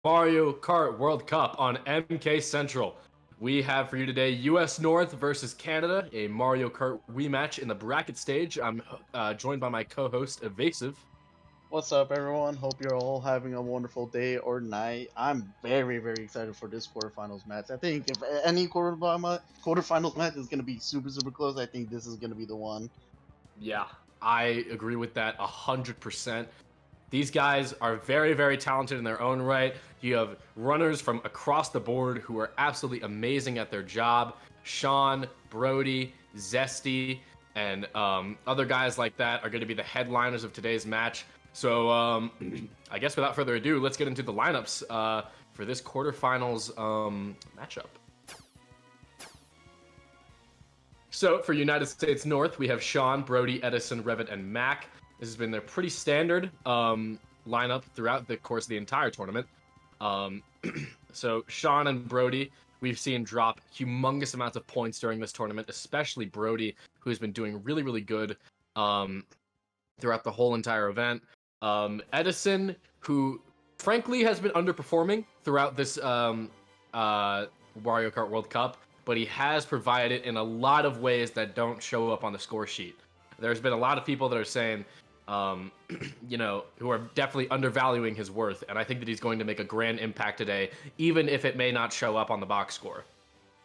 Mario Kart World Cup on MK Central. We have for you today US North versus Canada, a Mario Kart Wii match in the bracket stage. I'm joined by my co-host Evasive. What's up, everyone? Hope you're all having a wonderful day or night. I'm very excited for this quarterfinals match. I think if any quarterfinals match is going to be super close, I think this is going to be the one. Yeah, I agree with that 100%. These guys are very talented in their own right. You have runners from across the board who are absolutely amazing at their job. Sean, Brody, Zesty, and other guys like that are going to be the headliners of today's match. So I guess without further ado, let's get into the lineups for this quarterfinals matchup. So for United States North, we have Sean, Brody, Edison, Revit, and Mac. This has been their pretty standard lineup throughout the course of the entire tournament. So Sean and Brody, we've seen drop humongous amounts of points during this tournament, especially Brody, who's been doing really good throughout the whole entire event. Edison, who frankly has been underperforming throughout this Mario Kart World Cup, but he has provided in a lot of ways that don't show up on the score sheet. There's been a lot of people that are saying, who are definitely undervaluing his worth, and I think that he's going to make a grand impact today, even if it may not show up on the box score.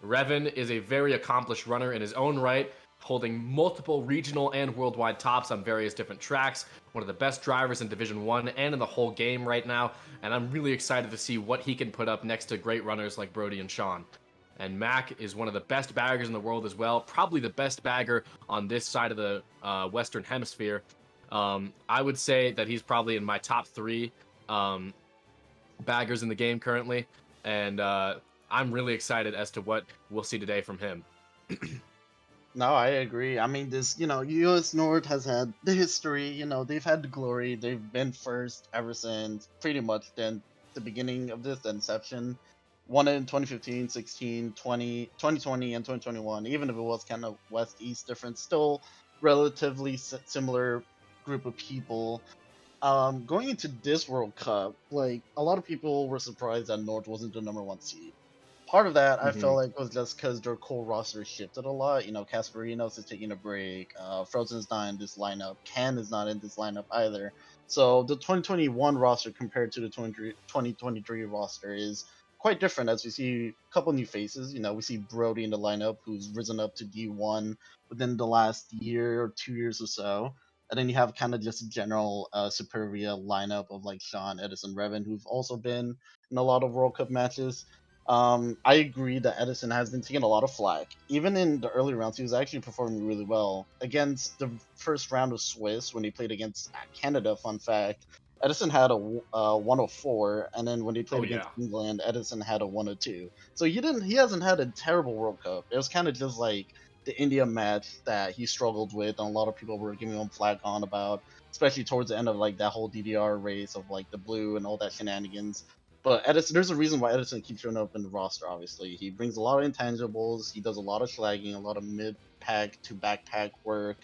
Revan is a very accomplished runner in his own right, holding multiple regional and worldwide tops on various different tracks, one of the best drivers in Division 1 and in the whole game right now, and I'm really excited to see what he can put up next to great runners like Brody and Sean. And Mac is one of the best baggers in the world as well, probably the best bagger on this side of the Western Hemisphere. I would say that he's probably in my top 3 baggers in the game currently, and I'm really excited as to what we'll see today from him. No, I agree. I mean, US North has had the history, they've had the glory. They've been first ever since pretty much the beginning of this, the inception. Won it in 2015, 16, 20, 2020, and 2021. Even if it was kind of west-east difference, still relatively similar group of people. Going into this World Cup, like a lot of people were surprised that North wasn't the number 1 seed. Part of that I Mm-hmm. felt like was just because their core roster shifted a lot. Casperinos is taking a break. Frozen's not in this lineup. Ken is not in this lineup either. So the 2021 roster compared to the 2023 roster is quite different, as we see a couple new faces. We see Brody in the lineup, who's risen up to D1 within the last year or 2 years or so. And then you have kind of just a general Superia lineup of like Sean, Edison, Revan, who've also been in a lot of World Cup matches. I agree that Edison has been taking a lot of flack. Even in the early rounds, he was actually performing really well. Against the first round of Swiss, when he played against Canada, fun fact, Edison had a 104, and then when he Oh played against yeah. England, Edison had a 102. So he hasn't had a terrible World Cup. It was kind of just like the India match that he struggled with, and a lot of people were giving him flack on about, especially towards the end of like that whole DDR race of like the blue and all that shenanigans. But Edison, there's a reason why Edison keeps showing up in the roster. Obviously, he brings a lot of intangibles. He does a lot of slagging, a lot of mid pack to backpack work,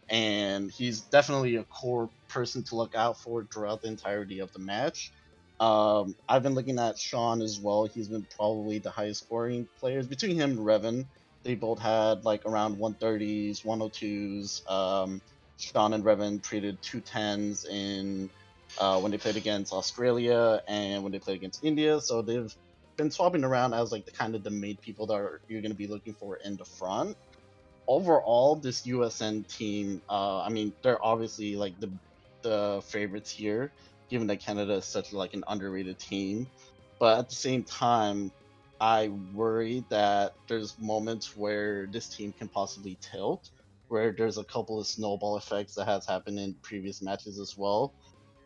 and he's definitely a core person to look out for throughout the entirety of the match. I've been looking at Sean as well. He's been probably the highest scoring players between him and Revan. They both had like around 130s, 102s. Sean and Revan traded 210s in when they played against Australia and when they played against India. So they've been swapping around as like the kind of the main people that you're going to be looking for in the front. Overall, this USN team, I mean, they're obviously like the favorites here, given that Canada is such like an underrated team. But at the same time, I worry that there's moments where this team can possibly tilt, where there's a couple of snowball effects that has happened in previous matches as well,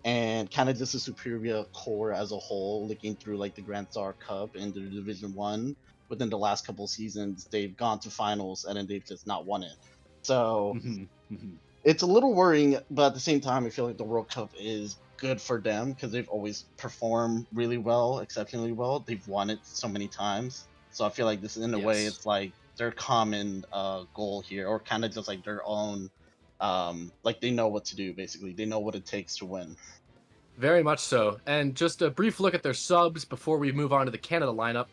and kind of just a superior core as a whole, looking through like the Grand Star Cup and the Division One. Within the last couple seasons, they've gone to finals and then they've just not won it. So Mm-hmm. it's a little worrying, but at the same time, I feel like the World Cup is good for them because they've always performed really well, exceptionally well. They've won it so many times, so I feel like this, in a way, Yes. it's like their common goal here, or kind of just like their own. Like they know what to do. Basically, they know what it takes to win. Very much so. And just a brief look at their subs before we move on to the Canada lineup.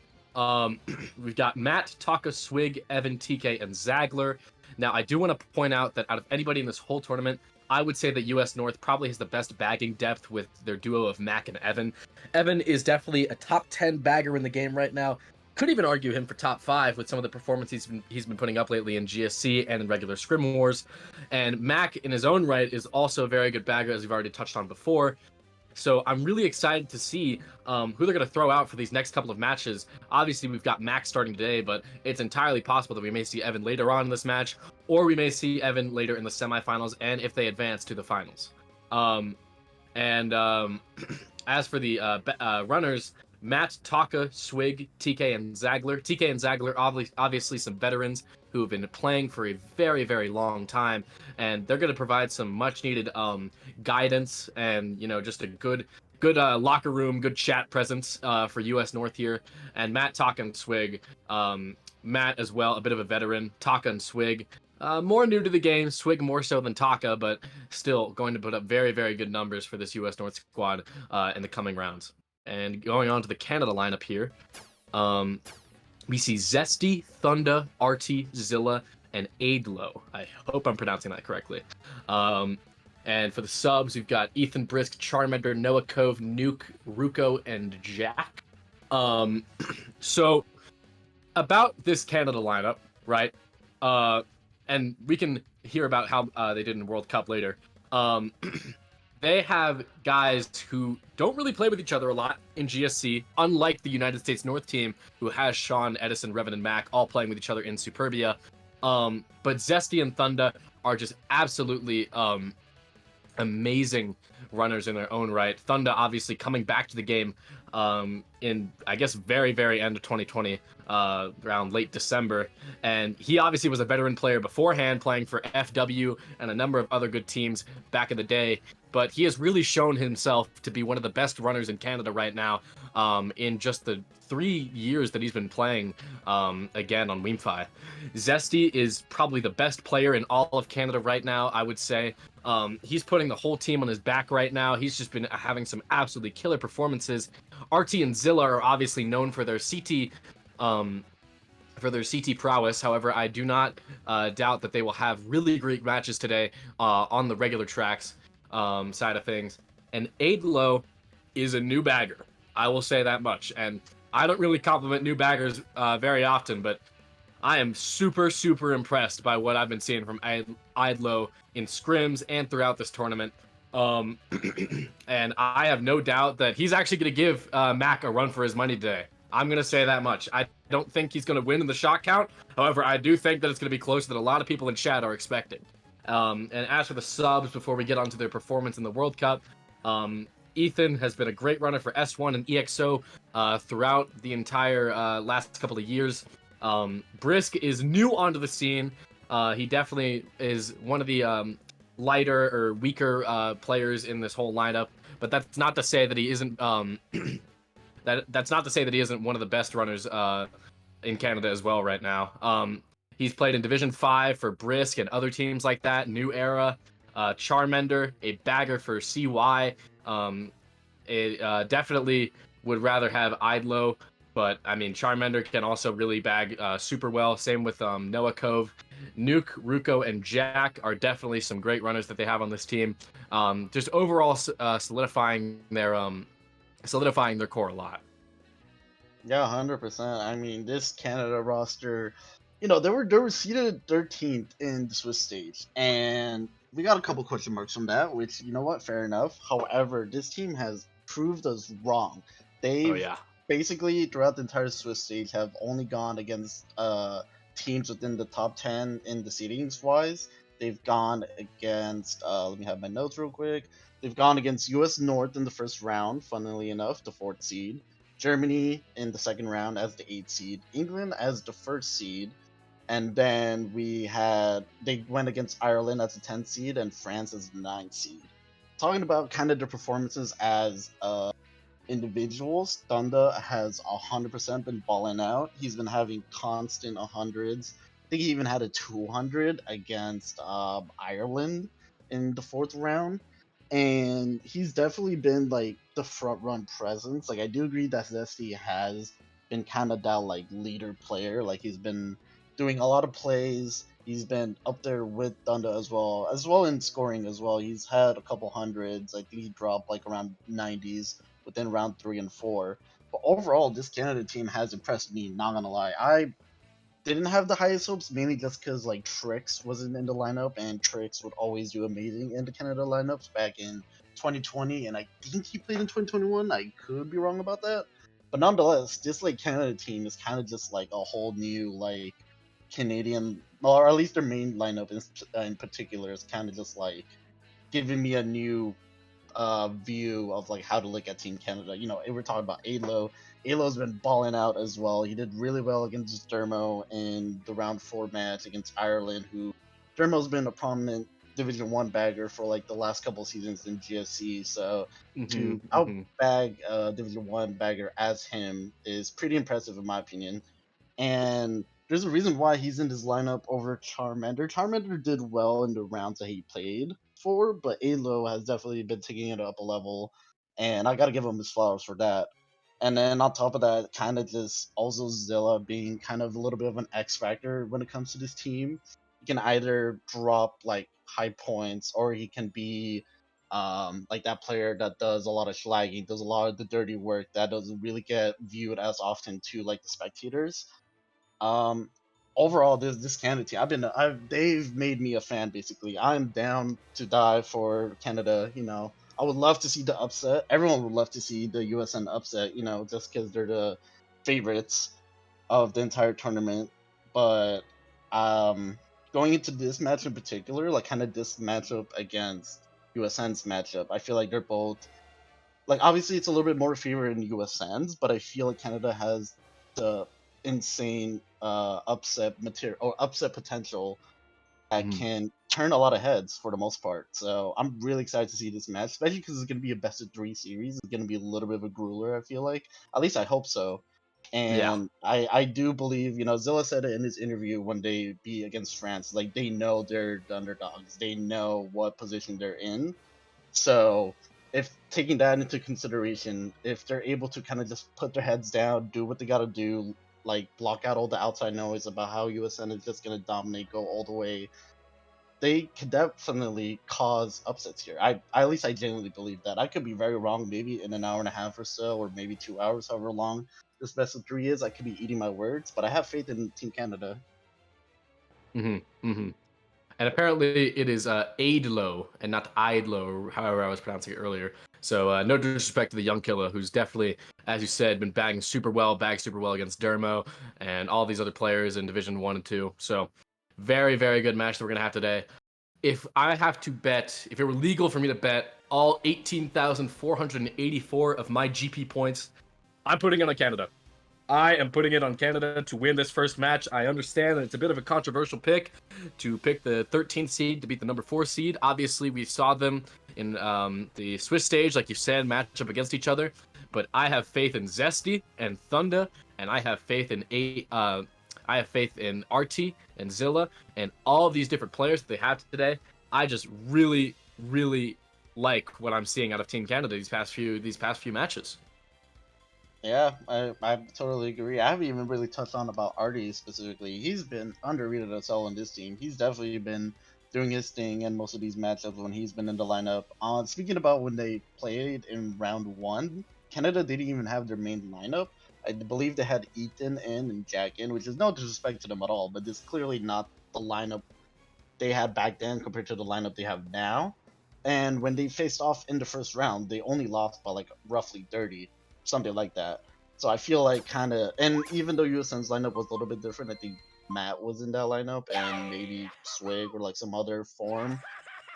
We've got Matt, Taka, Swig, Evan, TK, and Zagler. Now, I do want to point out that out of anybody in this whole tournament, I would say that US North probably has the best bagging depth with their duo of Mac and Evan. Evan is definitely a top 10 bagger in the game right now. Could even argue him for top 5 with some of the performances he's been putting up lately in GSC and in regular Scrim Wars. And Mac, in his own right, is also a very good bagger, as we've already touched on before. So I'm really excited to see who they're going to throw out for these next couple of matches. Obviously, we've got Max starting today, but it's entirely possible that we may see Evan later on in this match, or we may see Evan later in the semifinals, and if they advance to the finals. And as for the runners, Matt, Taka, Swig, TK, and Zagler. TK and Zagler, obviously some veterans who have been playing for a very, very long time, and they're going to provide some much-needed guidance and, you know, just a good locker room, good chat presence for US North here. And Matt, Taka, and Swig. Matt as well, a bit of a veteran. Taka and Swig, more new to the game. Swig more so than Taka, but still going to put up very, very good numbers for this US North squad in the coming rounds. And going on to the Canada lineup here, we see Zesty, Thunda, Artie, Zilla, and Aidlo. I hope I'm pronouncing that correctly. And for the subs, we've got Ethan Brisk, Charmander, Noah Cove, Nuke, Ruko, and Jack. So about this Canada lineup, right? And we can hear about how they did in World Cup later. They have guys who don't really play with each other a lot in GSC, unlike the United States North team, who has Sean, Edison, Revan, and Mac all playing with each other in Superbia. But Zesty and Thunda are just absolutely amazing runners in their own right. Thunda obviously coming back to the game in, I guess, very, very end of 2020, around late December. And he obviously was a veteran player beforehand, playing for FW and a number of other good teams back in the day. But he has really shown himself to be one of the best runners in Canada right now in just the 3 years that he's been playing again on Weemfi. Zesty is probably the best player in all of Canada right now, I would say. He's putting the whole team on his back right now. He's just been having some absolutely killer performances. Artie and Zilla are obviously known for their CT prowess. However, I do not doubt that they will have really great matches today on the regular tracks side of things. And Aidlo is a new bagger. I will say that much. And I don't really compliment new baggers very often, but I am super, super impressed by what I've been seeing from Aidlo in scrims and throughout this tournament. And I have no doubt that he's actually going to give Mac a run for his money today. I'm going to say that much. I don't think he's going to win in the shot count. However, I do think that it's going to be closer than a lot of people in chat are expecting. And as for the subs, before we get onto their performance in the World Cup, Ethan has been a great runner for S1 and EXO throughout the entire last couple of years. Brisk is new onto the scene. He definitely is one of the lighter or weaker players in this whole lineup, but that's not to say that he isn't that's not to say that he isn't one of the best runners in Canada as well right now. He's played in Division 5 for Brisk and other teams like that, New Era, Charmander, a bagger for CY. Definitely would rather have Idlo, but I mean, Charmander can also really bag super well. Same with Noah Cove. Nuke, Ruko, and Jack are definitely some great runners that they have on this team. Just overall solidifying their core a lot. Yeah, 100%. I mean, this Canada roster, you know, they were seated 13th in the Swiss stage, and we got a couple question marks from that, which, you know what, fair enough. However, this team has proved us wrong. They've basically throughout the entire Swiss stage have only gone against teams within the top 10 in the seedings wise. They've gone against let me have my notes real quick. They've gone against US North in the first round, funnily enough, the 4th seed. Germany in the second round as the 8th seed. England as the 1st seed. And then they went against Ireland as the 10th seed and France as the 9th seed. Talking about kind of the performances as individuals, Thunda has 100% been balling out. He's been having constant 100s. I think he even had a 200 against Ireland in the 4th round. and he's definitely been like the front run presence. Like I do agree that Zesty has been kind of that like leader player. Like he's been doing a lot of plays. He's been up there with Thunder as well in scoring as well. He's had a couple hundreds. I think he dropped like around 90s within round 3 and 4. But overall, this Canada team has impressed me. Not gonna lie, I didn't have the highest hopes, mainly just because like Trix wasn't in the lineup, and Trix would always do amazing in the Canada lineups back in 2020, and I think he played in 2021. I could be wrong about that, but nonetheless, this like Canada team is kind of just like a whole new like Canadian, or at least their main lineup in particular is kind of just like giving me a new view of like how to look at Team Canada. You know, we're talking about Alo. Alo's been balling out as well. He did really well against Dermo in the round 4 match against Ireland, who Dermo's been a prominent Division 1 bagger for like the last couple seasons in GSC. So Hmm. to outbag a Division 1 bagger as him is pretty impressive in my opinion. And there's a reason why he's in this lineup over Charmander. Charmander did well in the rounds that he played for, but Alo has definitely been taking it up a level, and I gotta give him his flowers for that. And then on top of that, kind of just also Zilla being kind of a little bit of an X factor when it comes to this team. He can either drop like high points, or he can be like that player that does a lot of schlagging, does a lot of the dirty work that doesn't really get viewed as often to like the spectators. um, Overall, this Canada team, they've made me a fan. Basically, I'm down to die for Canada. You know, I would love to see the upset. Everyone would love to see the USN upset. You know, just because they're the favorites of the entire tournament. But um, going into this match in particular, like kind of this matchup against USN's matchup, I feel like they're both like obviously it's a little bit more favored in USN's, but I feel like Canada has the insane upset material or upset potential that Hmm. can turn a lot of heads for the most part. So I'm really excited to see this match, especially because it's going to be a best of 3 series. It's going to be a little bit of a grueler. I feel like, at least I hope so. Yeah. And I do believe, you know, Zilla said it in his interview when they beat against France. Like they know they're the underdogs. They know what position they're in, so if taking that into consideration, if they're able to kind of just put their heads down, do what they got to do, like block out all the outside noise about how USN is just going to dominate, go all the way, they could definitely cause upsets here. At least I genuinely believe that. I could be very wrong, maybe in an hour and a half or so, or maybe 2 hours, however long this best of 3 is. I could be eating my words, but I have faith in Team Canada. Hmm. Hmm. And apparently it is Aidlo and not Idlo, or however I was pronouncing it earlier. So no disrespect to the young killer, who's definitely, as you said, been bagged super well against Dermo and all these other players in Division 1 and 2. So very, very good match that we're going to have today. If I have to bet, if it were legal for me to bet all 18,484 of my GP points, I'm putting it on Canada. I am putting it on Canada to win this first match. I understand that it's a bit of a controversial pick to pick the 13th seed to beat the number 4 seed. Obviously, we saw them in the Swiss stage, like you said, match up against each other. But I have faith in Zesty and Thunda, and I have faith in I have faith in RT and Zilla and all of these different players that they have today. I just really, really like what I'm seeing out of Team Canada these past few matches. Yeah, I totally agree. I haven't even really touched on about Artie specifically. He's been underrated as hell on this team. He's definitely been doing his thing in most of these matchups when he's been in the lineup. Speaking about when they played in round 1, Canada didn't even have their main lineup. I believe they had Ethan in and Jack in, which is no disrespect to them at all, but this clearly not the lineup they had back then compared to the lineup they have now. And when they faced off in the first round, they only lost by like roughly 30, something like that. So I feel like kind of, and even though USN's lineup was a little bit different, I think Matt was in that lineup and maybe Swig or like some other form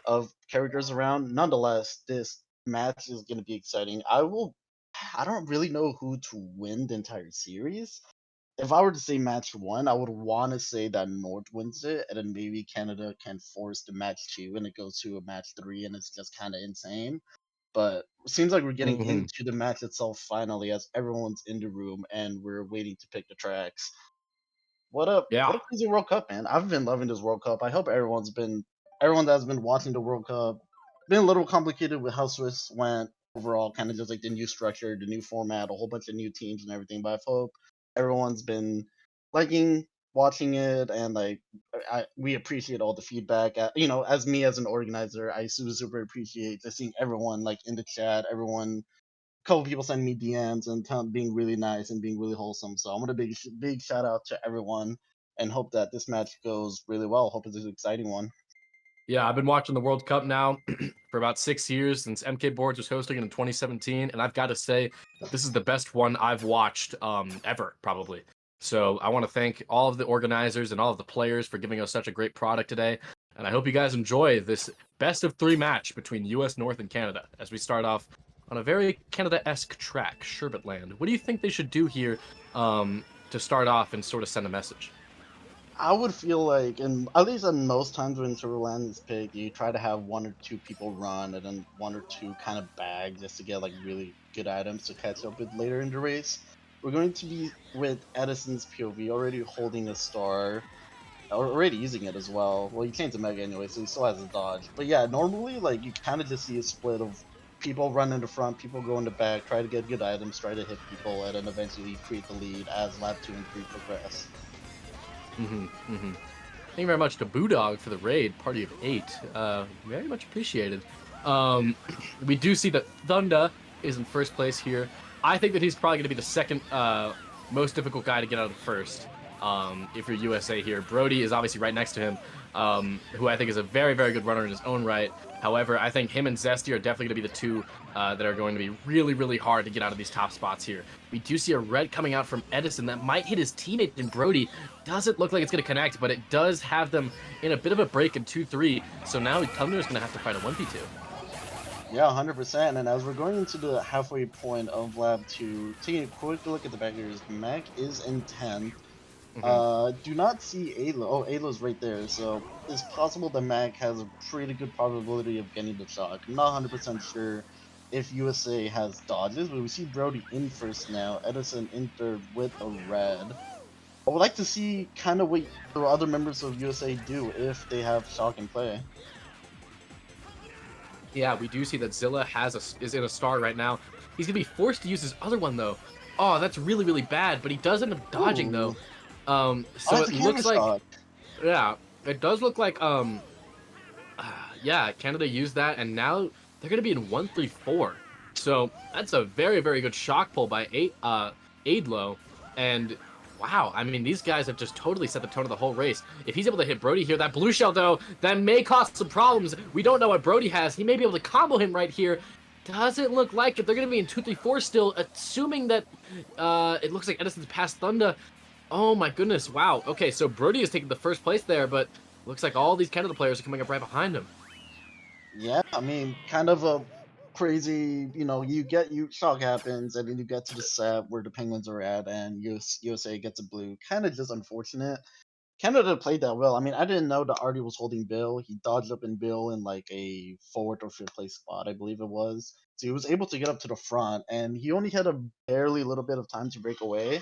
of characters around. Nonetheless, this match is going to be exciting. I don't really know who to win the entire series. If I were to say match 1, I would want to say that North wins it, and then maybe Canada can force the match 2, and it goes to a match 3, and it's just kind of insane. But it seems like we're getting Hmm. into the match itself finally, as everyone's in the room and we're waiting to pick the tracks. Yeah. What a crazy World Cup, man! I've been loving this World Cup. I hope everyone that's been watching the World Cup been a little complicated with how Swiss went overall, kind of just like the new structure, the new format, a whole bunch of new teams and everything. But I hope everyone's been liking watching it, and like we appreciate all the feedback. You know, as me as an organizer, I super appreciate just seeing everyone like in the chat, everyone. A couple people sending me DMs and being really nice and being really wholesome. So I want a big shout out to everyone and hope that this match goes really well. Hope it's an exciting one. Yeah, I've been watching the World Cup now for about 6 years since MK Boards was hosting it in 2017, and I've got to say this is the best one I've watched ever, probably. So I want to thank all of the organizers and all of the players for giving us such a great product today, and I hope you guys enjoy this best of 3 match between U.S. North and Canada as we start off on a very Canada-esque track, Sherbetland. What do you think they should do here to start off and sort of send a message? I would feel like, and at least in most times when Silverland is picked, you try to have one or two people run and then one or two kind of bag just to get like really good items to catch up with later in the race. We're going to be with Edison's POV already holding a star, already using it as well. Well, he changed the mega anyway, so he still has a dodge. But yeah, normally like you kind of just see a split of people run in the front, people go in the back, try to get good items, try to hit people, and then eventually create the lead as lap 2 and 3 progress. Thank you very much to Boodog for the raid, party of 8. Very much appreciated. We do see that Thunda is in first place here. I think that he's probably going to be the second most difficult guy to get out of first. If you're USA here, Brody is obviously right next to him, who I think is a very, very good runner in his own right. However, I think him and Zesty are definitely going to be the two that are going to be really, really hard to get out of these top spots here. We do see a red coming out from Edison that might hit his teammate in Brody. Doesn't look like it's going to connect, but it does have them in a bit of a break in 2-3. So now Thunder is going to have to fight a 1v2. Yeah, 100%. And as we're going into the halfway point of lap 2, taking a quick look at the backers, Mac is in 10th. Do not see Alo. Oh, Alo's right there. So it's possible that Mac has a pretty good probability of getting the shock. I'm not 100% sure if USA has dodges, but we see Brody in first now. Edison in third with a red. I would like to see kind of what the other members of USA do if they have shock in play. Yeah, we do see that Zilla is in a star right now. He's going to be forced to use his other one, though. Oh, that's really, really bad, but he does end up dodging, though. So it looks like, yeah, it does look like, yeah, Canada used that, and now they're going to be in 1-3-4. So that's a very, very good shock pull by Aidlo, and wow, I mean, these guys have just totally set the tone of the whole race. If he's able to hit Brody here, that blue shell, though, that may cause some problems. We don't know what Brody has. He may be able to combo him right here. Doesn't look like it. They're going to be in 2-3-4 still, assuming that it looks like Edison's past Thunder. Oh my goodness, wow. Okay, so Brody is taking the first place there, but looks like all these Canada players are coming up right behind him. Yeah, I mean, kind of a crazy, you know, shock happens, and then you get to the set where the Penguins are at, and USA gets a blue. Kind of just unfortunate. Canada played that well. I mean, I didn't know that Artie was holding Bill. He dodged up in Bill in like a 4th or 5th place spot, I believe it was. So he was able to get up to the front, and he only had a barely little bit of time to break away.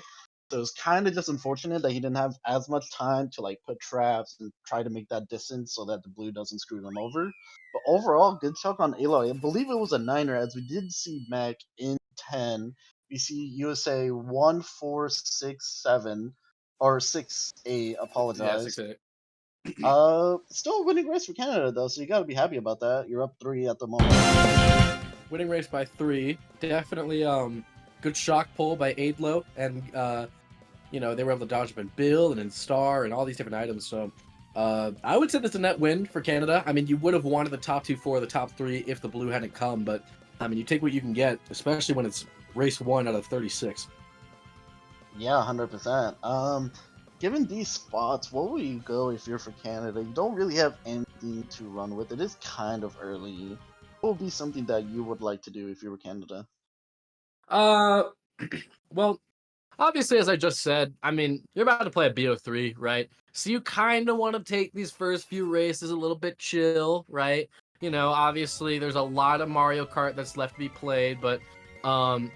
So it was kind of just unfortunate that he didn't have as much time to like put traps and try to make that distance so that the blue doesn't screw them over. But overall, good shot on Aloy. I believe it was a 9er, as we did see Mac in 10. We see USA 1-4-6-7 or 6-8. Apologize. Yeah, 6-8. Still a winning race for Canada though, so you got to be happy about that. You're up 3 at the moment. Winning race by 3. Definitely good shock pull by Aidlo, and you know, they were able to dodge up in Bill and in Star and all these different items. So I would say that's a net win for Canada. I mean, you would have wanted the top 2-4, the top 3 if the blue hadn't come, but I mean, you take what you can get, especially when it's race 1 out of 36. Yeah, 100%. Given these spots, what will you go if you're for Canada? You don't really have anything to run with. It is kind of early. What would be something that you would like to do if you were Canada? Well, obviously, as I just said, I mean, you're about to play a BO3, right? So you kind of want to take these first few races a little bit chill, right? You know, obviously, there's a lot of Mario Kart that's left to be played, but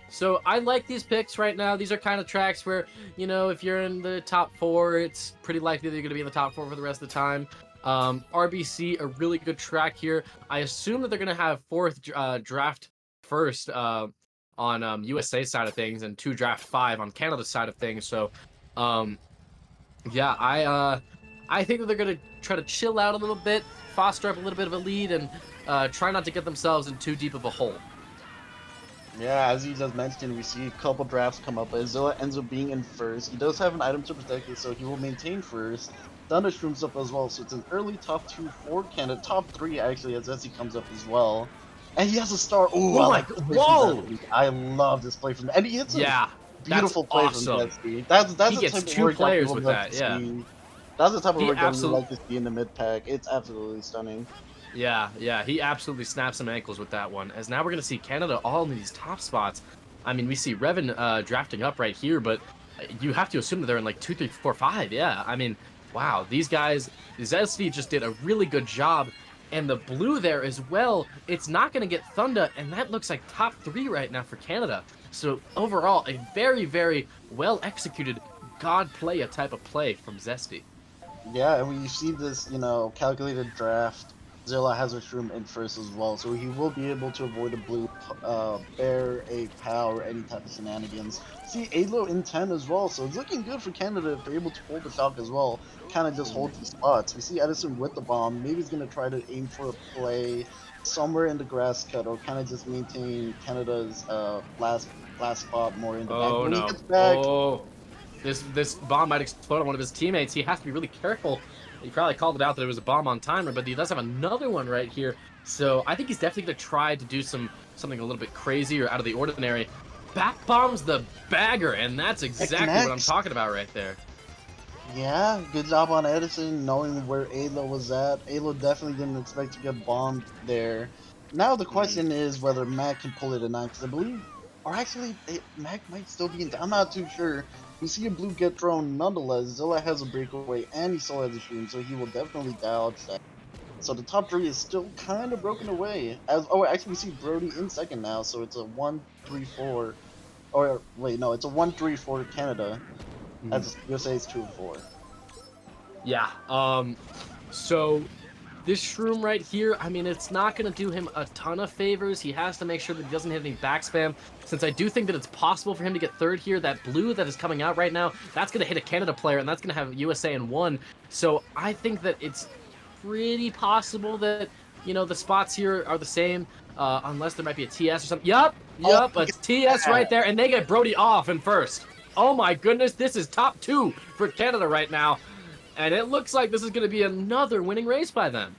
so I like these picks right now. These are kind of tracks where, you know, if you're in the top 4, it's pretty likely that you're going to be in the top 4 for the rest of the time. RBC, a really good track here. I assume that they're going to have 4th draft first on USA side of things and 2 draft 5 on Canada side of things. So, yeah, I think that they're going to try to chill out a little bit, foster up a little bit of a lead, and try not to get themselves in too deep of a hole. Yeah, as you just mentioned, we see a couple drafts come up, but Zilla ends up being in first. He does have an item to protect it, so he will maintain first. Thunder shrooms up as well, so it's an early top 2 for Canada, top 3 actually, as Essie comes up as well. And he has a star. Ooh, I Oh my, like the play whoa! from Zesty. I love this play from, and he hits a Yeah, that's beautiful play from awesome. Zesty. That's He the gets type of 2 work that players people with love that, to yeah. see. That's the type of He work that we absolutely, like to see in the mid pack. It's absolutely stunning. yeah, he absolutely snapped some ankles with that one. As now we're gonna see Canada all in these top spots. I mean, we see Revan drafting up right here, but you have to assume that they're in like 2, 3, 4, 5. Yeah, I mean, wow, these guys, Zesty just did a really good job. And the blue there as well, it's not going to get Thunder, and that looks like top 3 right now for Canada. So overall, a very, very well-executed God play type of play from Zesty. Yeah, and when you see this, calculated draft, Zilla has a shroom in first as well, so he will be able to avoid a blue bear, a POW, or any type of shenanigans. See Alo in 10 as well, so it's looking good for Canada if they're able to hold the shock as well. Kind of just hold these spots. We see Edison with the bomb. Maybe he's going to try to aim for a play somewhere in the grass cut, or kind of just maintain Canada's last spot more in the back. Oh When he no. gets back, Oh, this bomb might explode on one of his teammates. He has to be really careful. He probably called it out that it was a bomb on timer, but he does have another one right here. So I think he's definitely going to try to do something a little bit crazy or out of the ordinary. Back bombs the bagger, and that's exactly what I'm connects. talking about right there. Yeah, good job on Edison knowing where Ayla was at. Ayla definitely didn't expect to get bombed there. Now the question is whether Mac can pull it at 9, because I believe, or actually, Mac might still be in. I'm not too sure. We see a blue get thrown nonetheless. Zilla has a breakaway and he still has a stream, so he will definitely dodge that. So the top 3 is still kind of broken away. Actually we see Brody in second now, so it's a 1-3-4. Or wait, no, it's a 1-3-4 Canada, as USA is 2-4. Yeah. So this shroom right here, I mean, it's not going to do him a ton of favors. He has to make sure that he doesn't hit any back spam. Since I do think that it's possible for him to get third here, that blue that is coming out right now, that's going to hit a Canada player, and that's going to have USA in 1. So I think that it's pretty possible that, the spots here are the same, unless there might be a TS or something. Yup, Oh, a TS right there, and they get Brody off in first. Oh my goodness, this is top 2 for Canada right now. And it looks like this is going to be another winning race by them.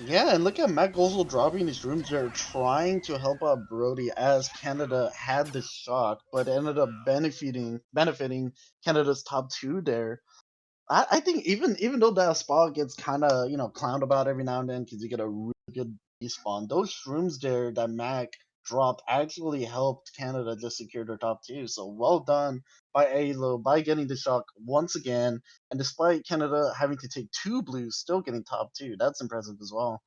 yeah, and look at Matt Gosel dropping his rooms there, trying to help out Brody as Canada had the shock, but ended up benefiting Canada's top 2 there. I think even though that spot gets kind of clowned about every now and then because you get a really good respawn, those shrooms there that Mac dropped actually helped Canada just secure their top 2. So well done by Alo by getting the shock once again, and despite Canada having to take 2 blues, still getting top 2. That's impressive as well.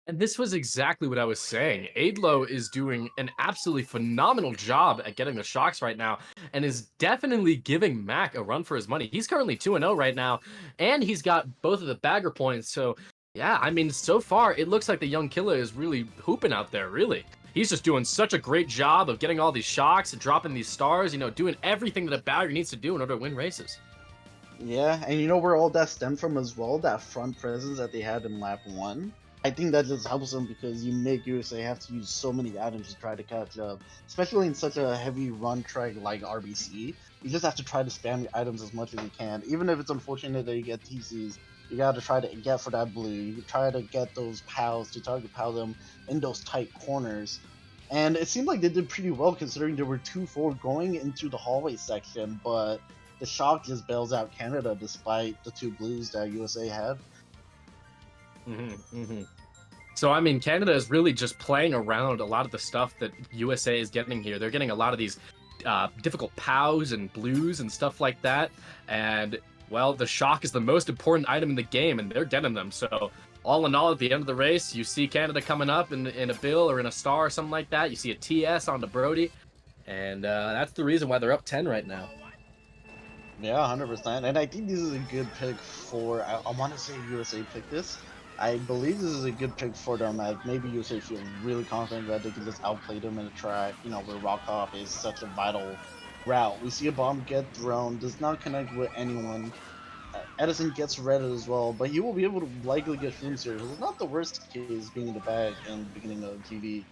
And this was exactly what I was saying. Aidlo is doing an absolutely phenomenal job at getting the shocks right now and is definitely giving Mac a run for his money. He's currently 2-0 right now, and he's got both of the bagger points. So, yeah, I mean, so far, it looks like the young killer is really hooping out there, really. He's just doing such a great job of getting all these shocks and dropping these stars, doing everything that a bagger needs to do in order to win races. Yeah, and you know where all that stemmed from as well? That front presence that they had in lap 1. I think that just helps them because you make USA have to use so many items to try to catch up, especially in such a heavy run track like RBC. You just have to try to spam your items as much as you can. Even if it's unfortunate that you get TCs, you gotta try to get for that blue. You try to get those POWs to target POW them in those tight corners. And it seemed like they did pretty well considering there were 2-4 going into the hallway section, but the shock just bails out Canada despite the 2 blues that USA had. So, I mean, Canada is really just playing around a lot of the stuff that USA is getting here. They're getting a lot of these difficult POWs and blues and stuff like that. And, well, the shock is the most important item in the game, and they're getting them. So, all in all, at the end of the race, you see Canada coming up in a bill or in a star or something like that. You see a TS on the Brody. And that's the reason why they're up 10 right now. Yeah, 100%. And I think this is a good pick for. I want to say USA picked this. I believe this is a good pick for them, as maybe USA feel really confident that they can just outplay them in a track, where rock hop is such a vital route. We see a bomb get thrown, does not connect with anyone. Edison gets redded as well, but he will be able to likely get shrooms here. So it's not the worst case being in the bag in the beginning of GV.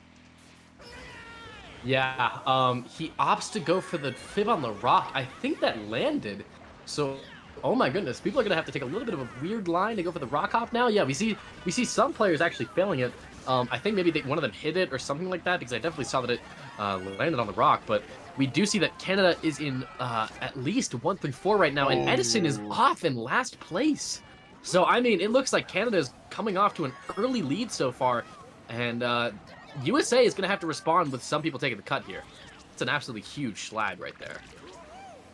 Yeah, he opts to go for the fib on the rock. I think that landed. So, oh my goodness, people are gonna have to take a little bit of a weird line to go for the rock hop now. Yeah, we see some players actually failing it. I think maybe one of them hit it or something like that because I definitely saw that it landed on the rock. But we do see that Canada is in at least 1-4 right now, and Edison is Oh, off in last place. So I mean, it looks like Canada is coming off to an early lead so far, and USA is going to have to respond with some people taking the cut here. It's an absolutely huge schlag right there.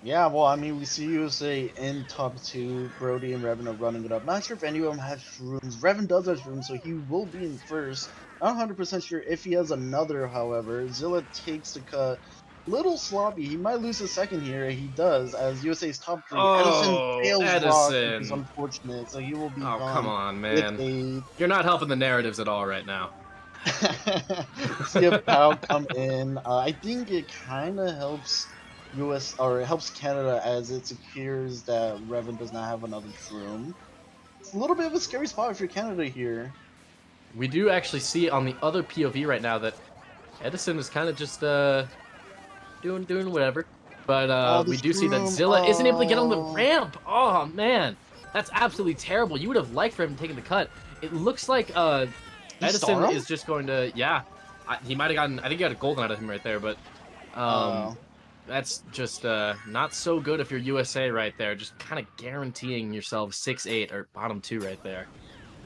yeah, well, I mean, we see USA in top two. Brody and Revan are running it up. Not sure if any of them have shrooms. Revan does have shrooms, so he will be in first. Not 100% sure if he has another, however. Zilla takes the cut. Little sloppy. He might lose a second here. He does, as USA's top three. Edison Oh, fails rock, which is Edison. unfortunate, so he will be Oh, come gone on, with man. a. You're not helping the narratives at all right now. See a Pow come in. I think it kind of helps or it helps Canada as it secures that Revan does not have another shroom. It's a little bit of a scary spot if you're Canada here. We do actually see on the other POV right now that Edison is kind of just doing whatever. But Oh, the we do see that shroom. Zilla isn't able to get on the Oh, ramp. Oh man, that's absolutely terrible. You would have liked for him taking the cut. It looks like he Edison saw him. is just going to, yeah. He might have gotten, I think he got a golden out of him right there, but um, Uh, that's just not so good if you're USA right there. Just kind of guaranteeing yourself 6-8 or bottom two right there.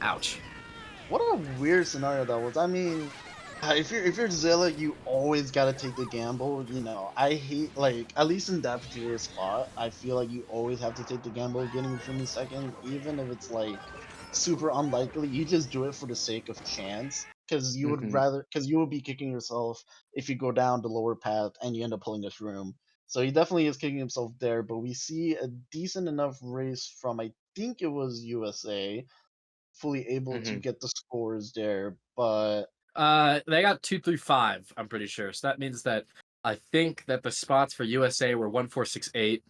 Ouch. what a weird scenario that was. I mean, if you're Zilla, you always gotta take the gamble. I hate at least in that particular spot. I feel like you always have to take the gamble of getting from the second, even if it's super unlikely. You just do it for the sake of chance, Hmm. because you would be kicking yourself if you go down the lower path and you end up pulling this room. So he definitely is kicking himself there. But we see a decent enough race from, I think it was USA, fully able to Hmm. get the scores there, but. They got 2 through 5, I'm pretty sure. So that means that I think that the spots for USA were 1-4-6-8.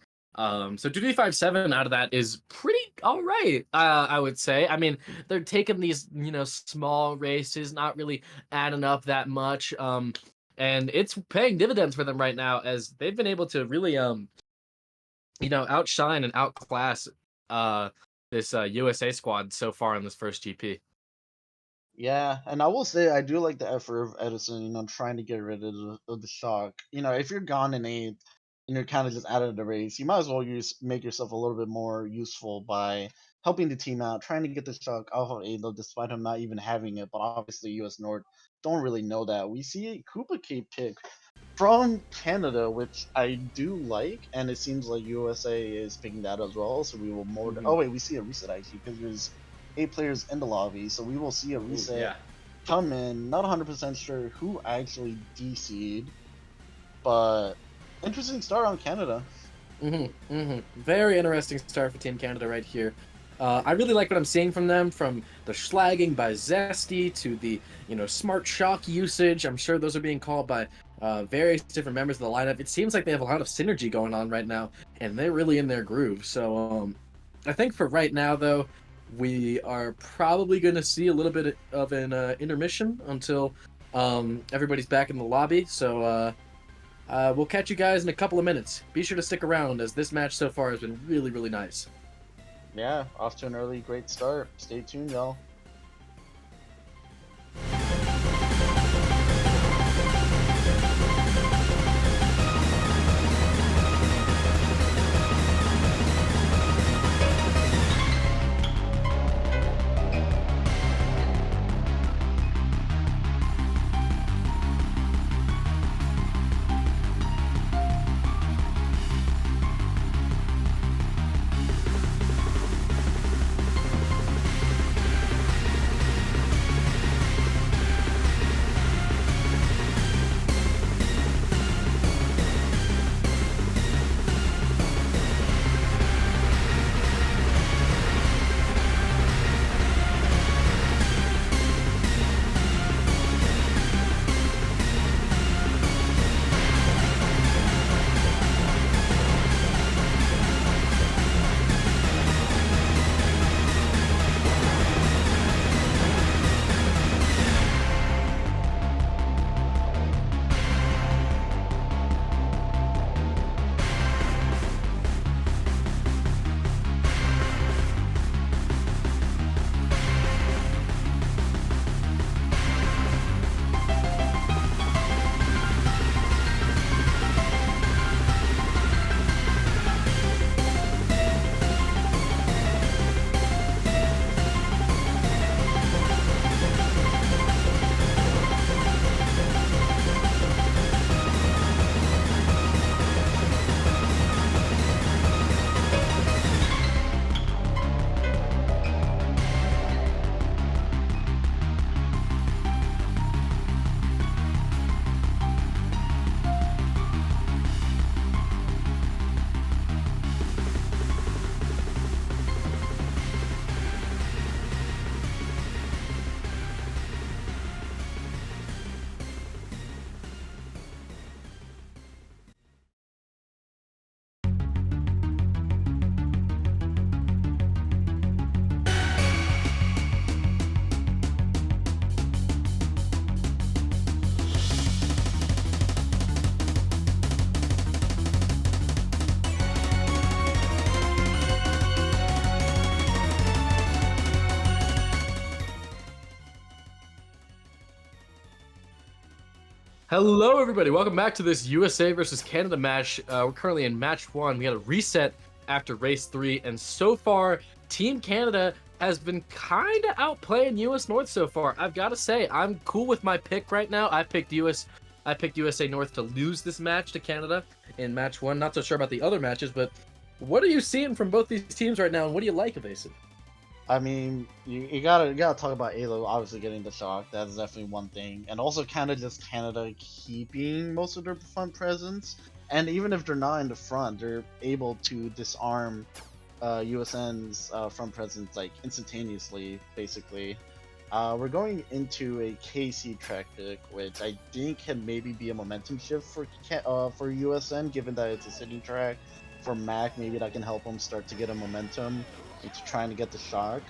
So 2-3-5-7 out of that is pretty all right, I would say. I mean, they're taking these, small races, not really adding up that much. And it's paying dividends for them right now as they've been able to really, outshine and outclass uh this USA squad so far in this first GP. Yeah, and I will say I do like the effort of Edison, trying to get rid of the shock. If you're gone in eighth and you're kind of just out of the race, you might as well make yourself a little bit more useful by helping the team out, trying to get the shock off of Ado despite him not even having it. But obviously, US North don't really know that. We see a Koopa K pick from Canada, which I do like, and it seems like USA is picking that as well. So we will more. Hmm. Oh wait, we see a reset actually because there's 8 players in the lobby, so we will see a Ooh, reset yeah. come in. Not 100% sure who actually DC'd, but interesting start on Canada. Very interesting start for Team Canada right here. I really like what I'm seeing from them, from the schlagging by Zesty to the smart shock usage. I'm sure those are being called by various different members of the lineup. It seems like they have a lot of synergy going on right now, and they're really in their groove. So I think for right now, though, we are probably going to see a little bit of an intermission until everybody's back in the lobby. So we'll catch you guys in a couple of minutes. Be sure to stick around as this match so far has been really, really nice. Yeah, off to an early great start. Stay tuned, y'all. Hello, everybody. Welcome back to this USA versus Canada match. We're currently in match 1. We got a reset after race 3, and so far, Team Canada has been kind of outplaying US North so far. I've got to say, I'm cool with my pick right now. I picked USA North to lose this match to Canada in match 1. Not so sure about the other matches, but what are you seeing from both these teams right now, and what do you like, Evasive? I mean, you gotta talk about Alo obviously getting the shock. That's definitely one thing, and also kind of just Canada keeping most of their front presence. And even if they're not in the front, they're able to disarm USN's front presence like instantaneously, basically. We're going into a KC track pick, which I think can maybe be a momentum shift for USN, given that it's a city track. For Mac, maybe that can help him start to get a momentum into trying to get the shock.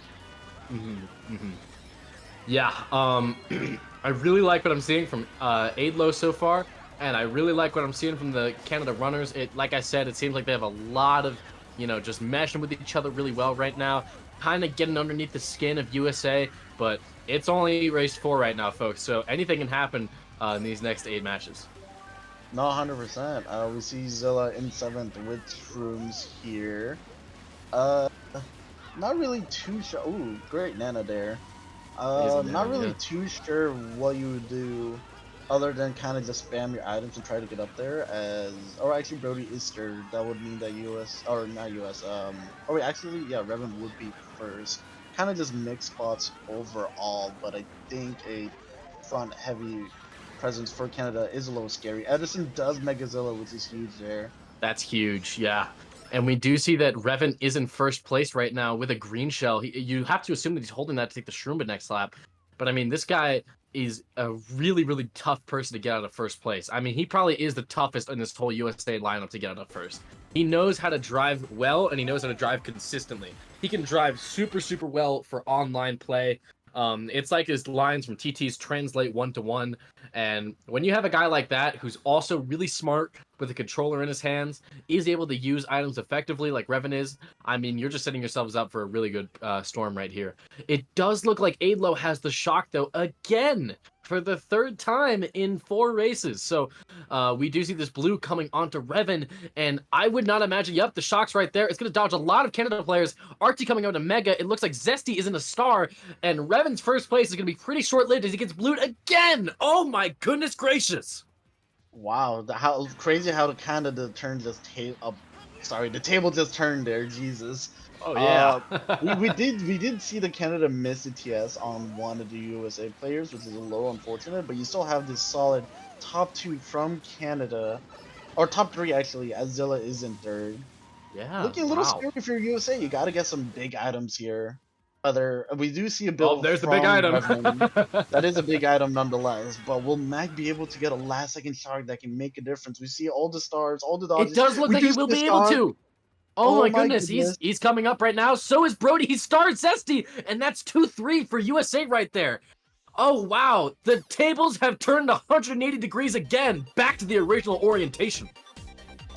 Yeah, I really like what I'm seeing from Aidlo so far, and I really like what I'm seeing from the Canada runners. Like I said, it seems like they have a lot of, just meshing with each other really well right now, kind of getting underneath the skin of USA, but it's only race 4 right now, folks, so anything can happen in these next 8 matches. No, 100%. We see Zilla in 7th with Shrooms here. Uh, Not really too sure. Ooh, great Nana there. Not really too sure what you would do other than kind of just spam your items and try to get up there or actually Brody is third. That would mean that US, or not US, oh wait, actually, yeah, Revan would be first. Kind of just mixed spots overall, but I think a front heavy presence for Canada is a little scary. Edison does Megazilla, which is huge there. That's huge, yeah. And we do see that Revan is in first place right now with a green shell. You have to assume that he's holding that to take the Shroomba next lap. But I mean, this guy is a really, really tough person to get out of first place. I mean, he probably is the toughest in this whole USA lineup to get out of first. He knows how to drive well, and he knows how to drive consistently. He can drive super, super well for online play. It's like his lines from TTs translate one-to-one. And when you have a guy like that who's also really smart with a controller in his hands, is able to use items effectively like Revan is, I mean, you're just setting yourselves up for a really good storm right here. It does look like Aidlo has the shock, though, again, for the 3rd time in 4 races. So we do see this blue coming onto Revan, and I would not imagine, yep, the shock's right there. It's going to dodge a lot of Canada players. Archie coming out to Mega. It looks like Zesty is in a star, and Revan's first place is going to be pretty short-lived as he gets blued again. Oh my goodness gracious. Wow, how crazy how the Canada turned just the table just turned there. Jesus. Oh yeah. We did see the Canada miss the TS on one of the USA players, which is a little unfortunate. But you still have this solid top 2 from Canada, or top 3 actually, as Zilla is in 3rd. Yeah. Looking a little Wow. scary for USA. You got to get some big items here. We do see a Oh, build there's the from big item. Revan. That is a big item nonetheless. But will Mac be able to get a last second shark that can make a difference? We see all the stars, all the It dodges. does look We like do he see will the be able star. to. Oh Oh my my goodness, goodness. he's coming up right now. So is Brody. He starts Zesty, and that's 2-3 for USA right there. Oh wow, the tables have turned 180 degrees again, back to the original orientation.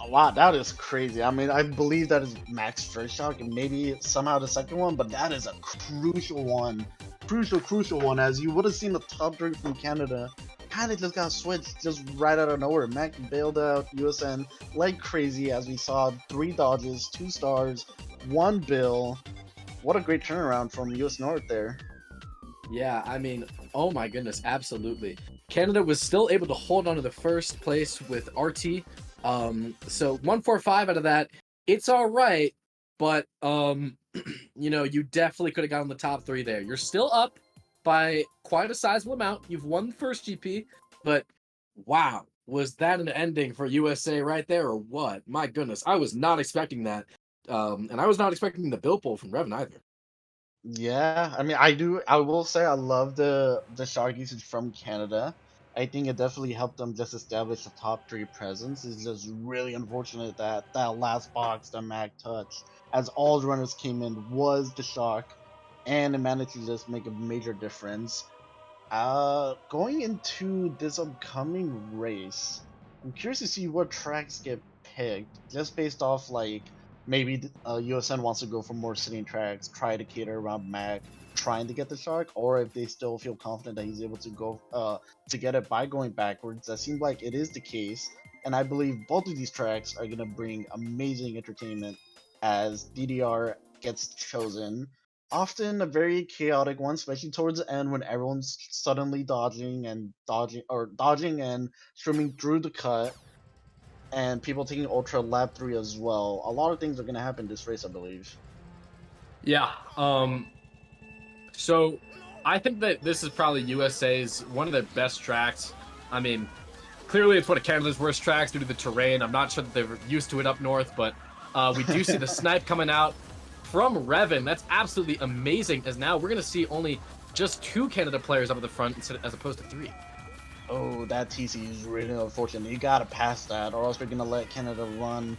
Oh, wow, that is crazy. I mean, I believe that is Mac's first shot and maybe somehow the second one, but that is a crucial one. Crucial one, as you would have seen the top 3 from Canada kind of just got switched just right out of nowhere. Mac bailed out USN like crazy, as we saw 3 dodges, 2 stars, 1 bill. What a great turnaround from US North there. Yeah, I mean, oh my goodness, absolutely. Canada was still able to hold on to the first place with RT. So 145 out of that, it's all right, but you definitely could have gotten the top 3 there. You're still up by quite a sizable amount. You've won the first GP, but wow, was that an ending for USA right there or what? My goodness, I was not expecting that. And I was not expecting the bill pull from Revan either. Yeah, I mean, I will say I love the shark usage from Canada. I think it definitely helped them just establish a top 3 presence. It's just really unfortunate that that last box that Mac touched, as all the runners came in, was the shark, and it managed to just make a major difference. Going into this upcoming race, I'm curious to see what tracks get picked, just based off like maybe USN wants to go for more sitting tracks, try to cater around Mac, trying to get the shark, or if they still feel confident that he's able to go to get it by going backwards. That seems like it is the case, and I believe both of these tracks are gonna bring amazing entertainment as DDR gets chosen. Often a very chaotic one, especially towards the end when everyone's suddenly dodging and streaming through the cut, and people taking Ultra Lap 3 as well. A lot of things are going to happen this race, I believe. Yeah. So I think that this is probably USA's one of their best tracks. I mean, clearly it's one of Canada's worst tracks due to the terrain. I'm not sure that they're used to it up north, but we do see the snipe coming out from Revan. That's absolutely amazing, as now we're going to see only just 2 Canada players up at the front as opposed to 3. Oh, that TC is really unfortunate. You gotta pass that, or else we're gonna let Canada run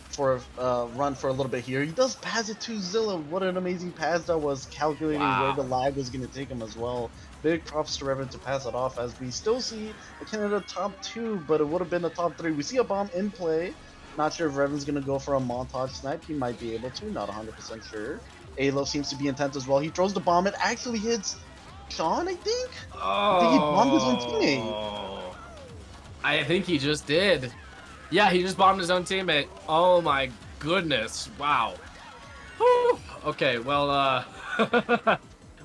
for a little bit here. He does pass it to Zilla. What an amazing pass that was, calculating where the lag was gonna take him as well. Big props to Revan to pass it off, as we still see a Canada top 2, but it would have been a top 3. We see a bomb in play. Not sure if Revan's gonna go for a montage snipe. He might be able to, not 100% sure. Alo seems to be intent as well. He throws the bomb. It actually hits Sean, I think? I think he bombed his own teammate. I think he just did. Yeah, he just bombed his own teammate. Oh my goodness. Wow. Whew. Okay, well,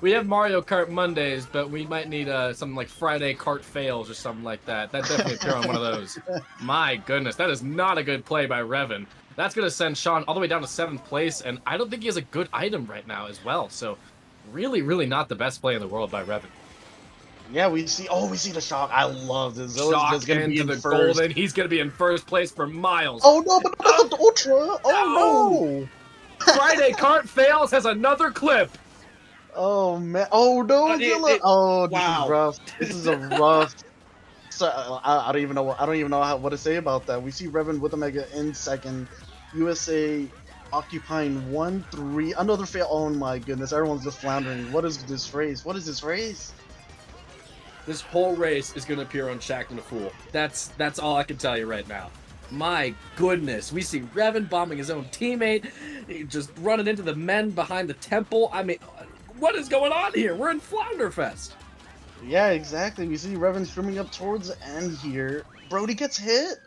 we have Mario Kart Mondays, but we might need something like Friday Kart Fails or something like that. That definitely appear on one of those. My goodness, that is not a good play by Revan. That's going to send Sean all the way down to 7th place, and I don't think he has a good item right now as well, so really, really not the best play in the world by Revan. Yeah, we see the shock. I love this. Shock just gonna be in the first. Golden. He's gonna be in first place for miles. Oh no, but not the Ultra. Oh no. Friday Kart Fails has another clip. Oh man. Oh no, Zilla. Oh, this is rough. This is a rough. So I don't even know. I don't even know what to say about that. We see Revan with a mega in second. USA occupying 1-3. Another fail. Oh my goodness. Everyone's just floundering. What is this race? What is this race? This whole race is going to appear on Shacked and a Fool. That's all I can tell you right now. My goodness. We see Revan bombing his own teammate, just running into the men behind the temple. I mean, what is going on here? We're in Flounderfest. Yeah, exactly. We see Revan streaming up towards the end here. Brody gets hit.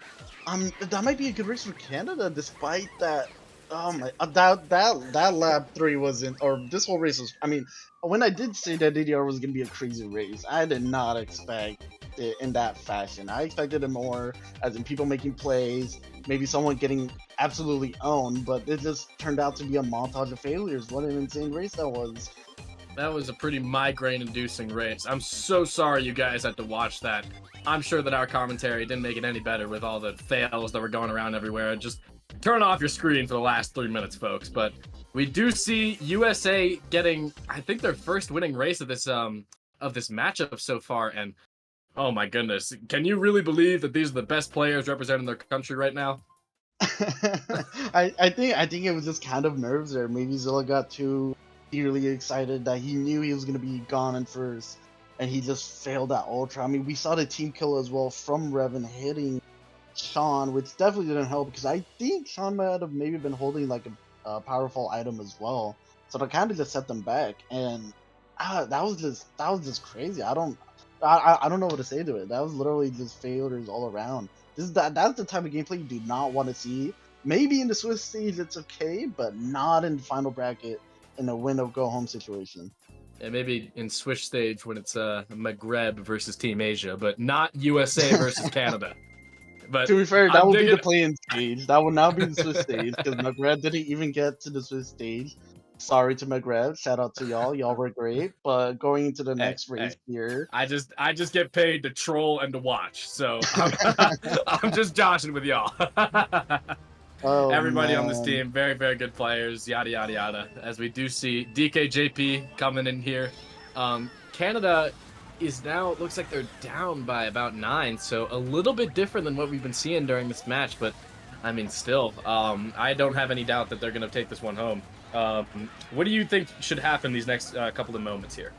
That might be a good race for Canada, despite that. Oh my, that lap 3 wasn't, or this whole race was. I mean, when I did say that DDR was gonna be a crazy race, I did not expect it in that fashion. I expected it more as in people making plays, maybe someone getting absolutely owned, but it just turned out to be a montage of failures. What an insane race that was. That was a pretty migraine-inducing race. I'm so sorry you guys had to watch that. I'm sure that our commentary didn't make it any better with all the fails that were going around everywhere. Just turn off your screen for the last 3 minutes, folks. But we do see USA getting, I think, their first winning race of this matchup so far, and oh my goodness, can you really believe that these are the best players representing their country right now? I think it was just kind of nerves there. Maybe Zilla got too eagerly excited that he knew he was going to be gone in first, and he just failed that Ultra. I mean, we saw the team kill as well from Revan hitting Sean, which definitely didn't help, because I think Sean might have maybe been holding like a powerful item as well, so that kind of just set them back. And that was just crazy. I don't know what to say to it. That was literally just failures all around. That's the type of gameplay you do not want to see. Maybe in the Swiss stage it's okay, but not in the final bracket in a win or go home situation. Yeah, maybe in Swiss stage when it's Maghreb versus Team Asia, but not USA versus Canada. But to be fair, that would be the play-in stage. That would not be the Swiss stage, because Maghreb didn't even get to the Swiss stage. Sorry to Maghreb. Shout out to y'all. Y'all were great. But going into the next race here, I just get paid to troll and to watch. So I'm just joshing with y'all. Oh, everybody man. on this team, very, very good players, yada, yada, yada. As we do see DKJP coming in here. Canada is now, looks like they're down by about 9, so a little bit different than what we've been seeing during this match, but I mean, still, I don't have any doubt that they're going to take this one home. What do you think should happen these next couple of moments here?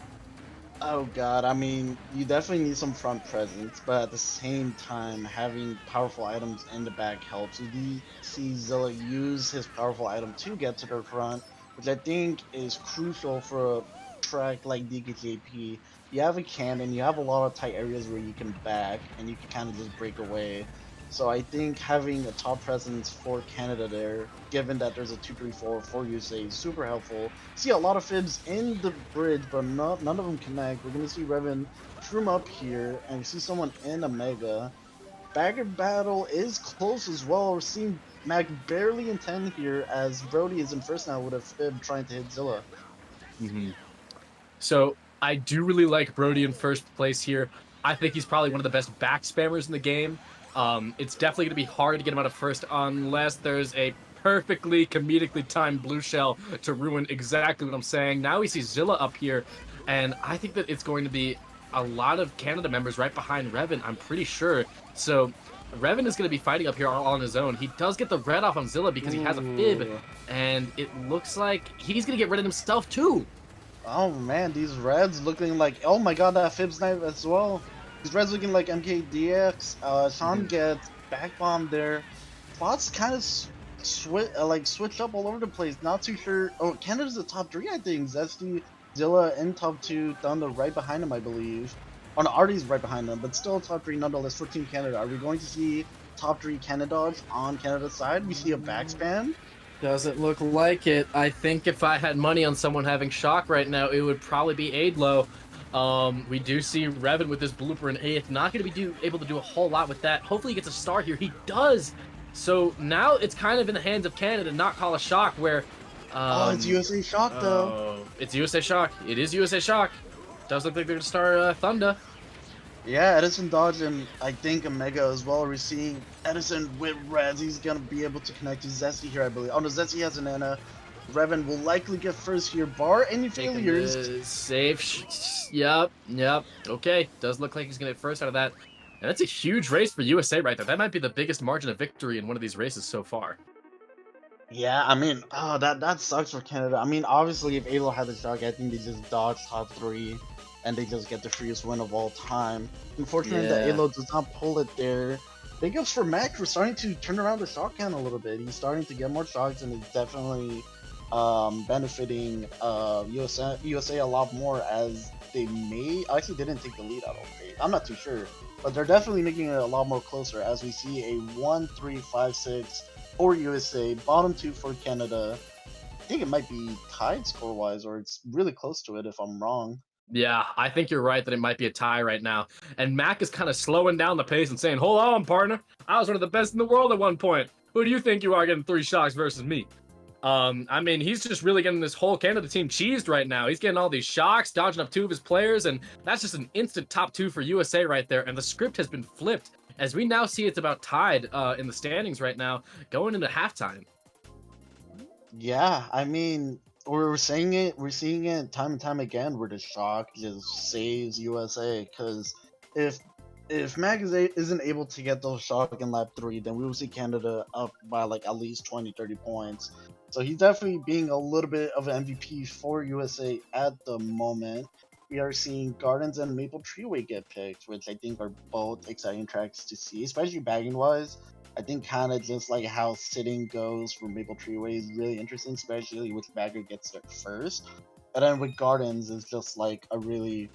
Oh god, I mean, you definitely need some front presence, but at the same time, having powerful items in the back helps. You do see Zilla use his powerful item to get to the front, which I think is crucial for a track like DKJP. You have a cannon, you have a lot of tight areas where you can back, and you can kind of just break away. So I think having a top presence for Canada there, given that there's a 2-3-4 for USA, is super helpful. See a lot of fibs in the bridge, but none of them connect. We're gonna see Revan shroom up here, and we see someone in a mega. Bagger battle is close as well. We're seeing Mac barely in 10 here, as Brody is in first now with a fib trying to hit Zilla. Hmm. So I do really like Brody in first place here. I think he's probably one of the best back spammers in the game. It's definitely going to be hard to get him out of first unless there's a perfectly comedically timed blue shell to ruin exactly what I'm saying. Now we see Zilla up here, and I think that it's going to be a lot of Canada members right behind Revan, I'm pretty sure. So Revan is going to be fighting up here all on his own. He does get the red off on Zilla because he has a fib, Ooh. and it looks like he's going to get rid of himself too. Oh man, these reds looking like, oh my god, that fib snipe as well. These reds looking like MKDX. Sean Mhm. gets back bomb there. Spots kind of switch up all over the place. Not too sure. Oh, Canada's the top three, I think. Zesty, Zilla in top two, Thunder right behind him, I believe. Oh no, Artie's right behind them, but still top three nonetheless for Team Canada. Are we going to see top three Canada on Canada's side? We see a backspam. Doesn't look like it. I think if I had money on someone having shock right now, it would probably be Aidlo. We do see Revan with this blooper in 8th. Not going to be able to do a whole lot with that. Hopefully he gets a star here. He does. So now it's kind of in the hands of Canada to not call a shock where... Oh, it's USA Shock though. Oh, it's USA Shock. It is USA Shock. Does look like they're going to start Thunder. Yeah, Edison dodged and I think a Mega as well. We're seeing Edison with Reds. He's gonna be able to connect to Zesty here, I believe. Oh no, Zesty has an Anna. Revan will likely get first here, bar any Taking failures. the safe. Yep, yep. Okay, does look like he's gonna get first out of that. And that's a huge race for USA right there. That might be the biggest margin of victory in one of these races so far. Yeah, I mean, oh, that sucks for Canada. I mean, obviously, if Alo had the shock, I think they just dodge top three, and they just get the freest win of all time. Unfortunately, that Yeah. Alo does not pull it there. Big ups for Mac for starting to turn around the shock count a little bit. He's starting to get more shocks, and it's definitely benefiting USA a lot more, as they may actually didn't take the lead out of it. I'm not too sure, but they're definitely making it a lot more closer as we see a 1-3-5-6 for USA, bottom two for Canada. I think it might be tied score wise, or it's really close to it if I'm wrong. Yeah, I think you're right that it might be a tie right now. And Mac is kind of slowing down the pace and saying, hold on, partner. I was one of the best in the world at one point. Who do you think you are getting 3 shocks versus me? I mean, he's just really getting this whole Canada team cheesed right now. He's getting all these shocks, dodging up 2 of his players, and that's just an instant top 2 for USA right there. And the script has been flipped, as we now see it's about tied in the standings right now, going into halftime. Yeah, I mean, we're seeing it time and time again where the shock just saves USA. Because if Mag isn't able to get those shock in lap three, then we will see Canada up by like at least 20-30 points. So he's definitely being a little bit of an MVP for USA at the moment. We are seeing Gardens and Maple Treeway get picked, which I think are both exciting tracks to see, especially bagging wise. I think kind of just like how sitting goes for Maple Treeway is really interesting, especially which bagger gets there first. And then with Gardens is just like a really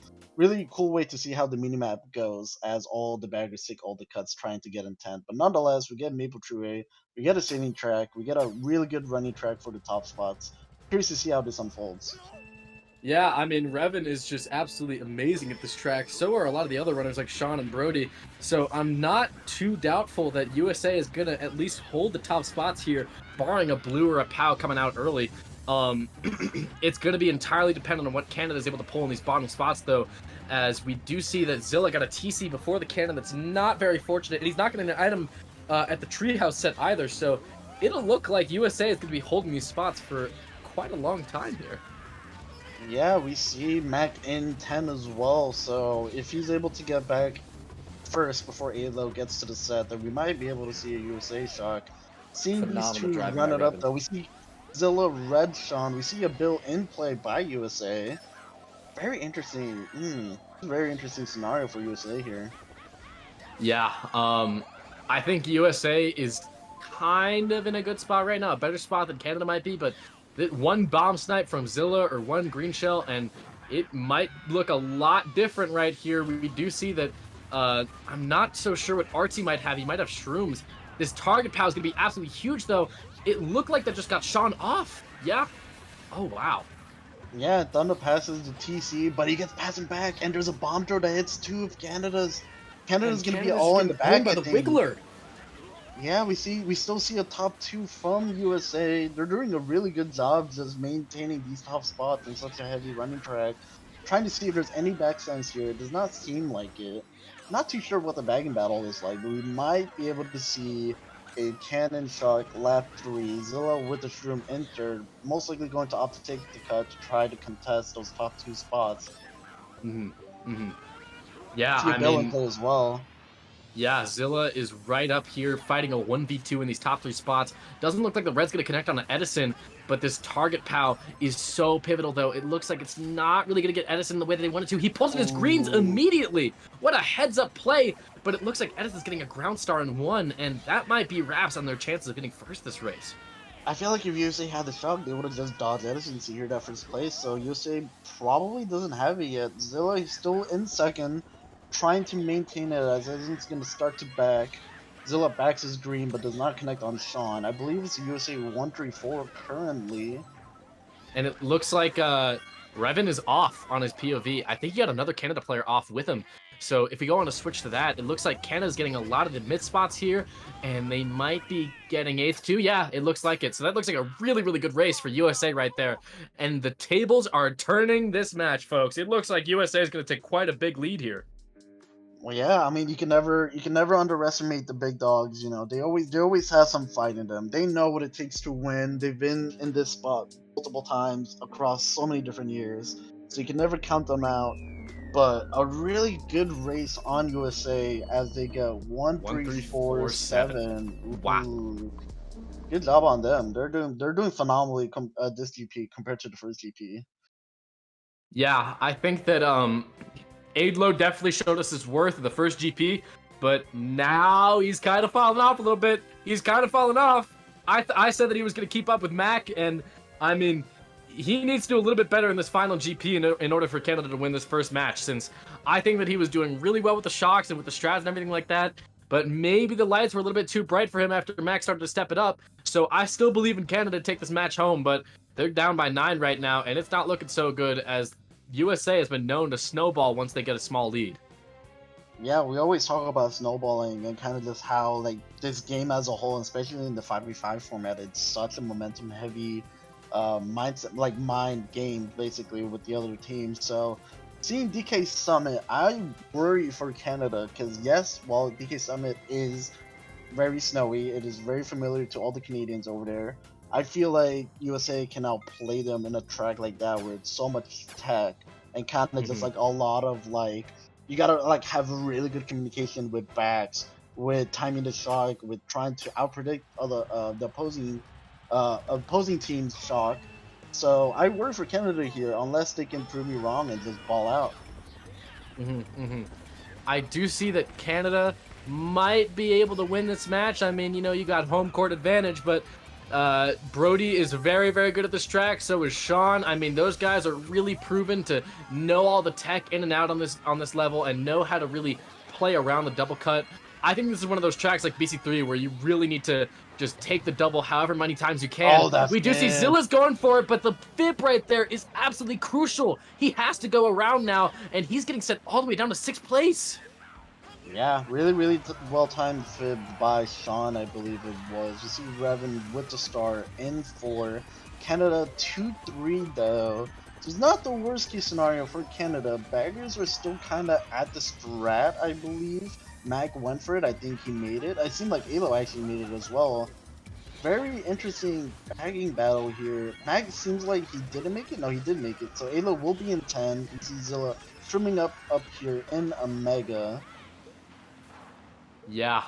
cool way to see how the minimap goes, as all the baggers take all the cuts trying to get in 10th. But nonetheless, we get Maple Treeway, we get a sitting track, we get a really good running track for the top spots. Curious to see how this unfolds. Yeah, I mean, Revan is just absolutely amazing at this track. So are a lot of the other runners like Sean and Brody. So I'm not too doubtful that USA is going to at least hold the top spots here, barring a blue or a POW coming out early. It's going to be entirely dependent on what Canada is able to pull in these bottom spots, though, as we do see that Zilla got a TC before the cannon that's not very fortunate, and he's not getting an item at the treehouse set either. So it'll look like USA is going to be holding these spots for quite a long time here. Yeah, we see Mac in 10 as well, so if he's able to get back first before Alo gets to the set, then we might be able to see a USA shock. Seeing these Phenomenal two driving run by it up Revan. though, we see Zilla Red Sean, we see a bill in play by USA. Very interesting. Very interesting scenario for USA here. Yeah, I think USA is kind of in a good spot right now, a better spot than Canada might be, but one bomb snipe from Zilla or one green shell, and it might look a lot different right here. We do see that, I'm not so sure what Artsy might have. He might have shrooms. This target pow is going to be absolutely huge, though. It looked like that just got Sean off. Yeah. Oh, wow. Yeah, Thunder passes the TC, but he gets passing back, and there's a bomb throw that hits two of Canada's. Canada's And gonna be Canada's just all in getting the owned back, by I the think. Wiggler. Yeah, we still see a top two from USA. They're doing a really good job just maintaining these top spots in such a heavy running track. Trying to see if there's any backstands here. It does not seem like it. Not too sure what the bagging battle is like, but we might be able to see a Cannon Shark lap 3, Zilla with the Shroom entered, most likely going to opt to take the cut to try to contest those top two spots. Hmm. Hmm. Yeah, See a I Bell in mean, play as well. yeah, Zilla is right up here fighting a 1v2 in these top 3 spots. Doesn't look like the red's going to connect on Edison, but this target POW is so pivotal, though. It looks like it's not really going to get Edison the way that they wanted to. He pulls in his greens Ooh. immediately. What a heads-up play, but it looks like Edison's getting a ground star in 1, and that might be wraps on their chances of getting first this race. I feel like if USA had the shot, they would have just dodged Edison to secure that first place. So USA probably doesn't have it yet. Zilla is still in second, trying to maintain it as Edison's going to start to back. Zilla backs his green but does not connect on Sean. I believe it's USA 134 currently. And it looks like Revan is off on his POV. I think he had another Canada player off with him. So if we go on to switch to that, it looks like Canada's getting a lot of the mid spots here, and they might be getting 8th too. Yeah, it looks like it. So that looks like a really, really good race for USA right there. And the tables are turning this match, folks. It looks like USA is going to take quite a big lead here. Well, yeah, I mean, you can never underestimate the big dogs. You know, they always have some fight in them. They know what it takes to win. They've been in this spot multiple times across so many different years, so you can never count them out. But a really good race on USA as they get one, One, three, three, four, four, seven. seven. Wow. Ooh, good job on them. They're doing phenomenally this GP compared to the first GP. Yeah, I think that Aidlo definitely showed us his worth in the first GP, but now he's kind of falling off a little bit. He's kind of falling off. I said that he was going to keep up with Mac, and I mean, he needs to do a little bit better in this final GP in order for Canada to win this first match, since I think that he was doing really well with the shocks and with the strats and everything like that, but maybe the lights were a little bit too bright for him after Mac started to step it up. So I still believe in Canada to take this match home, but they're down by 9 right now, and it's not looking so good as USA has been known to snowball once they get a small lead. Yeah, we always talk about snowballing and kind of just how like this game as a whole, and especially in the 5v5 format, it's such a momentum heavy mindset, like mind game basically with the other teams. So seeing DK Summit, I worry for Canada because yes, while DK Summit is very snowy, it is very familiar to all the Canadians over there. I feel like USA can outplay them in a track like that with so much tech and kind of just Mhm. like a lot of like you gotta like have really good communication with backs, with timing the shot, with trying to outpredict other the opposing team's shock. So I worry for Canada here unless they can prove me wrong and just ball out. I do see that Canada might be able to win this match. I mean, you got home court advantage, but Brody is very, very good at this track. So is Sean. I mean, those guys are really proven to know all the tech in and out on this level and know how to really play around the double cut. I think this is one of those tracks like BC3 where you really need to just take the double however many times you can. Oh, that's We do see man. Zilla's going for it, but the FIP right there is absolutely crucial. He has to go around now, and he's getting sent all the way down to 6th place. Yeah, really, really well timed fib by Sean, I believe it was. You see Revan with the star in for Canada 2-3 though. So it's not the worst case scenario for Canada. Baggers are still kind of at the strat, I believe. Mac went for it. I think he made it. It seemed like Alo actually made it as well. Very interesting bagging battle here. Mac seems like he didn't make it. No, he did make it. So Alo will be in 10. You see Zilla trimming up here in a mega. Yeah.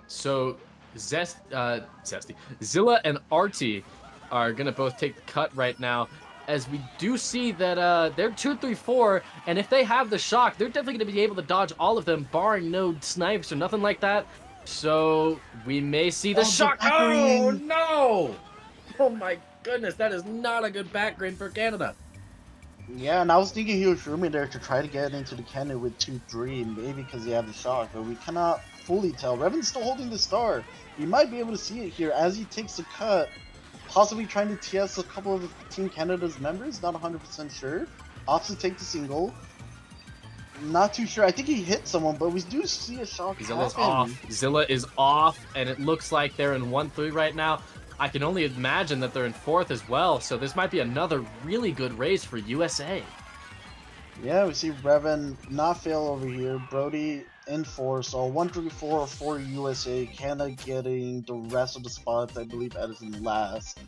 So Zesty, Zilla and Artie are gonna both take the cut right now. as we do see that they're 2-3-4, and if they have the shock, they're definitely going to be able to dodge all of them, barring no snipes or nothing like that. So we may see the shock. Oh backgreen. no! Oh my goodness, that is not a good backgrade for Canada. Yeah, and I was thinking he was rooming there to try to get into the cannon with 2-3, maybe because he had the shock, but we cannot fully tell. Revan's still holding the star. You might be able to see it here as he takes the cut, possibly trying to TS a couple of Team Canada's members, not 100% sure. Opts to take the single. Not too sure. I think he hit someone, but we do see a shock Zilla's happen. off. Zilla is off, and it looks like they're in 1-3 right now. I can only imagine that they're in 4th as well, so this might be another really good race for USA. Yeah, we see Revan not fail over here. Brody in 4, so 1-3-4 for USA. Canada getting the rest of the spots. I believe Edison last.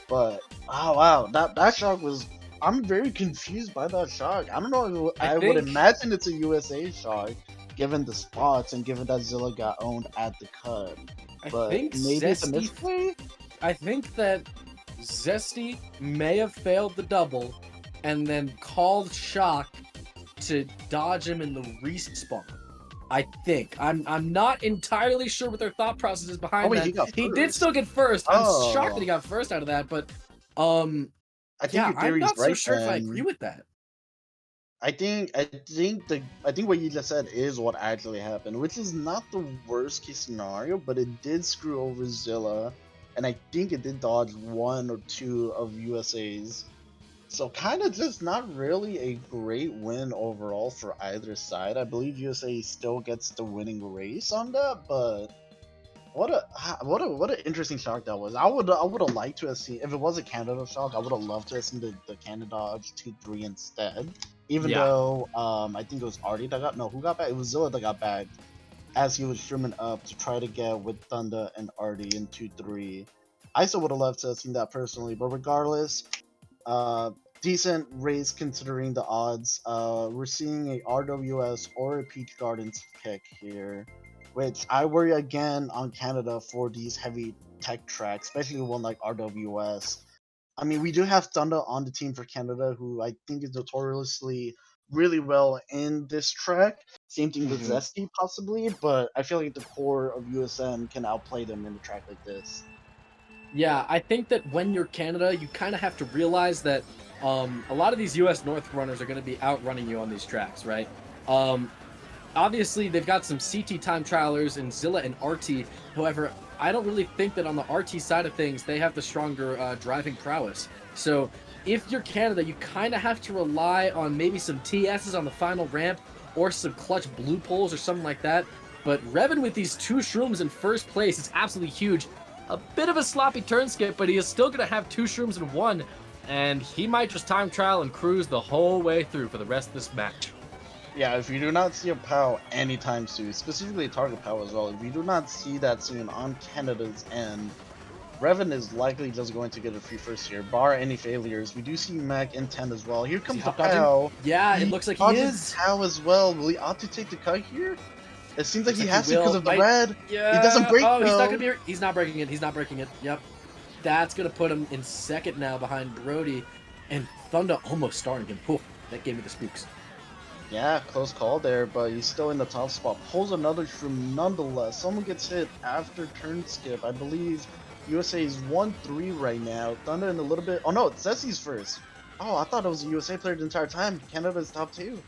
But, oh wow, that shock was... I'm very confused by that shock. I don't know if I would imagine it's a USA shock, given the spots and given that Zilla got owned at the cut. But maybe it's a misplay? I think that Zesty may have failed the double and then called shock to dodge him in the respawn. I think. I'm not entirely sure what their thought process is behind that. He did still get first. I'm shocked that he got first out of that, but I think your I'm not right, so sure if I agree with that. I think what you just said is what actually happened, which is not the worst case scenario, but it did screw over Zilla, and I think it did dodge 1 or 2 of USA's. So kind of just not really a great win overall for either side. I believe USA still gets the winning race on that, but what an interesting shock that was. I would have liked to have seen, if it was a Canada shock, I would have loved to have seen the Canada dodge 2-3 instead. Even though I think it was Artie that got who got back? It was Zilla that got back as he was streaming up to try to get with Thunder and Artie in 2-3. I still would have loved to have seen that personally, but regardless, decent race considering the odds. We're seeing a RWS or a Peach Gardens pick here, which I worry again on Canada for these heavy tech tracks, especially one like RWS. I mean, we do have Thunder on the team for Canada, who I think is notoriously really well in this track. Same thing with Zesty, possibly, but I feel like the core of USM can outplay them in a track like this. Yeah, I think that when you're Canada, you kind of have to realize that a lot of these US North runners are going to be outrunning you on these tracks, right? Obviously, they've got some CT time trialers in Zilla and RT. However, I don't really think that on the RT side of things, they have the stronger driving prowess. So if you're Canada, you kind of have to rely on maybe some TSs on the final ramp or some clutch blue poles or something like that. But Revan with these 2 shrooms in first place is absolutely huge. A bit of a sloppy turn skip, but he is still going to have 2 shrooms in 1, and he might just time trial and cruise the whole way through for the rest of this match. Yeah, if you do not see a POW anytime soon, specifically a target POW as well, if you do not see that soon on Canada's end, Revan is likely just going to get a free first here, bar any failures. We do see Mac in 10 as well. Here comes the POW. Yeah, it looks like he is. POW as well. Will he opt to take the cut here? It seems like he has to because of the red. Yeah. He doesn't break. Oh, he's not gonna be. He's not breaking it. He's not breaking it. Yep. That's gonna put him in 2nd now behind Brody, and Thunder almost starting him. Whew, that gave me the spooks. Yeah, close call there, but he's still in the top spot. Pulls another shroom nonetheless. Someone gets hit after turn skip. I believe USA is 1-3 right now. Thunder in a little bit. Oh no, it's Zessy's first. Oh, I thought it was a USA player the entire time. Canada's top 2.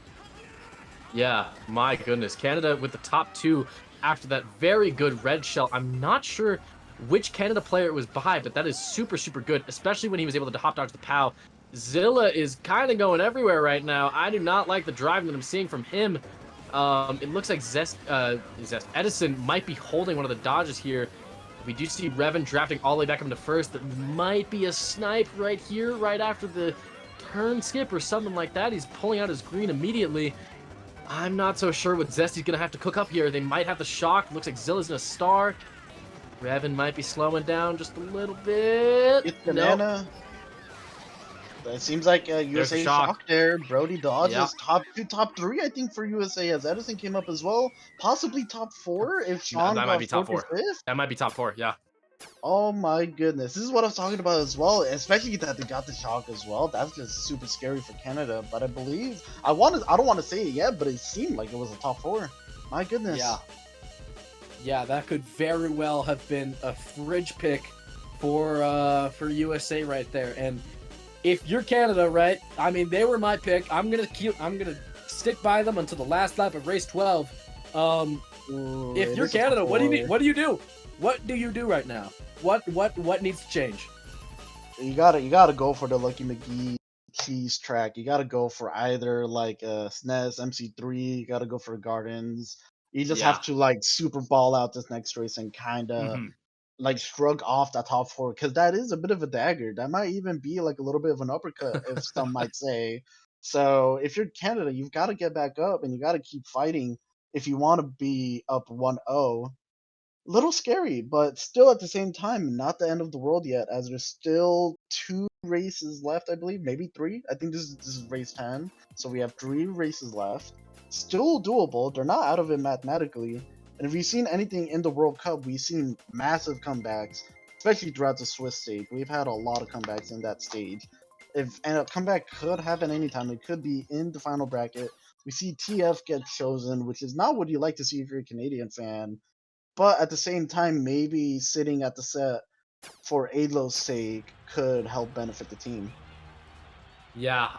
Yeah, my goodness. Canada with the top 2 after that very good red shell. I'm not sure which Canada player it was by, but that is super, super good, especially when he was able to hop dodge the POW. Zilla is kind of going everywhere right now. I do not like the driving that I'm seeing from him. It looks like Edison might be holding one of the dodges here. We do see Revan drafting all the way back up into first. That might be a snipe right here, right after the turn skip or something like that. He's pulling out his green immediately. I'm not so sure what Zesty's going to have to cook up here. They might have the shock. Looks like Zilla's in a star. Revan might be slowing down just a little bit. It's banana. It seems like USA shock there. Brody dodges top 2, top 3, I think, for USA as Edison came up as well. Possibly top 4 if Sean that might be top 4. 5th. That might be top 4, yeah. Oh my goodness, this is what I was talking about as well. Especially that they got the shock as well. That's just super scary for Canada. But I believe I don't want to say it yet, but it seemed like it was a top 4. My goodness. Yeah. Yeah, that could very well have been a fridge pick for USA right there. And if you're Canada, right? I mean, they were my pick. I'm gonna stick by them until the last lap of race 12. Ooh, If you're this is Canada, what do you hard. need? What do you do? What do you do right now? What needs to change? You gotta go for the Lucky McGee cheese track. You gotta go for either like SNES MC3. You gotta go for Gardens. You just Yeah. have to like super ball out this next race and kind of Hmm. like shrug off that top 4 because that is a bit of a dagger. That might even be like a little bit of an uppercut, if some might say. So if you're Canada, you've got to get back up and you got to keep fighting if you want to be up 1-0. Little scary, but still at the same time, not the end of the world yet, as there's still 2 races left, I believe, maybe 3. I think this is race 10, so we have 3 races left. Still doable. They're not out of it mathematically. And if you've seen anything in the World Cup, we've seen massive comebacks, especially throughout the Swiss stage. We've had a lot of comebacks in that stage. And a comeback could happen anytime. It could be in the final bracket. We see TF get chosen, which is not what you like to see if you're a Canadian fan. But at the same time, maybe sitting at the set for Alo's sake could help benefit the team. Yeah.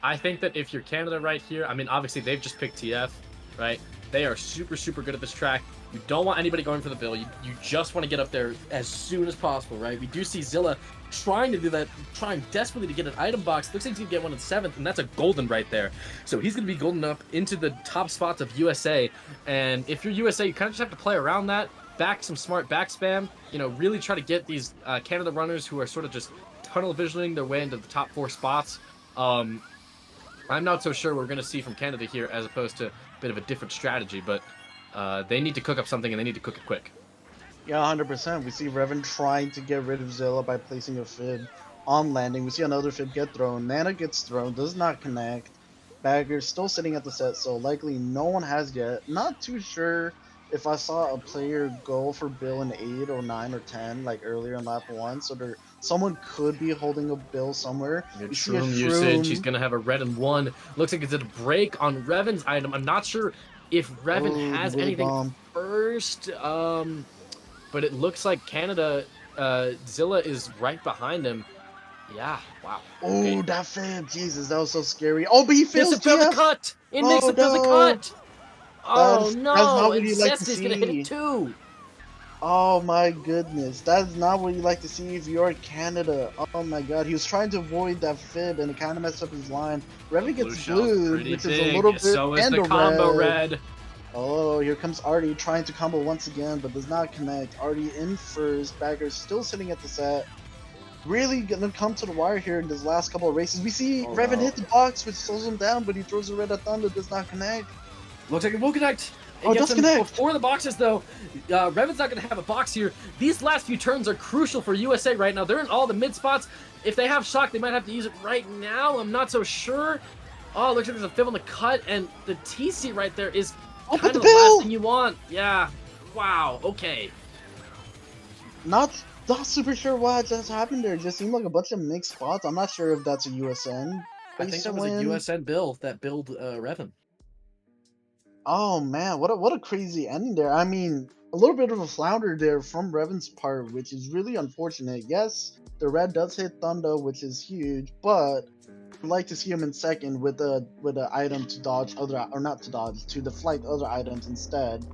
I think that if you're Canada right here, I mean, obviously they've just picked TF, right? They are super, super good at this track. You don't want anybody going for the bill. You just want to get up there as soon as possible, right? We do see Zilla trying to do that, trying desperately to get an item box. Looks like he's going to get one in 7th, and that's a golden right there. So he's going to be golden up into the top spots of USA. And if you're USA, you kind of just have to play around that, back some smart back spam, you know, really try to get these Canada runners who are sort of just tunnel visioning their way into the top 4 spots. I'm not so sure what we're going to see from Canada here as opposed to a bit of a different strategy, but they need to cook up something and they need to cook it quick. Yeah, 100%. We see Revan trying to get rid of Zilla by placing a fib on landing. We see another fib get thrown. Nana gets thrown, does not connect. Bagger's still sitting at the set, so likely no one has yet. Not too sure if I saw a player go for Bill in 8 or 9 or 10, like earlier in lap 1. So someone could be holding a Bill somewhere. Good We see a shroom usage. He's Shroom. going to have a red and 1. Looks like it's a break on Revan's item. I'm not sure if Revan Oh, the has Willy anything bomb. first, but it looks like Canada, Zilla is right behind him. Yeah, wow. Oh, Okay. that fib. Jesus, that was so scary. Oh, but he fails Makes him fail the TF. cut. It Oh, makes him fail the no. cut. Oh That's no, not what and you like to Cesti's gonna hit see. it too. Oh my goodness, that's not what you like to see if you're Canada. Oh my god, he was trying to avoid that fib and it kind of messed up his line. Revy Blue gets shell's blue, pretty which is big. a little bit, So is and the a combo red. red. Oh, here comes Artie trying to combo once again, but does not connect. Artie in first, Bagger's still sitting at the set. Really gonna come to the wire here in this last couple of races. We see Revan hit the box, which slows him down, but he throws a red at Thunder, does not connect. Looks like it will connect. Oh, it gets does him connect. before the boxes, though. Revan's not going to have a box here. These last few turns are crucial for USA right now. They're in all the mid spots. If they have shock, they might have to use it right now. I'm not so sure. Oh, looks like there's a fib on the cut, and the TC right there is Oh, kind but of the the last bill! thing you want. Yeah. Wow. Okay. Not super sure what just happened there. It just seemed like a bunch of mixed spots. I'm not sure if that's a USN. I think that was a USN build that build Revan. Oh man, what a crazy ending there. I mean, a little bit of a flounder there from Revan's part, which is really unfortunate. Yes, the red does hit Thunder, which is huge, but I'd like to see him in second with a item to dodge other, or not to dodge, to deflect other items instead.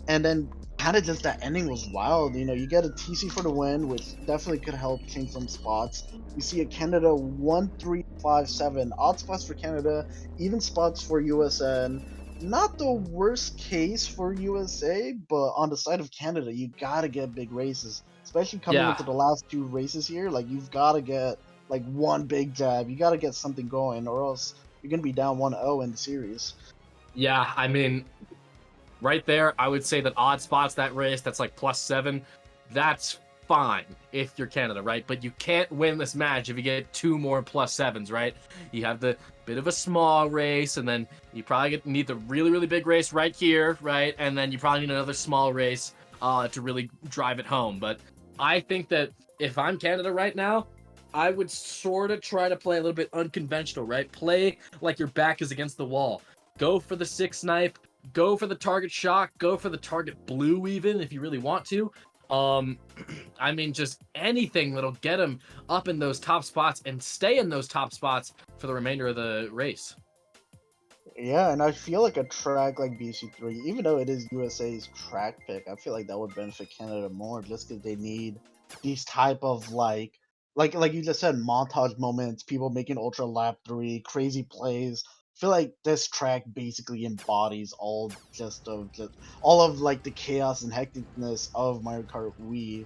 And then kind of just that ending was wild. You know, you get a TC for the win, which definitely could help change some spots. You see a Canada 1-3-5-7 odd spots for Canada, even spots for USN. Not the worst case for USA, but on the side of Canada, you gotta get big races, especially coming Yeah. into the last 2 races here. Like you've gotta get like one big jab. You gotta get something going, or else you're gonna be down 1-0 in the series. Yeah. I mean, right there, I would say that odd spots that race. That's like +7. That's fine if you're Canada, right? But you can't win this match if you get 2 more +7s, right? You have the bit of a small race, and then you probably need the really, really big race right here, right? And then you probably need another small race. to really drive it home. But I think that if I'm Canada right now, I would sort of try to play a little bit unconventional, right? Play like your back is against the wall. Go for the 6 snipe, go for the target shock, go for the target blue even if you really want to. I mean, just anything that'll get him up in those top spots and stay in those top spots for the remainder of the race. Yeah, and I feel like a track like BC3, even though it is USA's track pick, I feel like that would benefit Canada more just because they need these type of like you just said, montage moments, people making ultra lap 3, crazy plays. I feel like this track basically embodies all of like the chaos and hecticness of Mario Kart Wii.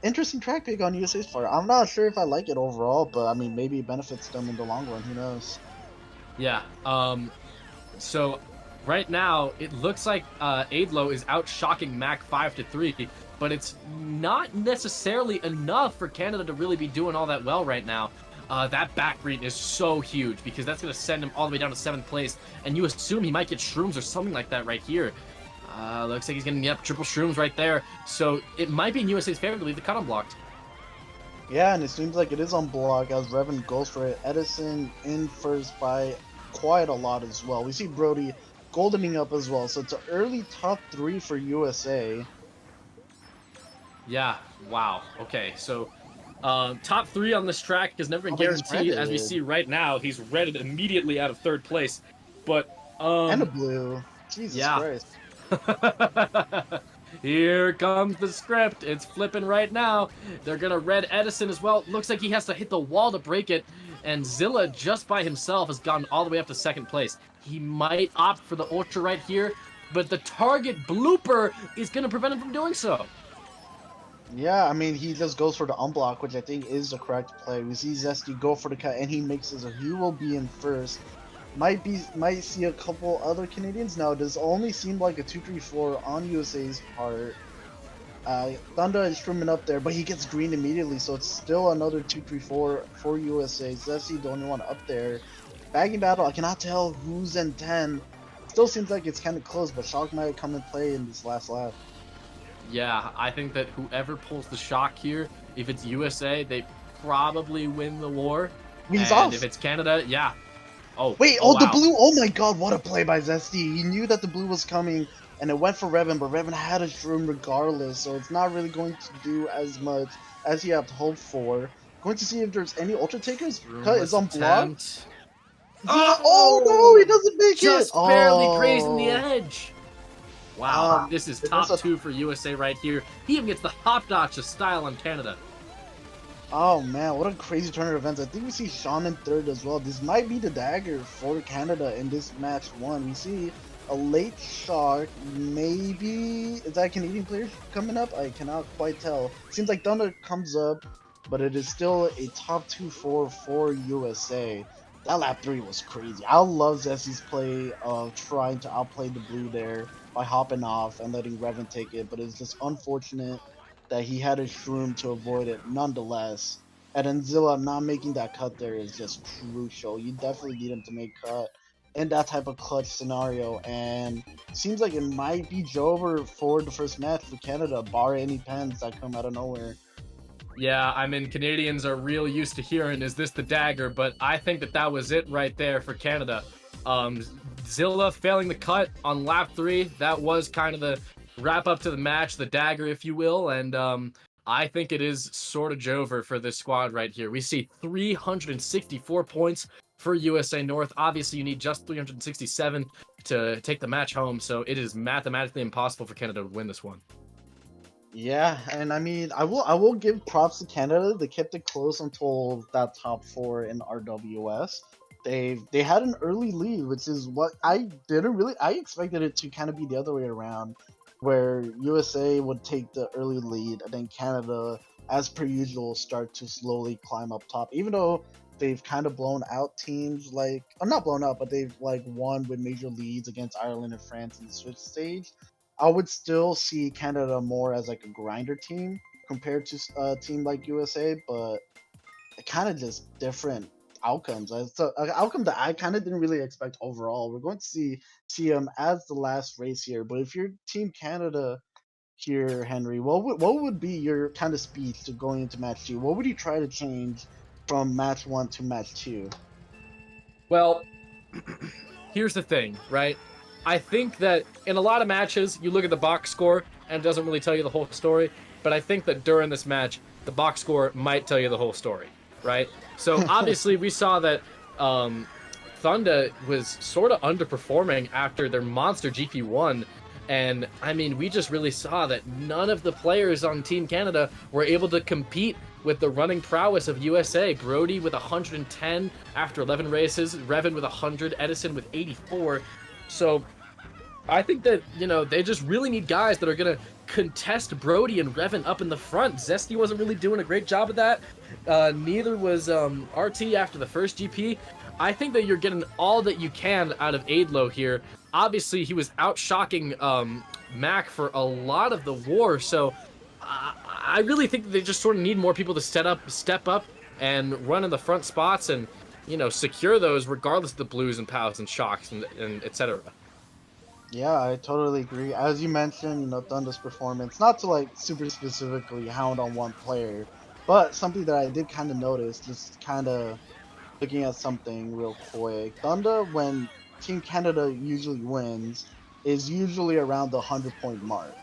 Interesting track pick on USA's part. I'm not sure if I like it overall, but I mean maybe it benefits them in the long run. Who knows? Yeah. So right now it looks like Aidlo is out shocking Mac 5-3, but it's not necessarily enough for Canada to really be doing all that well right now. That back green is so huge because that's going to send him all the way down to 7th place, and you assume he might get shrooms or something like that right here. Looks like he's getting, triple shrooms right there, so it might be in USA's favor to leave the cut unblocked. Yeah, and it seems like it is on block as Revan goes for it. Edison in first by quite a lot as well. We see Brody goldening up as well, so it's an early top 3 for USA. Yeah, wow. Okay, so top 3 on this track has never been Oh, but he's guaranteed. As we redded. see right now, he's redded immediately out of 3rd place. But, And a blue. Jesus yeah. Christ. Here comes the script. It's flipping right now. They're going to red Edison as well. Looks like he has to hit the wall to break it. And Zilla, just by himself, has gotten all the way up to 2nd place. He might opt for the Ultra right here, but the target blooper is going to prevent him from doing so. Yeah, I mean, he just goes for the unblock, which I think is the correct play. We see Zesty go for the cut, and he makes it, so he will be in first. Might see a couple other Canadians now. It does only seem like a 2-3-4 on USA's part. Thunder is streaming up there, but he gets green immediately, so it's still another 2-3-4 for USA. Zesty the only one up there. Bagging battle, I cannot tell who's in 10. Still seems like it's kind of close, but Shock might come and play in this last lap. Yeah, I think that whoever pulls the shock here, if it's USA, they probably win the war. He's and off. If it's Canada, yeah. Oh, wait, wow. the blue! Oh my god, what a play by Zesty! He knew that the blue was coming, and it went for Revan, but Revan had a shroom regardless, so it's not really going to do as much as he had hoped for. Going to see if there's any Ultra Takers. Cut is on block. Oh no, he doesn't make it! Just barely grazing the edge. Wow, this is top 2 for USA right here. He even gets the hop dodge of style on Canada. Oh man, what a crazy turn of events. I think we see Sean in 3rd as well. This might be the dagger for Canada in this match 1. We see a late shock. Maybe is that a Canadian player coming up? I cannot quite tell. Seems like Thunder comes up, but it is still a top 2-4 for USA. That lap 3 was crazy. I love Zesty's play of trying to outplay the blue there by hopping off and letting Revan take it, but it's just unfortunate that he had a shroom to avoid it nonetheless. And then Zilla not making that cut there is just crucial. You definitely need him to make cut in that type of clutch scenario, and seems like it might be Jover for the first match for Canada, bar any pens that come out of nowhere. Yeah, I mean, Canadians are real used to hearing, is this the dagger? But I think that was it right there for Canada. Zilla failing the cut on lap 3, that was kind of the wrap up to the match, the dagger, if you will, and I think it is sort of Jover for this squad right here. We see 364 points for USA North. Obviously, you need just 367 to take the match home, so it is mathematically impossible for Canada to win this one. Yeah, and I mean, I will give props to Canada. They kept it close until that top 4 in RWS. They had an early lead, which is what I expected it to kind of be the other way around, where USA would take the early lead and then Canada, as per usual, start to slowly climb up top. Even though they've kind of blown out teams like, not blown out, but they've like won with major leads against Ireland and France in the Switch stage. I would still see Canada more as like a grinder team compared to a team like USA, but kind of just different outcomes. So an outcome that I kind of didn't really expect overall. We're going to see them as the last race here, but if you're Team Canada, here, Henry, what would be your kind of speech to going into match 2? What would you try to change from match 1 to match 2? Well, here's the thing, right? I think that in a lot of matches, you look at the box score and it doesn't really tell you the whole story. But I think that during this match, the box score might tell you the whole story, right? So obviously, we saw that Thunder was sort of underperforming after their monster GP1. And I mean, we just really saw that none of the players on Team Canada were able to compete with the running prowess of USA. Brody with 110 after 11 races, Revan with 100, Edison with 84. So I think that, you know, they just really need guys that are going to contest Brody and Revan up in the front. Zesty wasn't really doing a great job of that. Neither was RT after the first GP. I think that you're getting all that you can out of Aidlo here. Obviously, he was out-shocking Mac for a lot of the war, so I really think that they just sort of need more people to step up and run in the front spots and, you know, secure those regardless of the blues and pows and shocks and etc. Yeah, I totally agree. As you mentioned, you know, Thunder's performance, not to like super specifically hound on one player, but something that I did kind of notice, just kind of looking at something real quick. Thunder, when Team Canada usually wins, is usually around the 100-point mark.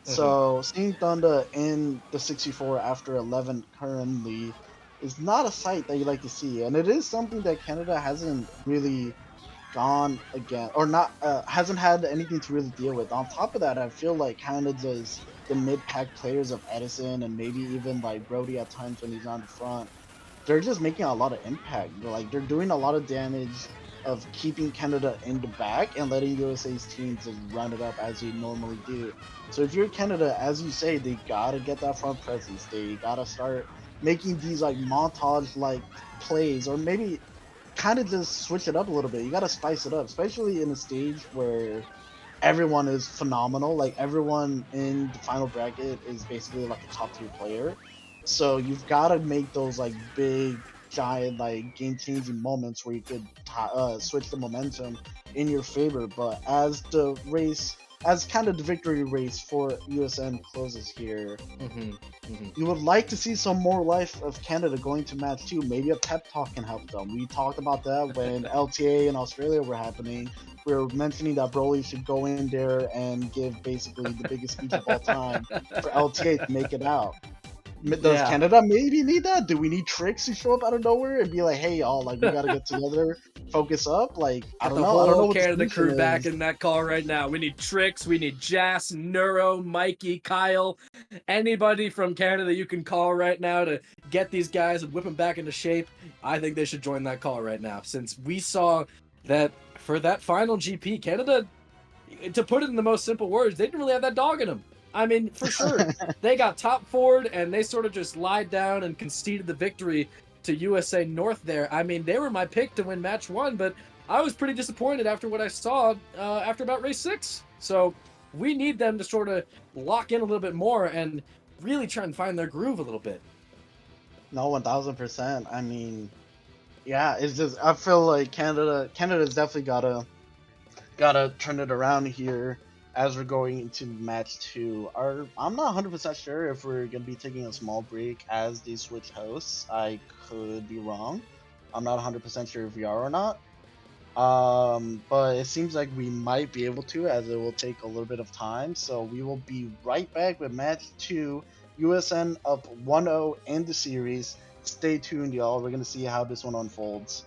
So seeing Thunder in the 64 after 11 currently is not a sight that you like to see, and it is something that Canada hasn't really gone again, or not hasn't had anything to really deal with. On top of that, I feel like Canada's the mid-pack players of Edison and maybe even like Brody at times when he's on the front, they're just making a lot of impact. They're doing a lot of damage of keeping Canada in the back and letting USA's teams just run it up as they normally do. So if you're Canada, as you say, they gotta get that front presence. They gotta start making these like montage like plays, or maybe kind of just switch it up a little bit. You gotta spice it up, especially in a stage where everyone is phenomenal. Like everyone in the final bracket is basically like a top tier player. So you've got to make those like big, giant, like game changing moments where you could switch the momentum in your favor. But as the race, as kind of the victory race for USN closes here, you would like to see some more life of Canada going to match 2. Maybe a pep talk can help them. We talked about that when LTA in Australia were happening. We were mentioning that Broly should go in there and give basically the biggest speech of all time for LTA to make it out. Does Canada maybe need that? Do we need Tricks to show up out of nowhere and be like, "Hey, y'all, like we gotta get together, focus up"? Like I don't know. I don't know what Canada the crew is. back in that call right now. We need Tricks. We need Jas, Neuro, Mikey, Kyle, anybody from Canada you can call right now to get these guys and whip them back into shape. I think they should join that call right now, since we saw that for that final GP, Canada, to put it in the most simple words, they didn't really have that dog in them. I mean, for sure, they got top forward and they sort of just lied down and conceded the victory to USA North there. I mean, they were my pick to win match 1, but I was pretty disappointed after what I saw after about race 6. So we need them to sort of lock in a little bit more and really try and find their groove a little bit. No, 1000%. I mean, yeah, it's just I feel like Canada's definitely gotta turn it around here as we're going into match 2. I'm not 100% sure if we're gonna be taking a small break as they switch hosts. I could be wrong. I'm not 100% sure if we are or not. But it seems like we might be able to, as it will take a little bit of time. So we will be right back with match 2. USN up 1-0 in the series. Stay tuned, y'all. We're gonna see how this one unfolds.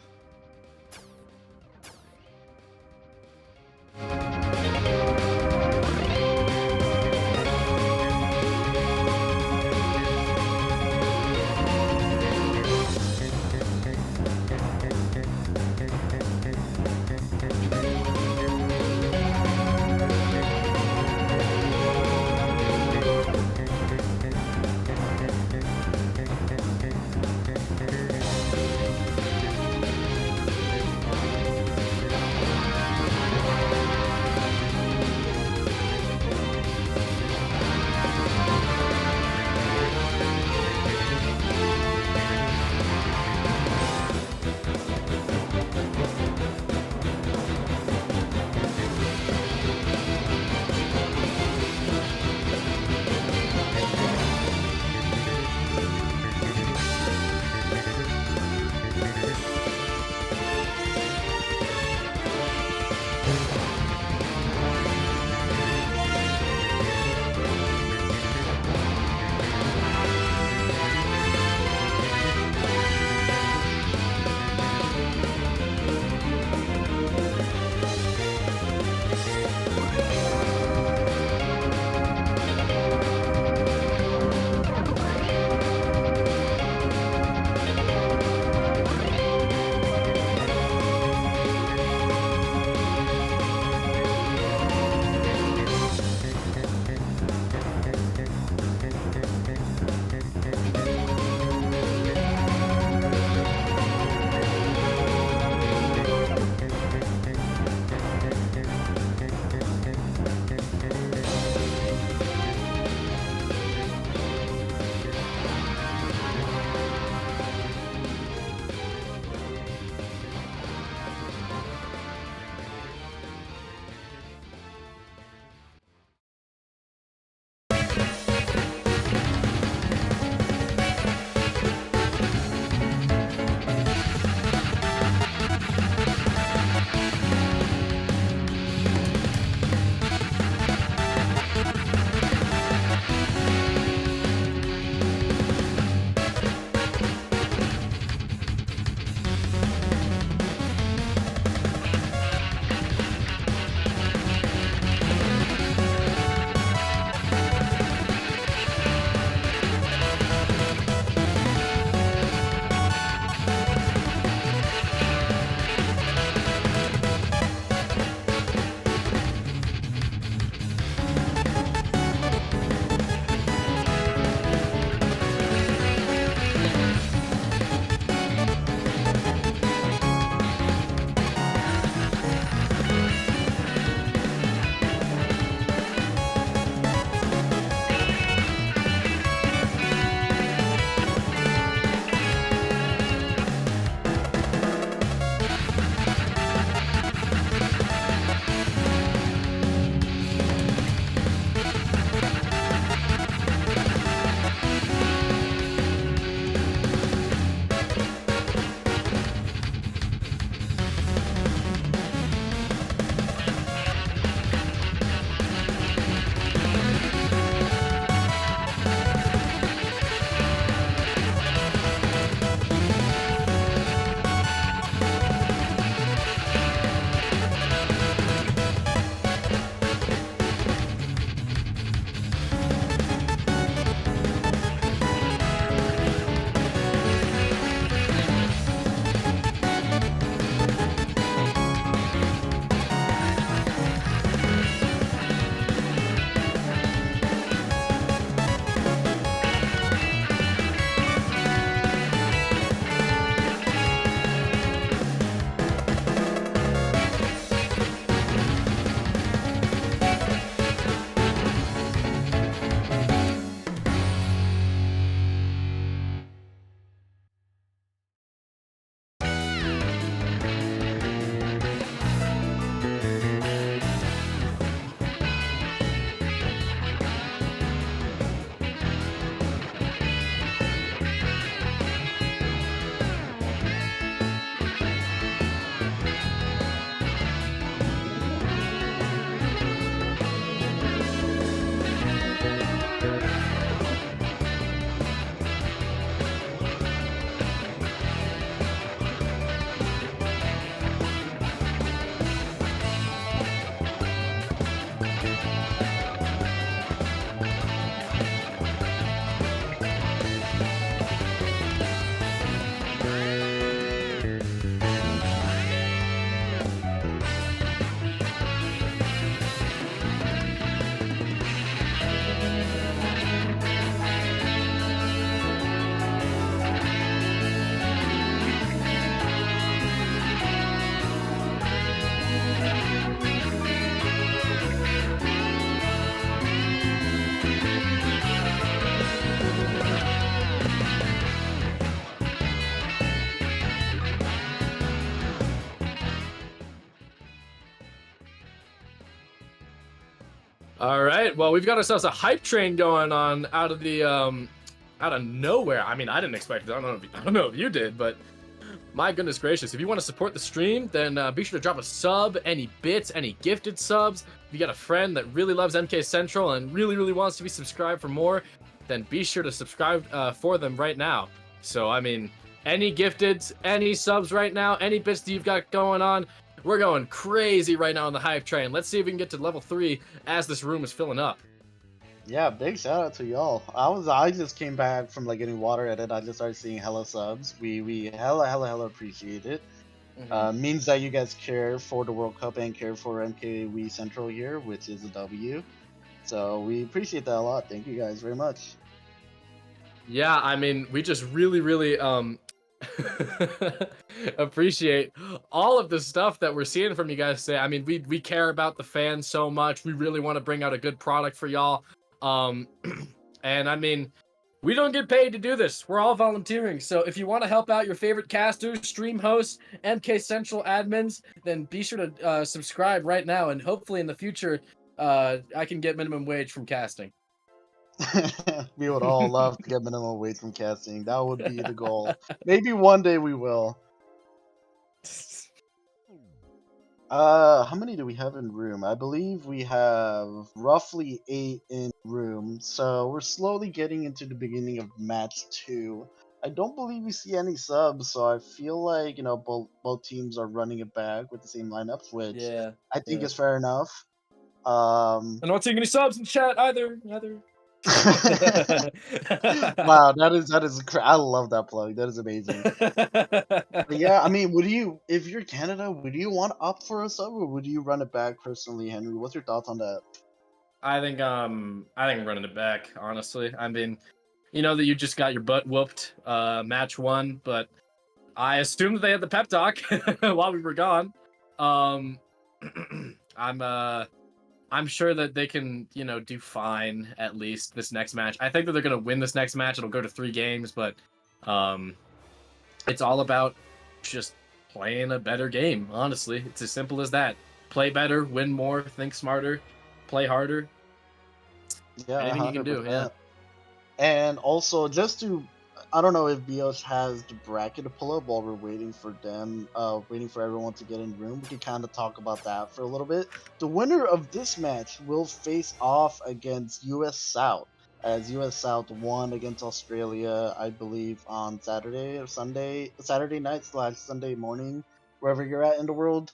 All right. Well, we've got ourselves a hype train going on out of the out of nowhere. I mean, I didn't expect it. I don't know if you did, but my goodness gracious. If you want to support the stream, then be sure to drop a sub, any bits, any gifted subs. If you got a friend that really loves MK Central and really wants to be subscribed for more, then be sure to subscribe for them right now. So, I mean, any gifteds, any subs right now, any bits that you've got going on, we're going crazy right now on the hype train. Let's see if we can get to level 3 as this room is filling up. Yeah, big shout out to y'all. I just came back from like getting water at it. I just started seeing hella subs. We hella appreciate it. Means that you guys care for the World Cup and care for MKWC Central here, which is a W. So we appreciate that a lot. Thank you guys very much. Yeah, I mean, we just really appreciate all of the stuff that we're seeing from you guys today. I mean, we care about the fans so much. We really want to bring out a good product for y'all. And I mean, we don't get paid to do this. We're all volunteering. So if you want to help out your favorite casters, stream hosts, MK Central admins, then be sure to subscribe right now. And hopefully in the future, I can get minimum wage from casting. We would all love to get minimum wage from casting. That would be the goal. Maybe one day we will. How many do we have in room? I believe we have roughly 8 in room. So we're slowly getting into the beginning of match 2. I don't believe we see any subs, so I feel like, you know, both teams are running it back with the same lineups, which I think is fair enough. I'm not seeing any subs in chat either. Wow, that is I love that plug. That is amazing. But yeah, I mean, if you're Canada, would you want to opt for a sub or would you run it back personally, Henry? What's your thoughts on that? I think I'm running it back, honestly. I mean, you know that you just got your butt whooped match 1, but I assumed that they had the pep talk while we were gone. I'm sure that they can, you know, do fine at least this next match. I think that they're going to win this next match. It'll go to 3 games, but it's all about just playing a better game, honestly. It's as simple as that. Play better, win more, think smarter, play harder. Yeah, anything 100%. you can do, yeah. And also, I don't know if BYosh has the bracket to pull up while we're waiting for waiting for everyone to get in room. We can kind of talk about that for a little bit. The winner of this match will face off against US South, as US South won against Australia, I believe, on Saturday night / Sunday morning, wherever you're at in the world.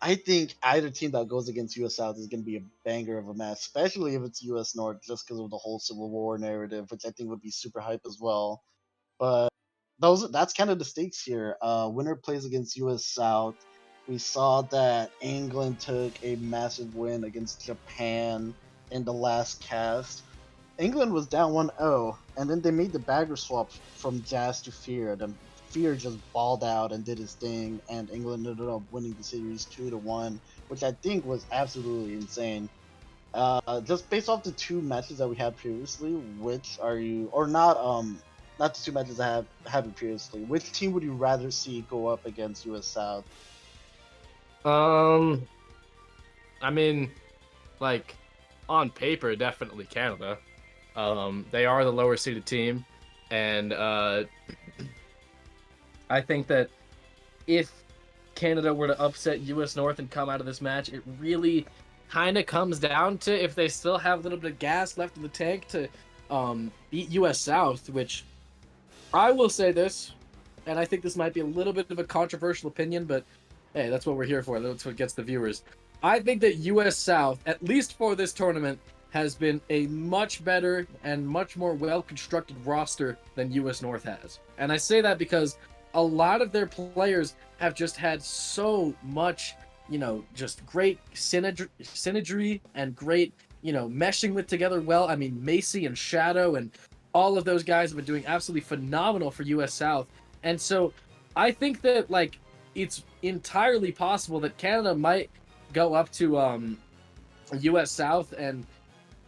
I think either team that goes against US South is going to be a banger of a match, especially if it's US North, just because of the whole Civil War narrative, which I think would be super hype as well. But that's kind of the stakes here. Winner plays against US South. We saw that England took a massive win against Japan in the last cast. England was down 1-0, and then they made the bagger swap from Jazz to Fear. Then Fear just balled out and did his thing, and England ended up winning the series 2-1, which I think was absolutely insane. Just based off the 2 matches that we had previously, which are you, or not the 2 matches I have happened previously, which team would you rather see go up against US South? I mean, like, on paper, definitely Canada. They are the lower seeded team, and I think that if Canada were to upset US North and come out of this match, it really kind of comes down to if they still have a little bit of gas left in the tank to beat US South, which I will say this, and I think this might be a little bit of a controversial opinion, but hey, that's what we're here for. That's what gets the viewers. I think that US South, at least for this tournament, has been a much better and much more well-constructed roster than US North has. And I say that because a lot of their players have just had so much, you know, just great synergy and great, you know, meshing with together well. I mean, Macy and Shadow and all of those guys have been doing absolutely phenomenal for US South. And so I think that, like, it's entirely possible that Canada might go up to US South and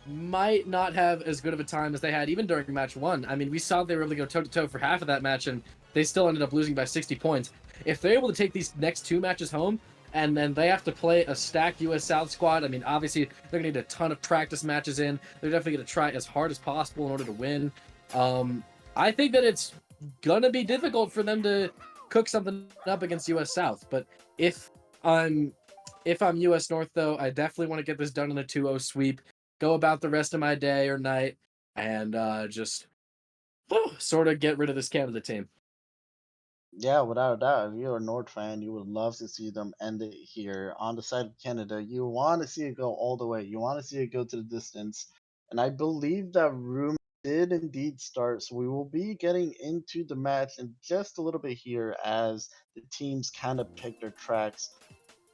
might not have as good of a time as they had even during match 1. I mean, we saw they were able to go toe-to-toe for half of that match, and they still ended up losing by 60 points. If they're able to take these next 2 matches home, and then they have to play a stacked US South squad. I mean, obviously, they're going to need a ton of practice matches in. They're definitely going to try as hard as possible in order to win. I think that it's going to be difficult for them to cook something up against US South. But if I'm US North, though, I definitely want to get this done in a 2-0 sweep, go about the rest of my day or night, and just sort of get rid of this Canada team. Yeah, without a doubt. If you're a Nord fan, you would love to see them end it here on the side of Canada. You want to see it go all the way. You want to see it go to the distance. And I believe that room did indeed start. So we will be getting into the match in just a little bit here as the teams kind of pick their tracks.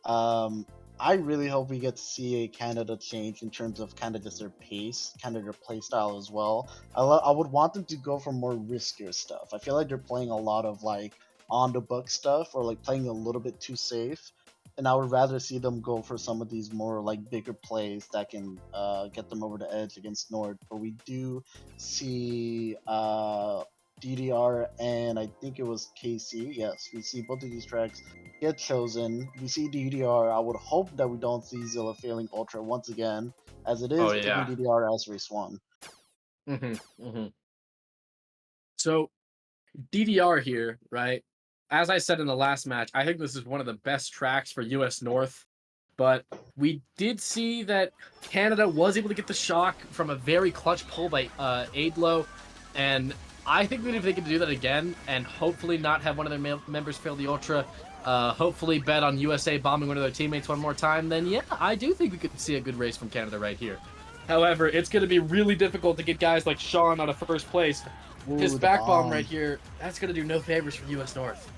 I really hope we get to see a Canada change in terms of kind of just their pace, kind of their play style as well. I would want them to go for more riskier stuff. I feel like they're playing a lot of like on the book stuff or like playing a little bit too safe. And I would rather see them go for some of these more like bigger plays that can get them over the edge against Nord. But we do see DDR and I think it was KC. Yes, we see both of these tracks get chosen. We see DDR. I would hope that we don't see Zilla failing Ultra once again, as it is Oh, picking yeah. DDR as race 1. So DDR here, right? As I said in the last match, I think this is one of the best tracks for US North. But we did see that Canada was able to get the shock from a very clutch pull by Aidlo. And I think that if they can do that again and hopefully not have one of their members fail the Ultra, hopefully bet on USA bombing one of their teammates one more time, then yeah, I do think we could see a good race from Canada right here. However, it's going to be really difficult to get guys like Sean out of first place. His back bomb right here, that's going to do no favors for US North.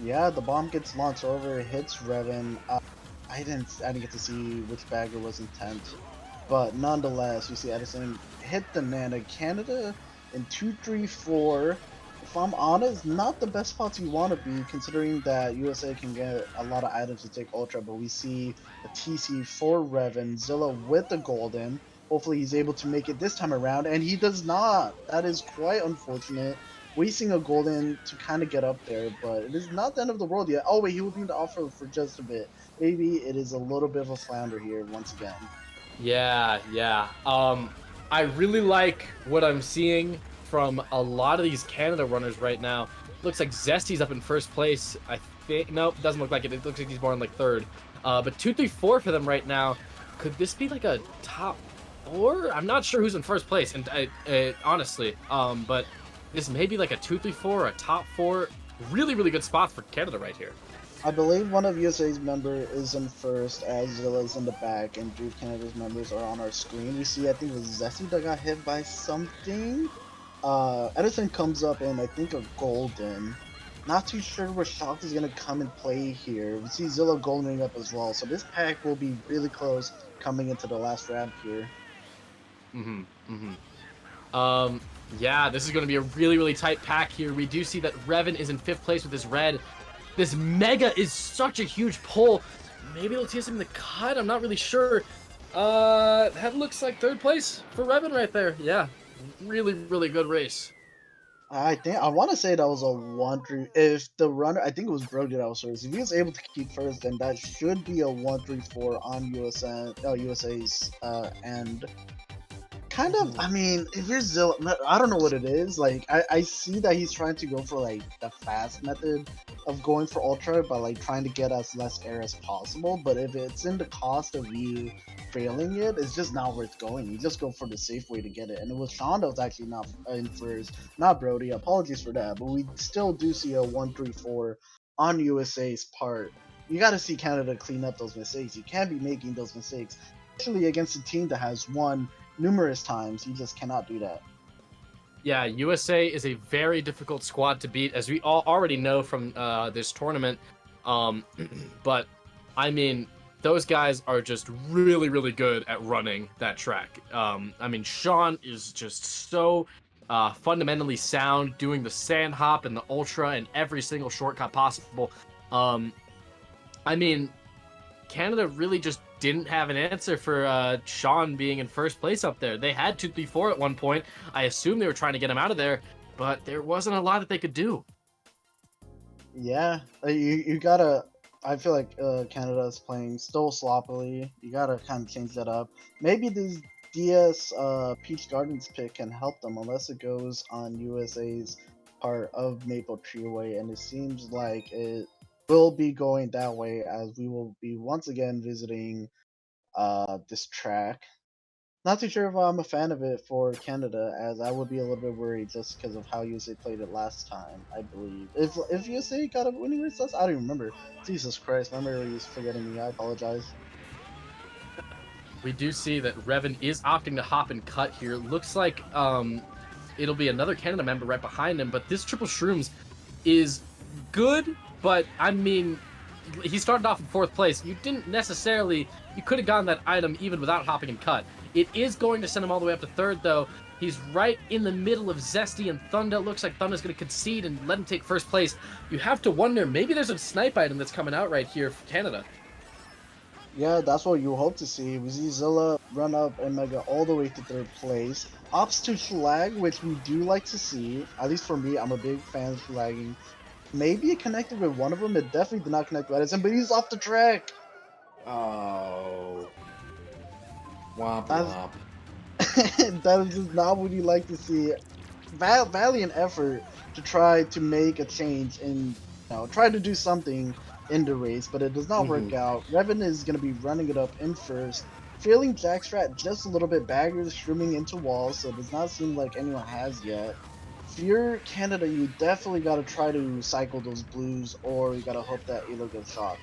Yeah, the bomb gets launched over, hits Revan. I didn't get to see which bagger was intent, but nonetheless, you see Edison hit the Nana. Canada in 2-3-4. If I'm honest, not the best spots you want to be, considering that USA can get a lot of items to take Ultra, but we see a TC for Revan, Zilla with the Golden. Hopefully he's able to make it this time around, and he does not. That is quite unfortunate. Wasting a Golden to kind of get up there, but it is not the end of the world yet. Oh wait, he will be in the offer for just a bit. Maybe it is a little bit of a flounder here once again. Yeah. I really like what I'm seeing from a lot of these Canada runners right now. Looks like Zesty's up in first place. I think nope, doesn't look like it. It looks like he's more in like third. But 2-3-4 for them right now. Could this be like a top 4? I'm not sure who's in first place, and honestly, but this may be like a 2-3-4 or a top 4. Really, really good spots for Canada right here. I believe one of USA's members is in first, as Zilla's in the back, and 3 of Canada's members are on our screen. We see, I think it was Zesty that got hit by something. Edison comes up in, I think, a Golden. Not too sure where Shock is going to come and play here. We see Zilla goldening up as well, so this pack will be really close coming into the last round here. Yeah, this is going to be a really, really tight pack here. We do see that Revan is in 5th place with this red. This Mega is such a huge pull. Maybe let's see us in the cut. I'm not really sure. That looks like 3rd place for Revan right there. Yeah, really, really good race. I want to say that was a 1-3. If the runner, I think it was Brody that was first. If he was able to keep first, then that should be a 1-3-4 on USA's end. Kind of, I mean, if you're Zilla, I don't know what it is. Like, I see that he's trying to go for like the fast method of going for Ultra by like trying to get as less air as possible. But if it's in the cost of you failing it, it's just not worth going. You just go for the safe way to get it. And it was Sean that was actually not in first, not Brody. Apologies for that, but we still do see a 1-3-4 on USA's part. You got to see Canada clean up those mistakes. You can't be making those mistakes, especially against a team that has won numerous times. You just cannot do that. Yeah, USA is a very difficult squad to beat, as we all already know from this tournament. But, I mean, those guys are just really, really good at running that track. I mean, Sean is just so fundamentally sound, doing the sand hop and the ultra and every single shortcut possible. I mean, Canada really just didn't have an answer for Sean being in first place up there. They had 2-3-4 at one point. I assume they were trying to get him out of there, but there wasn't a lot that they could do. Yeah, you gotta I feel like Canada is playing still sloppily. You gotta kind of change that up. Maybe this DS Peach Gardens pick can help them, unless it goes on USA's part of Maple Treeway, and it seems like it will be going that way, as we will be once again visiting this track. Not too sure if I'm a fan of it for Canada, as I would be a little bit worried just because of how USA played it last time. I believe if USA got a winning race, I don't even remember. Jesus Christ, my memory is forgetting me. I apologize. We do see that Revan is opting to hop and cut here. Looks like it'll be another Canada member right behind him, but this Triple Shrooms is good, but I mean, he started off in 4th place. You could have gotten that item even without hopping and cut. It is going to send him all the way up to 3rd, though. He's right in the middle of Zesty and Thunda. Looks like Thunda's going to concede and let him take 1st place. You have to wonder, maybe there's a snipe item that's coming out right here for Canada. Yeah, that's what you hope to see. We see Zilla run up and Mega all the way to 3rd place. Ops to flag, which we do like to see. At least for me, I'm a big fan of flagging. Maybe it connected with one of them. It definitely did not connect with Edison, but he's off the track. Oh. Womp That's- womp. That is just not what you like to see. Valiant effort to try to make a change and try to do something in the race, but it does not work out. Revan is going to be running it up in 1st, failing Jackstrat just a little bit. Baggers streaming into walls, so it does not seem like anyone has yet. If you're Canada, you definitely got to try to cycle those blues, or you got to hope that Elo gets shocked.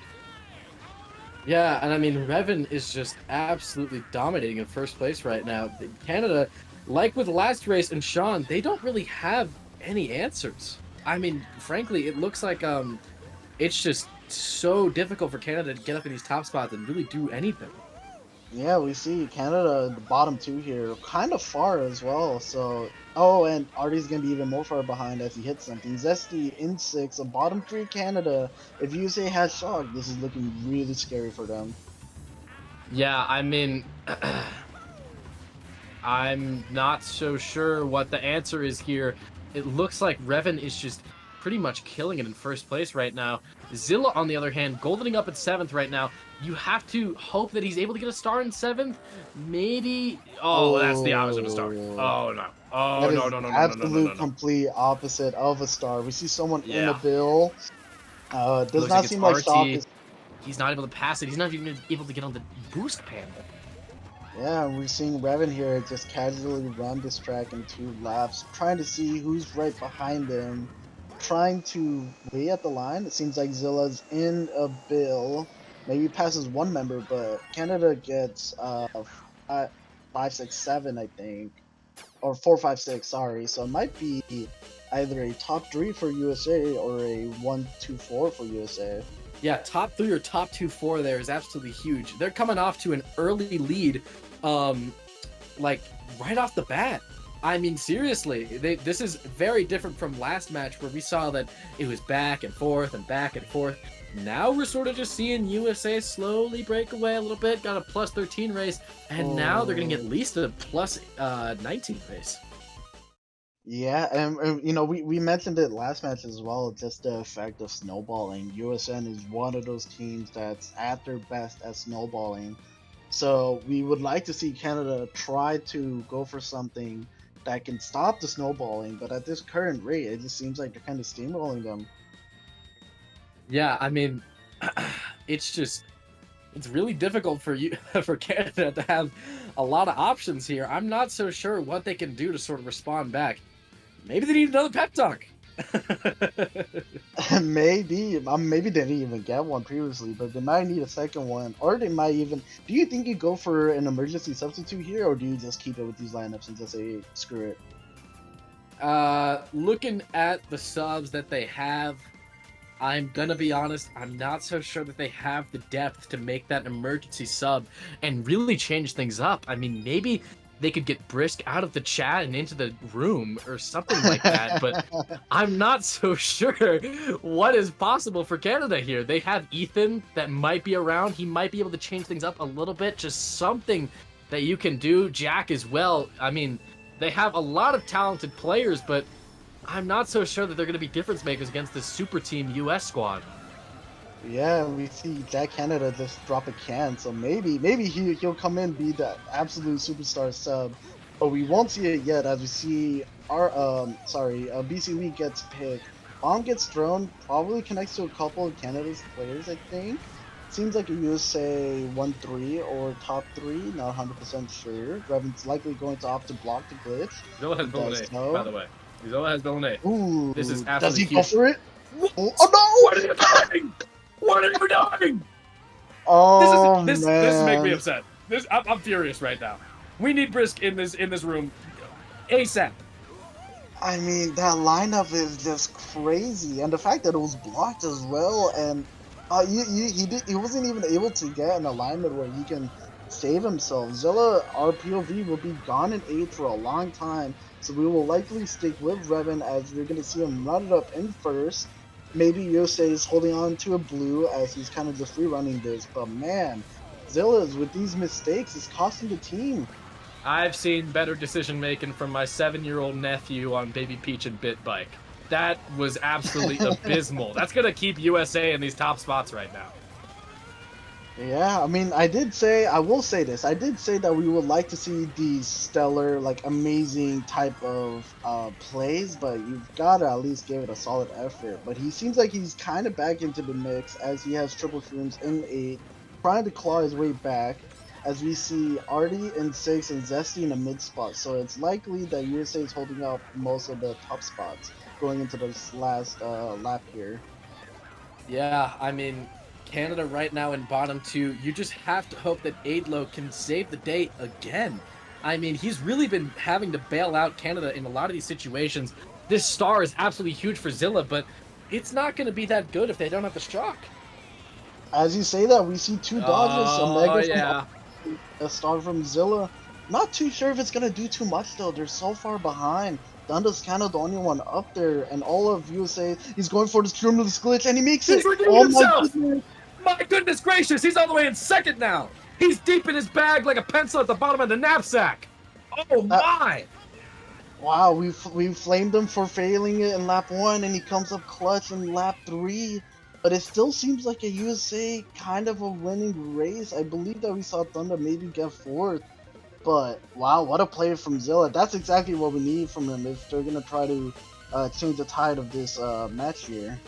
Yeah, and I mean, Revan is just absolutely dominating in 1st place right now. Canada, like with the last race and Sean, they don't really have any answers. I mean, frankly, it looks like it's just so difficult for Canada to get up in these top spots and really do anything. Yeah, we see Canada, the bottom 2 here, kind of far as well. So, and Artie's gonna be even more far behind as he hits something. Zesty in 6, a bottom 3 Canada. If USA has shock, this is looking really scary for them. Yeah, I mean, I'm not so sure what the answer is here. It looks like Revan is just pretty much killing it in 1st place right now. Zilla, on the other hand, goldening up at 7th right now. You have to hope that he's able to get a star in 7th. Maybe. Oh, that's the opposite of a star. Oh no. Oh That no is no no no absolute no no no. complete opposite of a star. We see someone in Yeah. the bill. Does Looks not like it's seem like shock RT. is. He's not able to pass it. He's not even able to get on the boost panel. Yeah, we're seeing Revan here just casually run this track in 2 laps, trying to see who's right behind him, trying to wait at the line. It seems like Zilla's in a bill. Maybe passes one member, but Canada gets 5, 6, 7, I think, or 4, 5, 6. Sorry, so it might be either a top 3 for USA or a 1, 2, 4 for USA. Yeah, top 3 or top 2, 4 there is absolutely huge. They're coming off to an early lead, like right off the bat. I mean, seriously, this is very different from last match where we saw that it was back and forth and back and forth. Now we're sort of just seeing USA slowly break away a little bit, got a plus 13 race, and now they're going to get at least a plus 19 race. Yeah, and we mentioned it last match as well, just the effect of snowballing. USN is one of those teams that's at their best at snowballing. So we would like to see Canada try to go for something that can stop the snowballing, but at this current rate, it just seems like they're kind of steamrolling them. Yeah, I mean, it's really difficult for for Canada to have a lot of options here. I'm not so sure what they can do to sort of respond back. Maybe they need another pep talk. Maybe they didn't even get one previously, but they might need a second one, or they might even. Do you think you go for an emergency substitute here, or do you just keep it with these lineups and just say screw it? Looking at the subs that they have, I'm gonna be honest, I'm not so sure that they have the depth to make that emergency sub And really change things up. I mean, maybe they could get Brisk out of the chat and into the room or something like that, but I'm not so sure what is possible for Canada here. They have Ethan that might be around. He might be able to change things up a little bit, just something that you can do. Jack as well. I mean, they have a lot of talented players, but I'm not so sure that they're going to be difference makers against this super team US squad. Yeah, we see Jack Canada just drop a can, so maybe he'll come in be the absolute superstar sub, but we won't see it yet as we see our BCW gets picked, bomb gets thrown, probably connects to a couple of Canada's players, I think. Seems like a USA 1-3 or top 3, not 100% sure. Revan's likely going to opt to block the glitch. Zilla has He villain does A, so. by the way. Zilla has villain A. Ooh, This is does absolutely he go huge. for it? What? Oh What are you doing? What are you doing? no! Oh This man, is making me upset. I'm furious right now. We need Brisk in this room ASAP. I mean, that lineup is just crazy, and the fact that it was blocked as well, and he wasn't even able to get an alignment where he can save himself. Zilla, our POV, will be gone in 8 for a long time, so we will likely stick with Revan as we're going to see him run it up in first. Maybe Yosei is holding on to a blue as he's kind of just free running this, but man, Zilla's with these mistakes is costing the team. I've seen better decision making from my 7-year-old nephew on Baby Peach and Bit Bike. That was absolutely abysmal. That's gonna keep USA in these top spots right now. Yeah, I mean, I did say I did say that we would like to see these stellar, like amazing type of plays, but you've gotta at least give it a solid effort. But he seems like he's kind of back into the mix as he has triple shrooms in 8, trying to claw his way back. As we see Artie in 6 and Zesty in a mid spot, so it's likely that USA is holding up most of the top spots going into this last lap here. Yeah, I mean, Canada right now in bottom 2, you just have to hope that Aidlo can save the day again. I mean, he's really been having to bail out Canada in a lot of these situations. This star is absolutely huge for Zilla, but it's not going to be that good if they don't have the shock. As you say that, we see 2 dodges, a mega from yeah. a star from Zilla. Not too sure if it's gonna do too much though. They're so far behind. Dunda's kind of the only one up there, and all of USA, he's going for the Streamless glitch, and he makes it. He's redeemed Oh himself! my goodness! My goodness gracious, he's all the way in second now. He's deep in his bag like a pencil at the bottom of the knapsack. Oh my! Wow, we flamed him for failing it in lap 1, and he comes up clutch in lap 3. But it still seems like a USA kind of a winning race. I believe that we saw Thunder maybe get 4th. But wow, what a play from Zilla. That's exactly what we need from him if they're going to try to change the tide of this match here.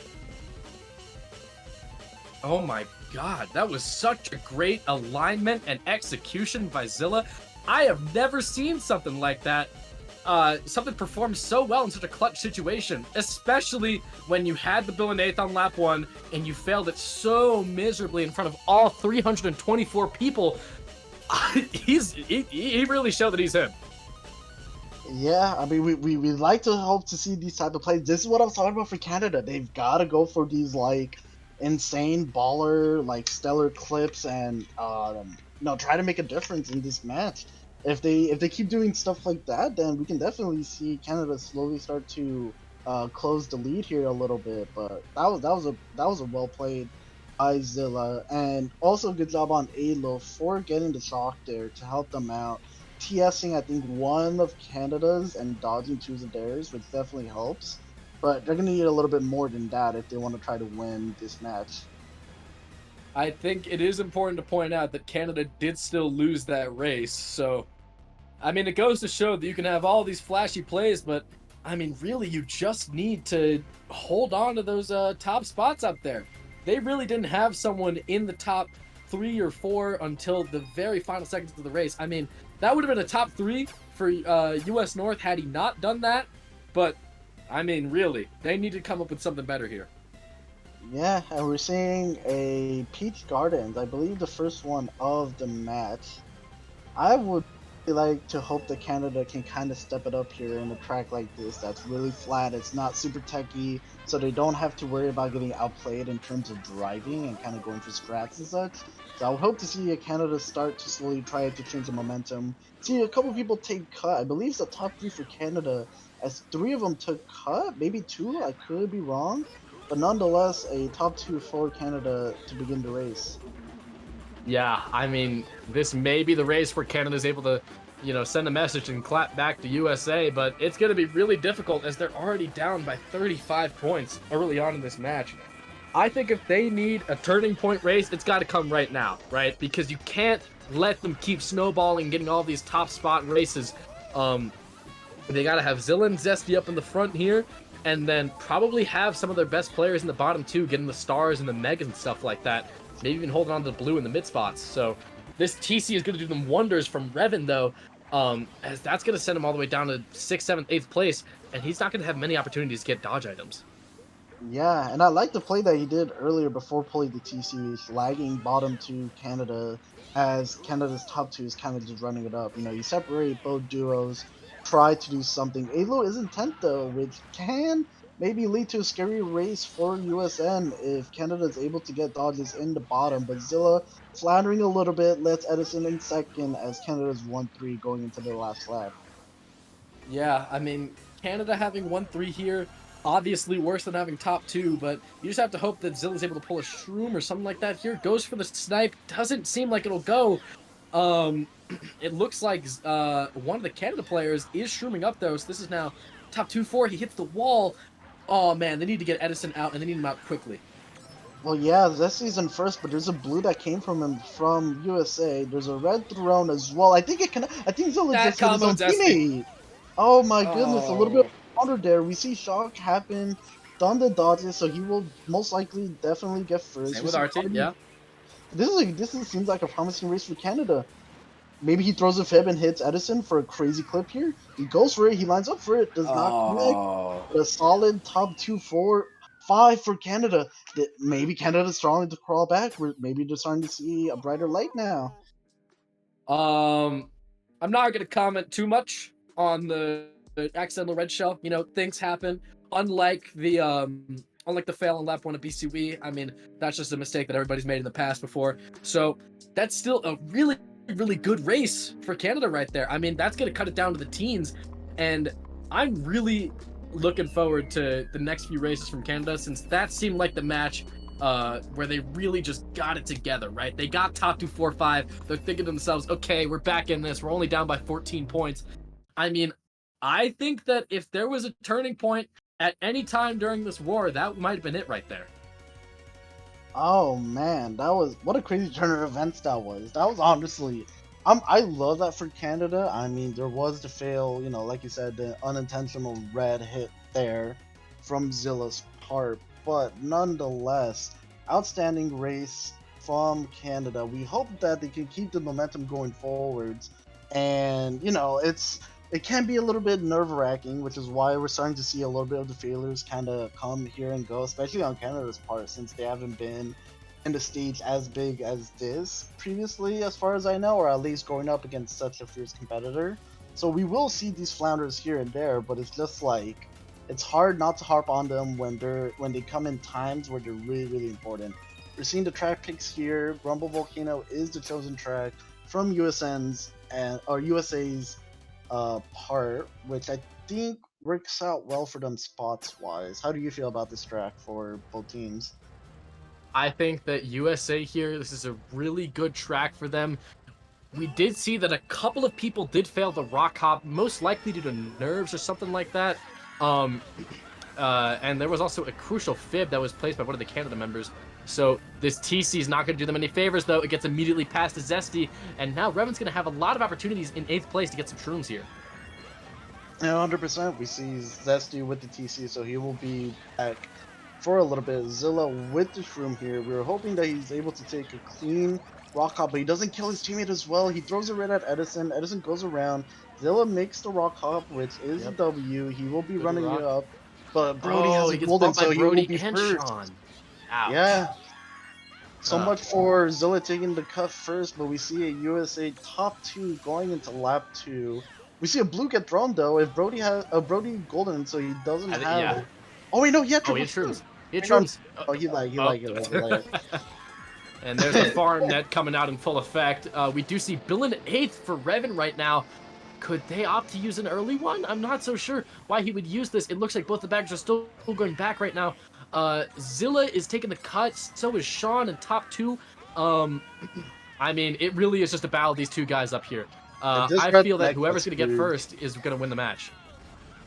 Oh my god, that was such a great alignment and execution by Zilla. I have never seen something like that. Something performed so well in such a clutch situation, especially when you had the Bill and Eighth on lap 1 and you failed it so miserably in front of all 324 people. He really showed that he's him. Yeah, I mean, we like to hope to see these type of plays. This is what I was talking about for Canada. They've got to go for these, like, insane baller, like, stellar clips and, try to make a difference in this match. If they keep doing stuff like that, then we can definitely see Canada slowly start to close the lead here a little bit. But that was a well played by Zilla, and also good job on Alo for getting the shock there to help them out. TSing I think one of Canada's and dodging 2 of theirs, which definitely helps. But they're gonna need a little bit more than that if they want to try to win this match. I think it is important to point out that Canada did still lose that race, so I mean, it goes to show that you can have all these flashy plays, but I mean, really, you just need to hold on to those top spots up there. They really didn't have someone in the top 3 or 4 until the very final seconds of the race. I mean, that would have been a top 3 for US North had he not done that, but I mean, really, they need to come up with something better here. Yeah, and we're seeing a Peach Gardens, I believe the first one of the match. I would like to hope that Canada can kind of step it up here in a track like this that's really flat. It's not super techy, so they don't have to worry about getting outplayed in terms of driving and kind of going for strats and such. So I would hope to see Canada start to slowly try to change the momentum. See a couple people take cut. I believe it's the top 3 for Canada, as 3 of them took cut, maybe 2, I could be wrong. But nonetheless, a top 2 for Canada to begin the race. Yeah, I mean, this may be the race where Canada's able to, send a message and clap back to USA, but it's going to be really difficult as they're already down by 35 points early on in this match. I think if they need a turning point race, it's got to come right now, right? Because you can't let them keep snowballing, getting all these top spot races. They got to have Zilla and Zesty up in the front here, and then probably have some of their best players in the bottom two, getting the stars and the megas and stuff like that. Maybe even holding on to the blue in the mid spots. So this TC is going to do them wonders from Revan, though, as that's going to send him all the way down to 6th, 7th, 8th place, and he's not going to have many opportunities to get dodge items. Yeah, and I like the play that he did earlier before pulling the TC, lagging bottom to Canada, as Canada's top two is kind of just running it up. You know, you separate both duos, try to do something. Alo is in 10th though, which can maybe lead to a scary race for USN if Canada is able to get dodges in the bottom. But Zilla floundering a little bit, lets Edison in second as Canada's 1-3 going into the last lap. Yeah, I mean, Canada having 1-3 here, obviously worse than having top two, but you just have to hope that Zilla's able to pull a shroom or something like that here. Goes for the snipe, doesn't seem like it'll go. It looks like one of the Canada players is shrooming up though, so this is now top 2-4. He hits the wall. Oh man, they need to get Edison out, and they need him out quickly. Well, yeah, Zesty's in first, but there's a blue that came from him from USA. There's a red thrown as well. I think Zilla That just hit his own combo Zesty. teammate. Oh my goodness, a little bit Oh. of counter there. We see shock happen, done the dodges, so he will most likely definitely get first. Same We with see our team, yeah. Seems like a promising race for Canada. Maybe he throws a fib and hits Edison for a crazy clip here. He goes for it. He lines up for it. Does not connect. Oh. A solid top 2, 4, 5 for Canada. Maybe Canada's starting to crawl back. Maybe they're starting to see a brighter light now. I'm not gonna comment too much on the accidental red shell. You know, things happen. Unlike the fail on lap 1 at BCW, I mean, that's just a mistake that everybody's made in the past before. So that's still a really, really good race for Canada right there. I mean, that's gonna cut it down to the teens, and I'm really looking forward to the next few races from Canada, since that seemed like the match where they really just got it together, right? They got top 2, 4, 5. They're thinking to themselves, okay, we're back in this. We're only down by 14 points. I mean, I think that if there was a turning point at any time during this war, that might have been it right there. Oh man, what a crazy turn of events that was. That was honestly, I love that for Canada. I mean, there was the fail, you know, like you said, the unintentional red hit there from Zilla's part, but nonetheless, outstanding race from Canada. We hope that they can keep the momentum going forwards, and you know, it can be a little bit nerve-wracking, which is why we're starting to see a little bit of the failures kind of come here and go, especially on Canada's part, since they haven't been in the stage as big as this previously, as far as I know, or at least going up against such a fierce competitor. So we will see these flounders here and there, but it's just like, it's hard not to harp on them when they come in times where they're really, really important. We're seeing the track picks here. Rumble Volcano is the chosen track from USA's part, which I think works out well for them spots wise. How do you feel about this track for both teams? I think that USA here, this is a really good track for them. We did see that a couple of people did fail the rock hop, most likely due to nerves or something like that. And there was also a crucial fib that was placed by one of the Canada members. So this TC is not going to do them any favors, though. It gets immediately past to Zesty, and now Revan's going to have a lot of opportunities in 8th place to get some shrooms here. Yeah, 100%. We see Zesty with the TC, so he will be back for a little bit. Zilla with the shroom here. We were hoping that he's able to take a clean rock hop, but he doesn't kill his teammate as well. He throws it right at Edison. Edison goes around. Zilla makes the rock hop, which is a W. He will be running it up, but Brody has a golden, so he will be first. Sean. Ouch. Yeah. So much for Zilla taking the cut first, but we see a USA top 2 going into lap 2. We see a blue get thrown though. If Brody has a Brody golden, so he doesn't have. Yeah. Oh wait, no, he had he had shrooms. He had Hang on. shrooms. Oh, he like it. And there's the farm net coming out in full effect. We do see Bill in 8th for Revan right now. Could they opt to use an early one? I'm not so sure why he would use this. It looks like both the baggers are still going back right now. Zilla is taking the cut, so is Sean in top 2. I mean, it really is just a battle of these two guys up here. I feel that whoever's going to get first is going to win the match.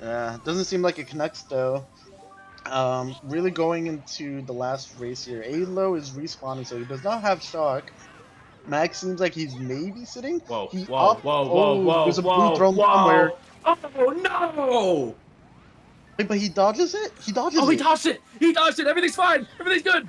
Yeah, doesn't seem like it connects though. Really going into the last race here. Alo is respawning, so he does not have shock. Max seems like he's maybe sitting. Whoa, He whoa, up. whoa, whoa, Oh, whoa, there's a blue whoa, thrown somewhere. whoa! Oh no! Wait, but he dodges it. He dodges Oh, he it. dodged it! He dodged it! Everything's fine! Everything's good!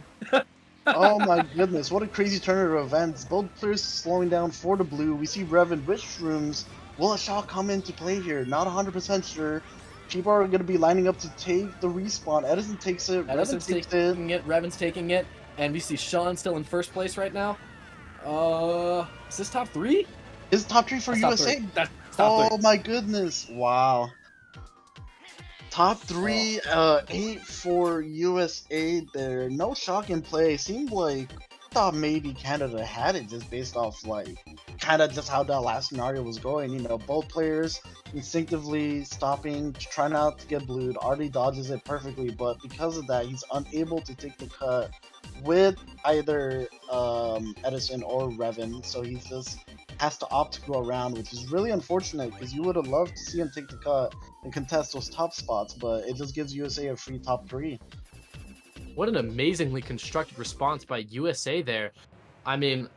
Oh my goodness, what a crazy turn of events. Both players slowing down for the blue. We see Revan with shrooms. Will a shot come into play here? Not 100% sure. People are going to be lining up to take the respawn. Edison takes it. Edison's Revan takes it. taking it. Revan's taking it. And we see Sean still in first place right now. Is this top 3? Is top 3 for That's USA? Top 3. That's top 3. Oh my goodness. Wow. Top 3, 8 for USA there. No shock in play. Seemed like thought maybe Canada had it just based off like kind of just how that last scenario was going. You know, both players instinctively stopping, trying not to get blued. Artie dodges it perfectly, but because of that, he's unable to take the cut with either Edison or Revan. So he just has to opt to go around, which is really unfortunate because you would have loved to see him take the cut and contest those top spots, but it just gives USA a free top 3. What an amazingly constructed response by USA there. I mean,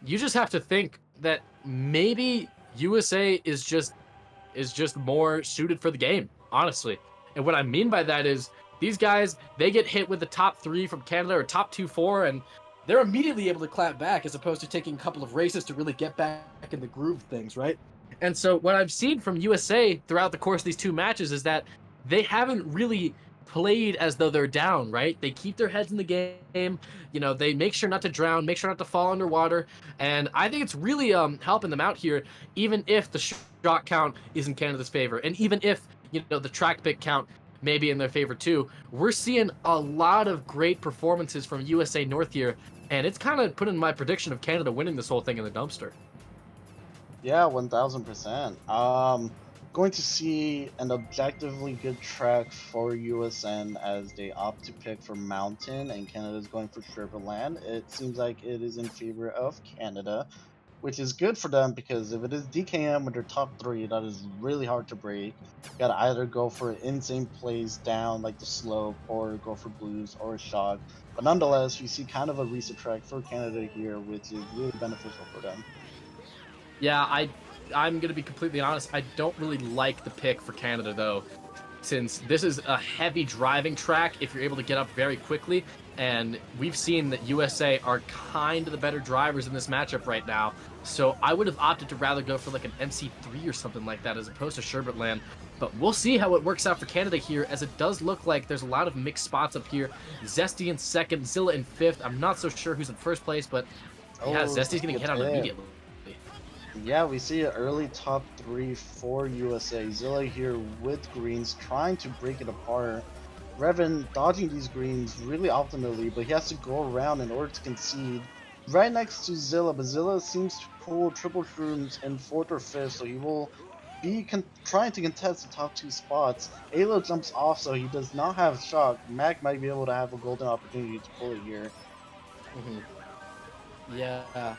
you just have to think that maybe USA is just more suited for the game, honestly. And what I mean by that is these guys, they get hit with the top 3 from Canada or top 2-4, and they're immediately able to clap back as opposed to taking a couple of races to really get back in the groove of things, right? And so what I've seen from USA throughout the course of these 2 matches is that they haven't really played as though they're down, right? They keep their heads in the game. You know, they make sure not to drown, make sure not to fall underwater. And I think it's really helping them out here, even if the shot count is in Canada's favor. And even if, you know, the track pick count may be in their favor too. We're seeing a lot of great performances from USA North here. And it's kind of put in my prediction of Canada winning this whole thing in the dumpster. Yeah, 1000%. Going to see an objectively good track for USN as they opt to pick for Mountain, and Canada's going for Sherberland. It seems like it is in favor of Canada, which is good for them because if it is DKM with their top 3, that is really hard to break. You gotta either go for an insane plays down like the slope, or go for blues or a shock. But nonetheless, you see kind of a reset track for Canada here, which is really beneficial for them. Yeah, I'm going to be completely honest. I don't really like the pick for Canada, though, since this is a heavy driving track if you're able to get up very quickly. And we've seen that USA are kind of the better drivers in this matchup right now. So I would have opted to rather go for like an MC3 or something like that as opposed to Sherbertland. But we'll see how it works out for Canada here, as it does look like there's a lot of mixed spots up here. Zesty in second, Zilla in fifth. I'm not so sure who's in first place, but yeah, Zesty's getting hit on immediately. Yeah, we see an early top 3 for USA. Zilla here with greens, trying to break it apart. Revan dodging these greens really optimally, but he has to go around in order to concede. Right next to Zilla, but Zilla seems to pull triple shrooms in 4th or 5th, so he will be trying to contest the top 2 spots. Alo jumps off, so he does not have shock. Mac might be able to have a golden opportunity to pull it here. Yeah.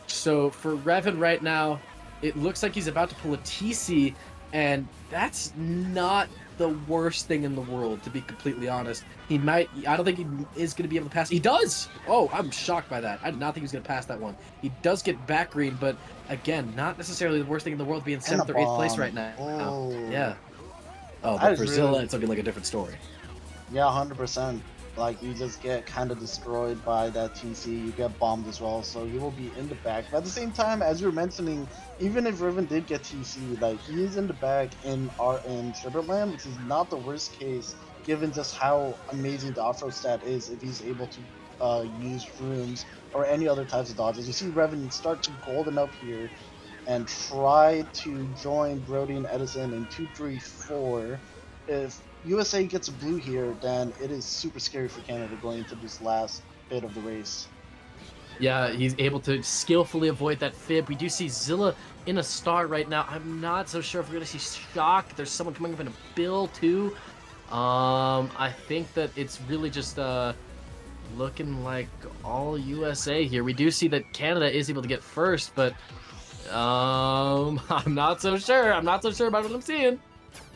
So for Revan right now, it looks like he's about to pull a TC, and that's not the worst thing in the world, to be completely honest. I don't think he is going to be able to pass. He does! Oh, I'm shocked by that. I did not think he was going to pass that one. He does get back green, but again, not necessarily the worst thing in the world, being 7th or 8th place right now. Oh. Yeah. Oh, but for Zilla, it's looking like a different story. Yeah, 100%. Like, you just get kind of destroyed by that TC, you get bombed as well, so you will be in the back. But at the same time, as you were mentioning, even if Riven did get TC, like, he is in the back in Sherberland, which is not the worst case, given just how amazing the off-road stat is if he's able to use rooms or any other types of dodges. You see Revan start to golden up here and try to join Brody and Edison in 2, 3, 4. If USA gets a blue here, then it is super scary for Canada going into this last bit of the race. Yeah, he's able to skillfully avoid that fib. We do see Zilla in a star right now. I'm not so sure if we're going to see Shock. There's someone coming up in a Bill, too. I think that it's really just looking like all USA here. We do see that Canada is able to get first, but I'm not so sure. I'm not so sure about what I'm seeing.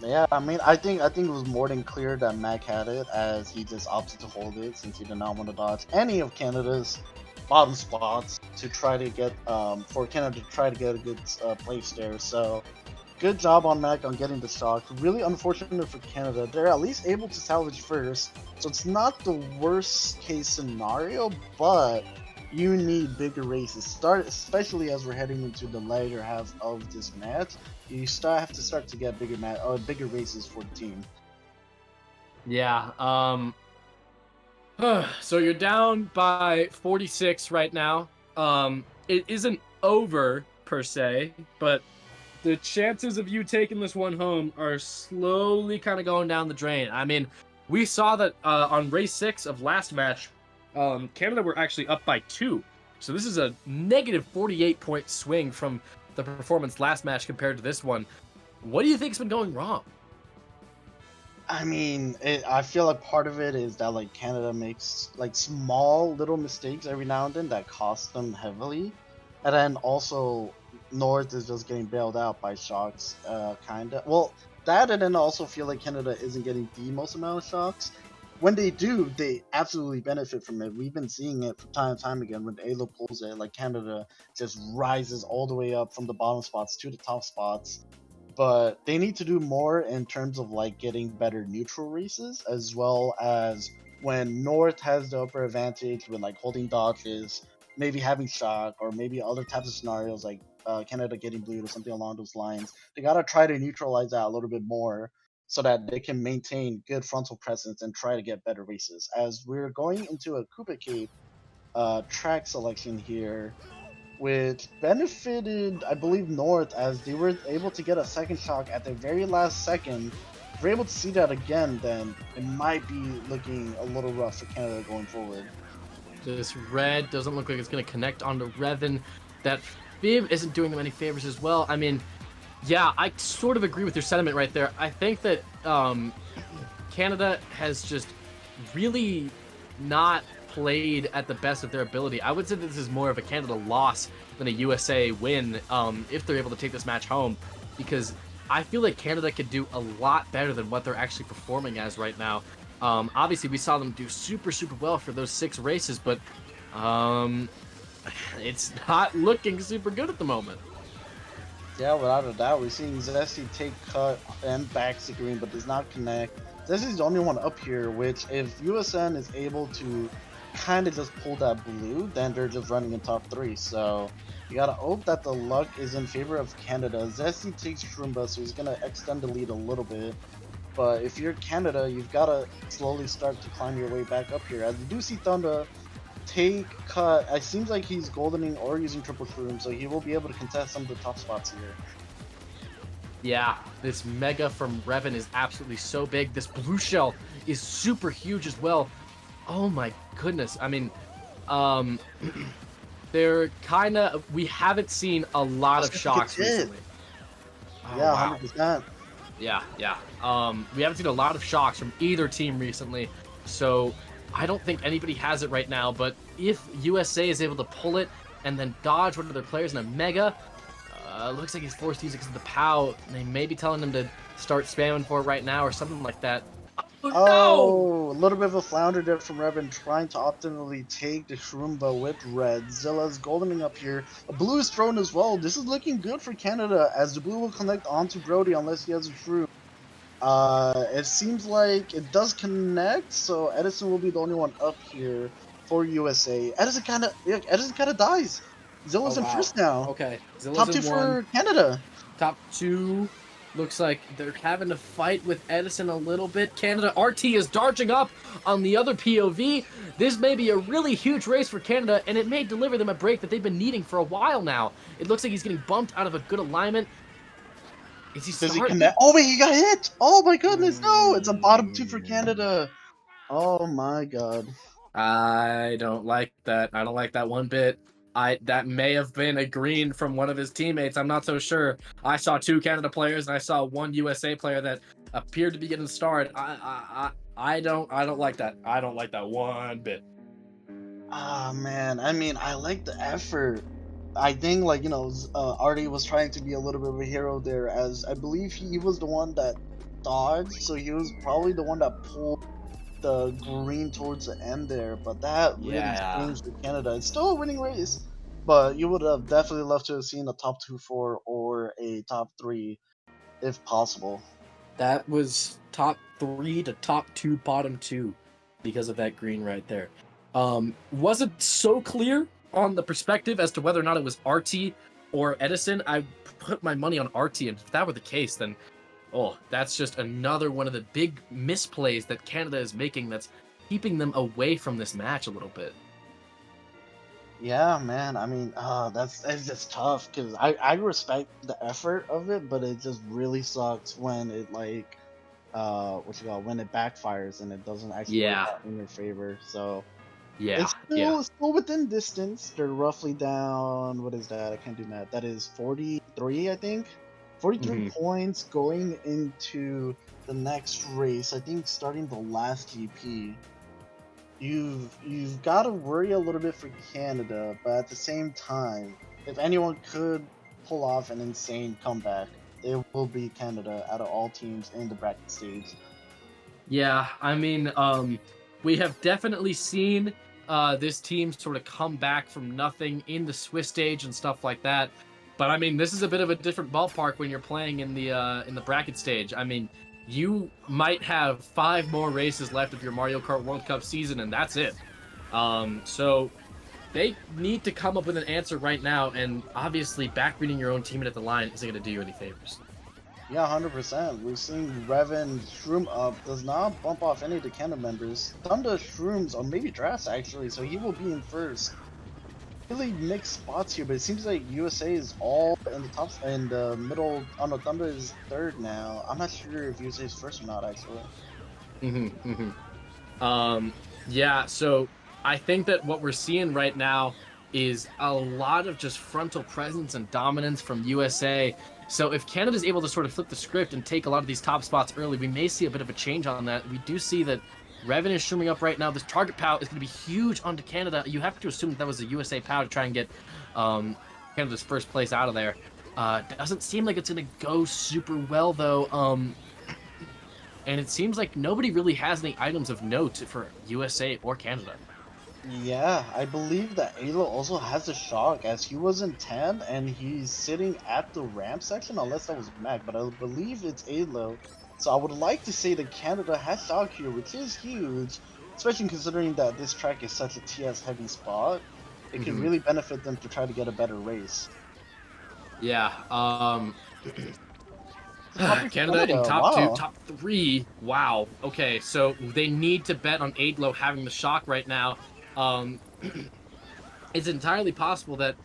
Yeah, I mean, I think it was more than clear that Mac had it, as he just opted to hold it since he did not want to dodge any of Canada's bottom spots to try to get for Canada to try to get a good place there. So good job on Mac on getting the stock. Really unfortunate for Canada. They're at least able to salvage first, so it's not the worst case scenario, but you need bigger races. Start, especially as we're heading into the later half of this match. You have to start to get bigger races for the team. Yeah. So you're down by 46 right now. It isn't over per se, but the chances of you taking this one home are slowly kind of going down the drain. I mean, we saw that on race 6 of last match, Canada were actually up by 2. So this is a negative 48-point swing from the performance last match compared to this one. What do you think's been going wrong? I mean, I feel like part of it is that like Canada makes like small little mistakes every now and then that cost them heavily, and then also North is just getting bailed out by shocks, kinda. Well, that and then I also feel like Canada isn't getting the most amount of shocks. When they do, they absolutely benefit from it. We've been seeing it from time and time again. When Alo pulls it, like Canada just rises all the way up from the bottom spots to the top spots, but they need to do more in terms of like getting better neutral races, as well as when North has the upper advantage with like holding dodges, maybe having shock, or maybe other types of scenarios like Canada getting blue or something along those lines. They gotta try to neutralize that a little bit more so that they can maintain good frontal presence and try to get better races. As we're going into a Koopa Cape track selection here, which benefited, I believe, North, as they were able to get a second shock at the very last second. If we're able to see that again, then it might be looking a little rough for Canada going forward. This red doesn't look like it's going to connect onto Revan. That Fib isn't doing them any favors as well. I mean, yeah, I sort of agree with your sentiment right there. I think that Canada has just really not played at the best of their ability. I would say that this is more of a Canada loss than a USA win if they're able to take this match home, because I feel like Canada could do a lot better than what they're actually performing as right now. Obviously, we saw them do super well for those 6 races, but it's not looking super good at the moment. Yeah, without a doubt, we're seeing Zesty take cut and back to green, but does not connect. Zesty's the only one up here, which if USN is able to kind of just pull that blue, then they're just running in top 3. So you gotta hope that the luck is in favor of Canada. Zesty takes Shroomba, so he's gonna extend the lead a little bit. But if you're Canada, you've gotta slowly start to climb your way back up here. As you do see Thunder take cut, it seems like he's goldening or using triple shroom, so he will be able to contest some of the top spots here. Yeah, this mega from Revan is absolutely so big. This blue shell is super huge as well. Oh my goodness. I mean, they're kind of, we haven't seen a lot of shocks recently. Oh, yeah, wow. 100%. Yeah. We haven't seen a lot of shocks from either team recently, so I don't think anybody has it right now. But if USA is able to pull it and then dodge one of their players in a mega, looks like he's forced to use it because of the POW. They may be telling him to start spamming for it right now or something like that. Oh, no! A little bit of a flounder there from Revan, trying to optimally take the Shroomba with red. Zilla's goldening up here. A blue is thrown as well. This is looking good for Canada, as the blue will connect onto Brody unless he has a Shroom. It seems like it does connect, so Edison will be the only one up here for USA. Edison kind of dies. Zilla's in first now. Okay, Zilla's top 2 in for Canada. Top 2. Looks like they're having to fight with Edison a little bit. Canada, RT is dodging up on the other POV. This may be a really huge race for Canada, and it may deliver them a break that they've been needing for a while now. It looks like he's getting bumped out of a good alignment. Is he Does he connect? Oh wait, he got hit! Oh my goodness, no! It's a bottom 2 for Canada. Oh my god. I don't like that. I don't like that one bit. That may have been a green from one of his teammates. I'm not so sure. I saw 2 Canada players and I saw 1 USA player that appeared to be getting starred. I don't like that. I don't like that one bit. Ah man, I mean, I like the effort. I think, like, Artie was trying to be a little bit of a hero there, as I believe he was the one that dodged, so he was probably the one that pulled the green towards the end there. But that really Yeah. changed for Canada. It's still a winning race, but you would have definitely loved to have seen a top 2-4 or a top 3 if possible. That was top 3 to top 2, bottom 2 because of that green right there. Wasn't so clear on the perspective as to whether or not it was RT or Edison. I put my money on RT, and if that were the case, then that's just another one of the big misplays that Canada is making that's keeping them away from this match a little bit. Yeah, man. I mean, it's just tough because I respect the effort of it, but it just really sucks when it like when it backfires and it doesn't actually work Yeah. out in your favor. So Yeah, it's still within distance. They're roughly down. What is that? I can't do math. That is 43, I think. 43 points going into the next race. I think starting the last GP. You've got to worry a little bit for Canada, but at the same time, if anyone could pull off an insane comeback, it will be Canada out of all teams in the bracket stage. Yeah, I mean, we have definitely seen this team sort of come back from nothing in the Swiss stage and stuff like that. But I mean, this is a bit of a different ballpark when you're playing in the bracket stage. I mean, you might have 5 more races left of your Mario Kart World Cup season, and that's it. So they need to come up with an answer right now, and obviously backreading your own teammate at the line isn't going to do you any favors. Yeah, 100%. We've seen Revan Shroom up does not bump off any of the Canada members. Thunder Shrooms, or maybe Dras actually, so he will be in first. Really mixed spots here, but it seems like USA is all in the top and the middle. Oh no, Thunder is third now. I'm not sure if USA is first or not actually. Yeah, so I think that what we're seeing right now is a lot of just frontal presence and dominance from USA. So if Canada's able to sort of flip the script and take a lot of these top spots early, we may see a bit of a change on that. We do see that Revan is streaming up right now. This target POW is going to be huge onto Canada. You have to assume that was a USA POW to try and get Canada's first place out of there. Doesn't seem like it's going to go super well, though. And it seems like nobody really has any items of note for USA or Canada. Yeah, I believe that Alo also has a shock as he was in 10 and he's sitting at the ramp section, unless that was Mac, but I believe it's Alo. So I would like to say that Canada has shock here, which is huge, especially considering that this track is such a TS heavy spot. It can really benefit them to try to get a better race. Yeah, Canada in top 2, top 3. Wow. Okay, so they need to bet on Aidlo having the shock right now. It's entirely possible that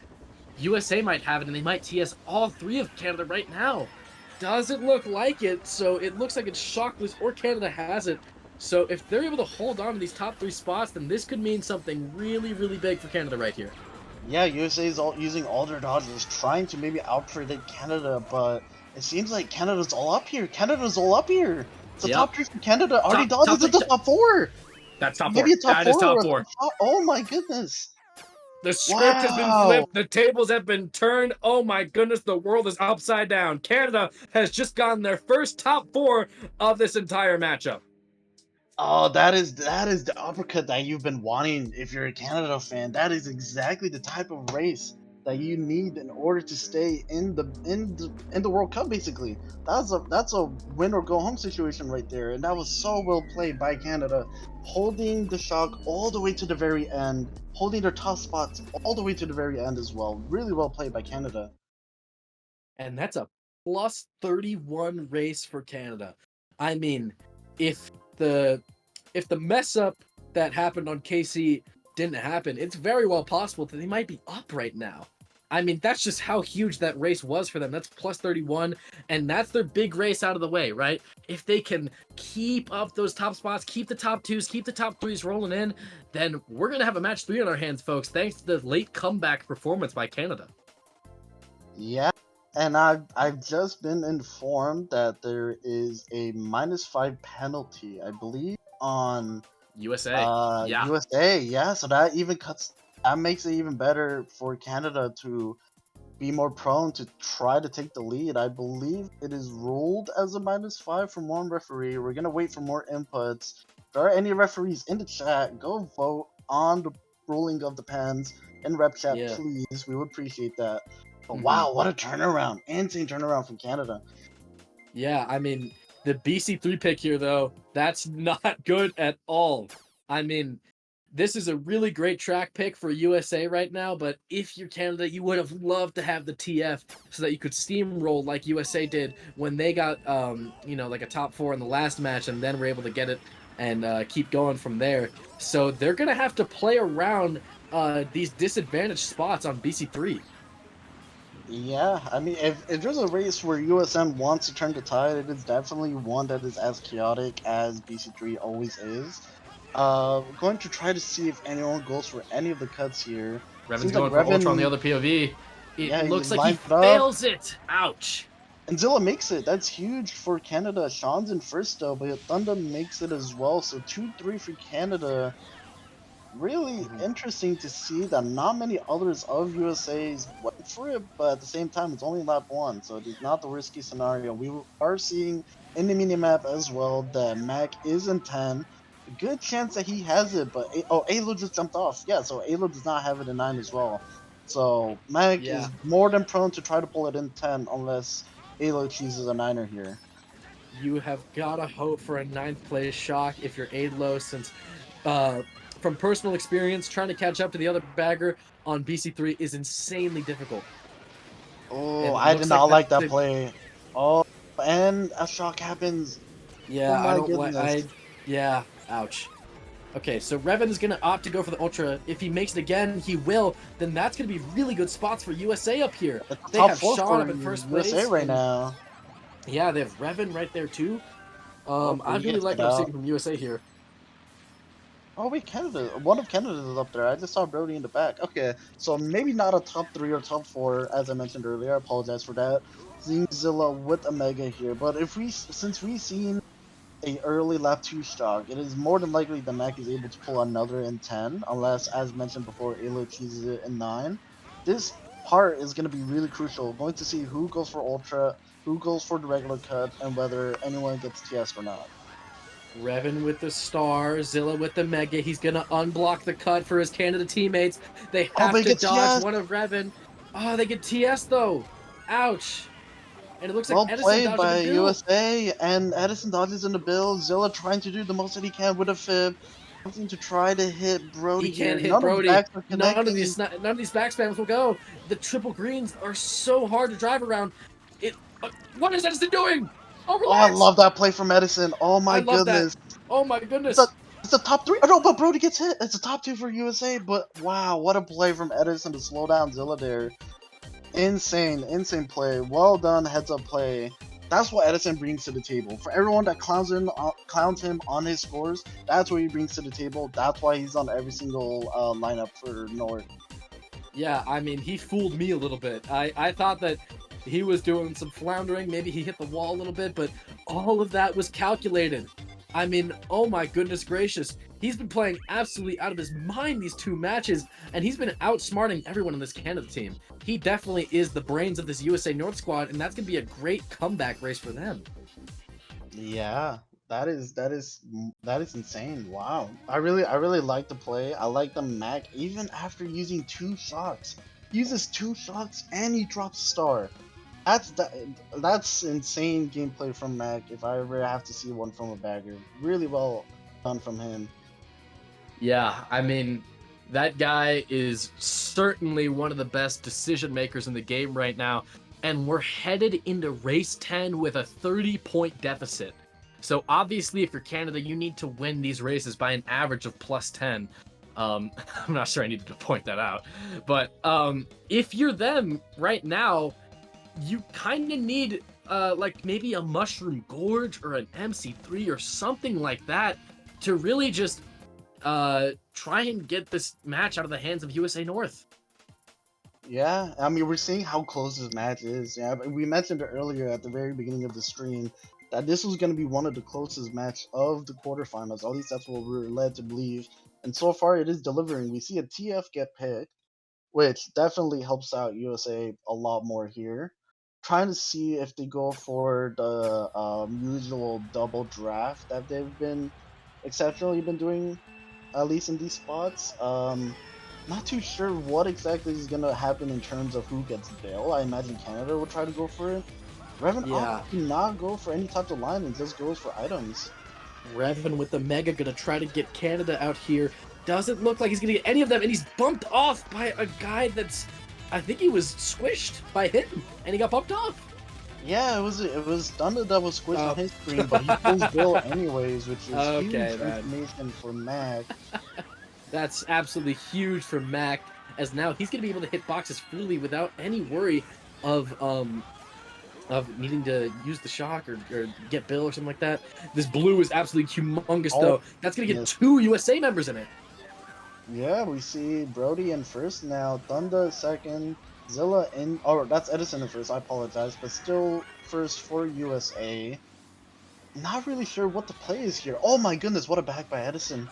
USA might have it and they might TS all 3 of Canada right now. Doesn't look like it, so it looks like it's Shockless or Canada has it. So if they're able to hold on to these top 3 spots, then this could mean something really, really big for Canada right here. Yeah, USA is using all their dodges, trying to maybe outpredict Canada, but it seems like Canada's all up here. Canada's all up here. It's a top 3 for Canada. Already dodges into top 4. That's top 4. Maybe a top 4. That is top 4. Oh my goodness. The script has been flipped. The tables have been turned. Oh my goodness, the world is upside down. Canada has just gotten their first top 4 of this entire matchup. Oh, that is the uppercut that you've been wanting if you're a Canada fan. That is exactly the type of race that you need in order to stay in the World Cup basically. That's a win or go home situation right there, and that was so well played by Canada, holding the shock all the way to the very end, holding their top spots all the way to the very end as well. Really well played by Canada. And that's a plus 31 race for Canada. I mean, if the mess up that happened on KC didn't happen, it's very well possible that they might be up right now. I mean, that's just how huge that race was for them. That's plus 31, and that's their big race out of the way, right? If they can keep up those top spots, keep the top 2s, keep the top 3s rolling in, then we're going to have a match 3 on our hands, folks, thanks to the late comeback performance by Canada. Yeah, and I've just been informed that there is a -5 penalty, I believe, on USA. USA, yeah. So that makes it even better for Canada to be more prone to try to take the lead. I believe it is ruled as a -5 from one referee. We're gonna wait for more inputs. If there are any referees in the chat, go vote on the ruling of the pens in rep chat, Yeah. please. We would appreciate that. But Mhm. wow, what a turnaround! Insane turnaround from Canada. Yeah, I mean, the BC3 pick here, though, that's not good at all. I mean, this is a really great track pick for USA right now, but if you're Canada, you would have loved to have the TF so that you could steamroll like USA did when they got, like a top 4 in the last match and then were able to get it and keep going from there. So they're going to have to play around these disadvantaged spots on BC3. Yeah, I mean, if there's a race where USM wants to turn the tide, it is definitely one that is as chaotic as BC3 always is. Going to try to see if anyone goes for any of the cuts here. Revan's Seems like going for Ultra on the Revan, other POV. It yeah, he looks like he lines it up, fails it. Ouch. and Zilla makes it. That's huge for Canada. Sean's in first though, but Thunder makes it as well. So 2-3 for Canada. Really interesting to see that not many others of USA's went for it, but at the same time, it's only lap 1, so it is not the risky scenario. We are seeing in the minimap as well that Mac is in 10. A good chance that he has it, but Alo just jumped off. Yeah, so Alo does not have it in 9 as well. So Mac Yeah. is more than prone to try to pull it in 10 unless Alo chooses a 9er here. You have got to hope for a 9th place shock if you're Adlo, since from personal experience, trying to catch up to the other bagger on BC3 is insanely difficult. Oh, And it I looks did not like like that the- play. Oh, and a shock happens. Yeah, Oh my I don't goodness. like. Yeah, ouch. Okay, so Revan is going to opt to go for the Ultra. If he makes it again, he will. Then that's going to be really good spots for USA up here. It's They top have 4 Sean for up in first USA place. right and- now. Yeah, they have Revan right there too. Oh, I he really gets like it what I'm out. seeing from USA here. Oh wait, Canada. One of Canada's is up there. I just saw Brody in the back. Okay, so maybe not a top 3 or top 4, as I mentioned earlier. I apologize for that. Seeing Zilla with a mega here, but since we've seen a early lap 2 stock, it is more than likely that Mac is able to pull another in 10, unless, as mentioned before, Alo chooses it in 9. This part is going to be really crucial. Going to see who goes for Ultra, who goes for the regular cut, and whether anyone gets TS or not. Revan with the star, Zilla with the mega. He's gonna unblock the cut for his Canada teammates. They have but he to gets dodge TS. one of Revan. Oh, they get TS though. Ouch. And it looks Well like Edison played dodged by the bill. USA, and Edison dodges in the build. Zilla trying to do the most that he can with a fib. Something to try to hit Brody He can't here. hit None of the Brody. backs are connecting. None of these backspams will go. The triple greens are so hard to drive around. What is Edison doing? Oh, Oh, I relax. love that play from Edison. Oh I my love goodness. that. Oh my It's goodness. a top 3. Oh no, but Brody gets hit. It's a top 2 for USA, but wow, what a play from Edison to slow down Zilla there. Insane play. Well done, heads up play. That's what Edison brings to the table. For everyone that clowns him on his scores, that's what he brings to the table. That's why he's on every single lineup for North. Yeah, I mean, he fooled me a little bit. I thought that he was doing some floundering. Maybe he hit the wall a little bit, but all of that was calculated. I mean, oh my goodness gracious. He's been playing absolutely out of his mind these 2 matches, and he's been outsmarting everyone on this Canada team. He definitely is the brains of this USA North squad, and that's going to be a great comeback race for them. Yeah, that is insane. Wow. I really like the play. I like the Mac even after using 2 shots. He uses 2 shots and he drops star. That's insane gameplay from Mac if I ever have to see one from a bagger. Really well done from him. Yeah, I mean, that guy is certainly one of the best decision makers in the game right now, and we're headed into race 10 with a 30-point deficit. So obviously, if you're Canada, you need to win these races by an average of plus 10. I'm not sure I needed to point that out, but if you're them right now, you kind of need like maybe a Mushroom Gorge or an MC3 or something like that to really just try and get this match out of the hands of USA North. Yeah, I mean, we're seeing how close this match is. Yeah, we mentioned it earlier at the very beginning of the stream that this was going to be one of the closest match of the quarterfinals. At least that's what we were led to believe. And so far, it is delivering. We see a TF get picked. which definitely helps out USA a lot more here. Trying to see if they go for the usual double draft that they've been exceptionally been doing, at least in these spots. Not too sure what exactly is gonna happen in terms of who gets Bill. I imagine Canada will try to go for it. Revan Yeah, opts to not go for any type of line and just goes for items. Revan with the Mega gonna try to get Canada out here. Doesn't look like he's gonna get any of them, and he's bumped off by a guy that's, I think he was squished by him, and he got bumped off. Yeah, it was Thunder that was squished on his screen, but he pulls Bill anyways, which is Okay, huge man. information for Mac. That's absolutely huge for Mac, as now he's gonna be able to hit boxes freely without any worry of needing to use the shock or get Bill or something like that. This blue is absolutely humongous, Oh, though. That's gonna get yes. 2 USA members in it. Yeah, we see Brody in first now, Thunder second, Zilla in. Oh, that's Edison in first. I apologize, but still first for USA. Not really sure what the play is here. Oh my goodness, what a back by Edison.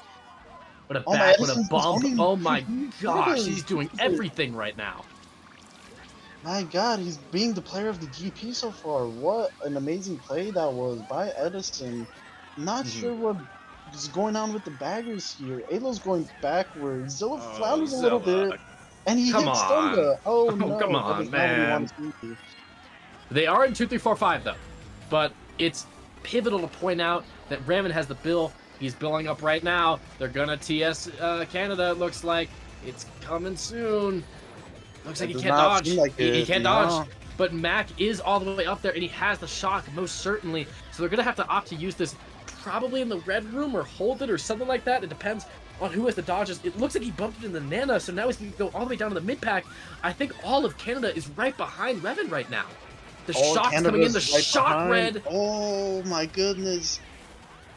What a Oh my, back, what a Edison's bump. owning Oh my two gosh, hitters. he's doing everything right now. My God, he's being the player of the GP so far. What an amazing play that was by Edison. Not sure what is going on with the baggers here. Alo's going backwards. Zilla flounders a little Zilla. bit. And he Come hits on. Thunder. Oh, Oh, no. come that on, is not what he man. wanted to see. They are in 2-3-4-5 though, but it's pivotal to point out that Raven has the bill. He's billing up right now. They're gonna TS Canada. It looks like it's coming soon. Looks like It he does can't not dodge. seem like He it, can't yeah. dodge. But Mac is all the way up there, and he has the shock most certainly. So they're gonna have to opt to use this probably in the red room or hold it or something like that. It depends on who has the dodges. It looks like he bumped it in the Nana, so now he's gonna go all the way down to the mid pack. I think all of Canada is right behind Revan right now. The shock's coming in. The Canada's right shock behind. red. Oh my goodness.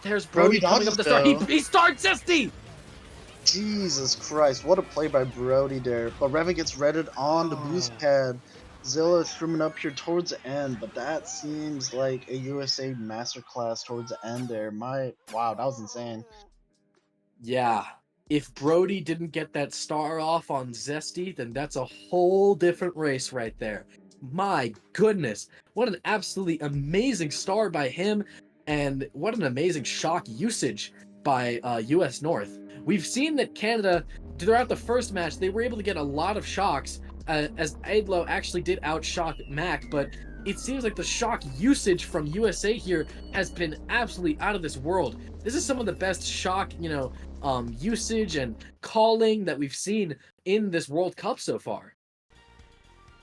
There's Brody coming up dodges the start. though. He starts Zesty. Jesus Christ, what a play by Brody there. But Revan gets redded on the boost pad. Zilla is trimming up here towards the end, but that seems like a USA masterclass towards the end there. Wow, that was insane. Yeah. If Brody didn't get that star off on Zesty, then that's a whole different race right there. My goodness. What an absolutely amazing star by him, and what an amazing shock usage by US North. We've seen that Canada, throughout the first match, they were able to get a lot of shocks, as Aidlo actually did outshock Mac, but it seems like the shock usage from USA here has been absolutely out of this world. This is some of the best shock, usage and calling that we've seen in this World Cup so far.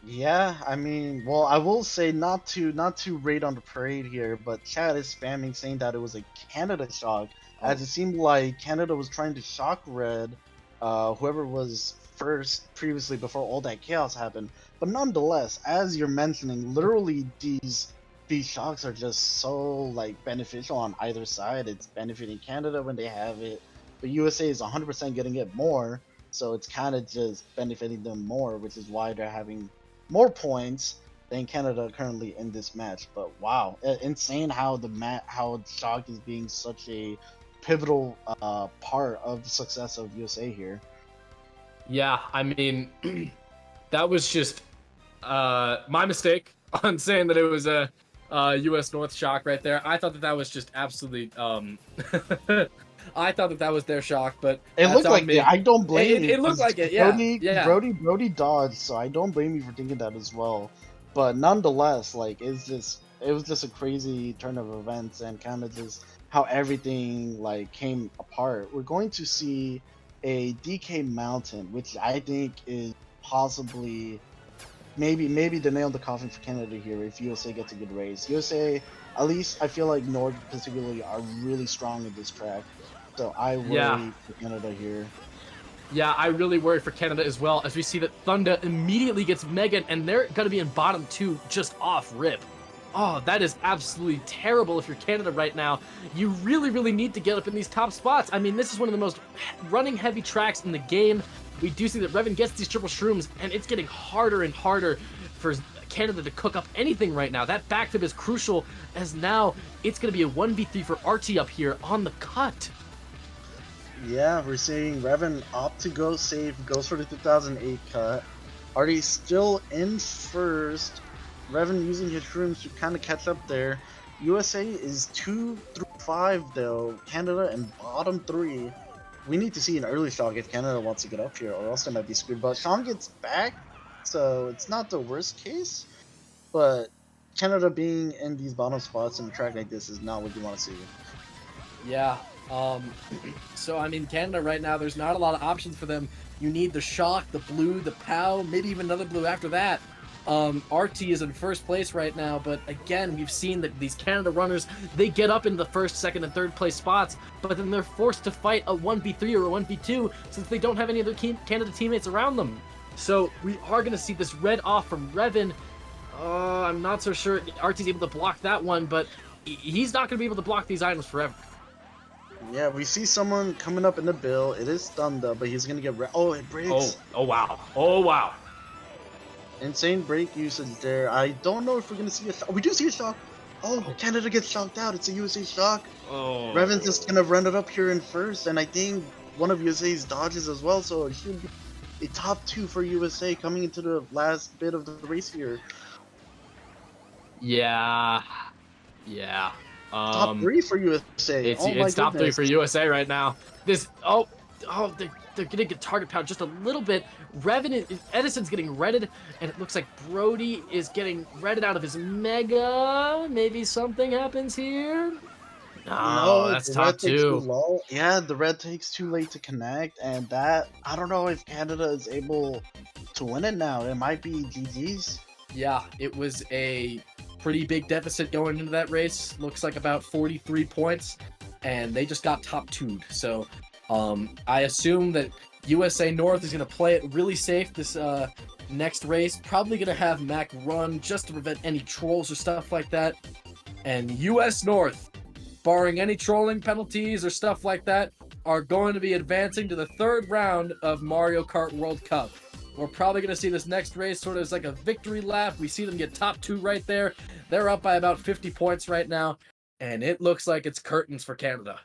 Yeah, I mean, well, I will say not to raid on the parade here, but chat is spamming saying that it was a Canada shock, as it seemed like Canada was trying to shock red, whoever was first previously before all that chaos happened. But nonetheless, as you're mentioning, literally these shocks are just so like beneficial on either side. It's benefiting Canada when they have it, but USA is 100% getting it more, so it's kind of just benefiting them more, which is why they're having more points than Canada currently in this match. But wow, insane how how shock is being such a pivotal part of the success of USA here. Yeah, I mean, that was just my mistake on saying that it was a U.S. North shock right there. I thought that was just absolutely. I thought that was their shock, but It looked like me. it. I don't blame you. It looked like it. Yeah, Brody dodged, so I don't blame you for thinking that as well. But nonetheless, like it was just a crazy turn of events and kind of just how everything like came apart. We're going to see a DK Mountain, which I think is possibly maybe the nail in the coffin for Canada here if USA gets a good race. USA, at least I feel like North particularly are really strong in this track. So I worry for Canada here. Yeah, I really worry for Canada as well, as we see that Thunder immediately gets Megan, and they're going to be in bottom 2 just off rip. Oh, that is absolutely terrible if you're Canada right now. You really, really need to get up in these top spots. I mean, this is one of the most running heavy tracks in the game. We do see that Revan gets these triple shrooms, and it's getting harder and harder for Canada to cook up anything right now. That back flip is crucial, as now it's going to be a 1v3 for RT up here on the cut. Yeah, we're seeing Revan opt to go safe, goes for the 2008 cut. Artie still in first. Revan using his shrooms to kind of catch up there. USA is 2 through 5 though. Canada in bottom 3. We need to see an early shot if Canada wants to get up here, or else they might be screwed. But Sean gets back, so it's not the worst case. But Canada being in these bottom spots in a track like this is not what you want to see. Yeah. So I mean, Canada right now, there's not a lot of options for them. You need the shock, the blue, the POW, maybe even another blue after that. RT is in first place right now, but again, we've seen that these Canada runners, they get up in the first, second, and third place spots, but then they're forced to fight a 1v3 or a 1v2 since they don't have any other Canada teammates around them. So we are going to see this red off from Revan. I'm not so sure RT's able to block that one, but he's not going to be able to block these items forever. Yeah, we see someone coming up in the bill. It is stunned though, but he's gonna get oh, it breaks. Oh wow. Oh wow. Insane break usage there. I don't know if we're gonna see a shock. We do see a shock. Oh, Canada gets shocked out. It's a USA shock. Oh. Revan's just gonna run it up here in first, and I think one of USA's dodges as well, so it should be a top 2 for USA coming into the last bit of the race here. Yeah. Top 3 for USA. It's top 3 for USA right now. This they're getting a target pound just a little bit. Edison's getting redded, and it looks like Brody is getting redded out of his mega. Maybe something happens here. No, that's top 2. Yeah, the red takes too late to connect, and that I don't know if Canada is able to win it now. It might be GG's. Yeah, it was a pretty big deficit going into that race. Looks like about 43 points, and they just got top 2'd. So I assume that USA North is going to play it really safe this next race. Probably going to have Mac run just to prevent any trolls or stuff like that. And US North, barring any trolling penalties or stuff like that, are going to be advancing to the 3rd round of Mario Kart World Cup. We're probably going to see this next race sort of as like a victory lap. We see them get top 2 right there. They're up by about 50 points right now, and it looks like it's curtains for Canada.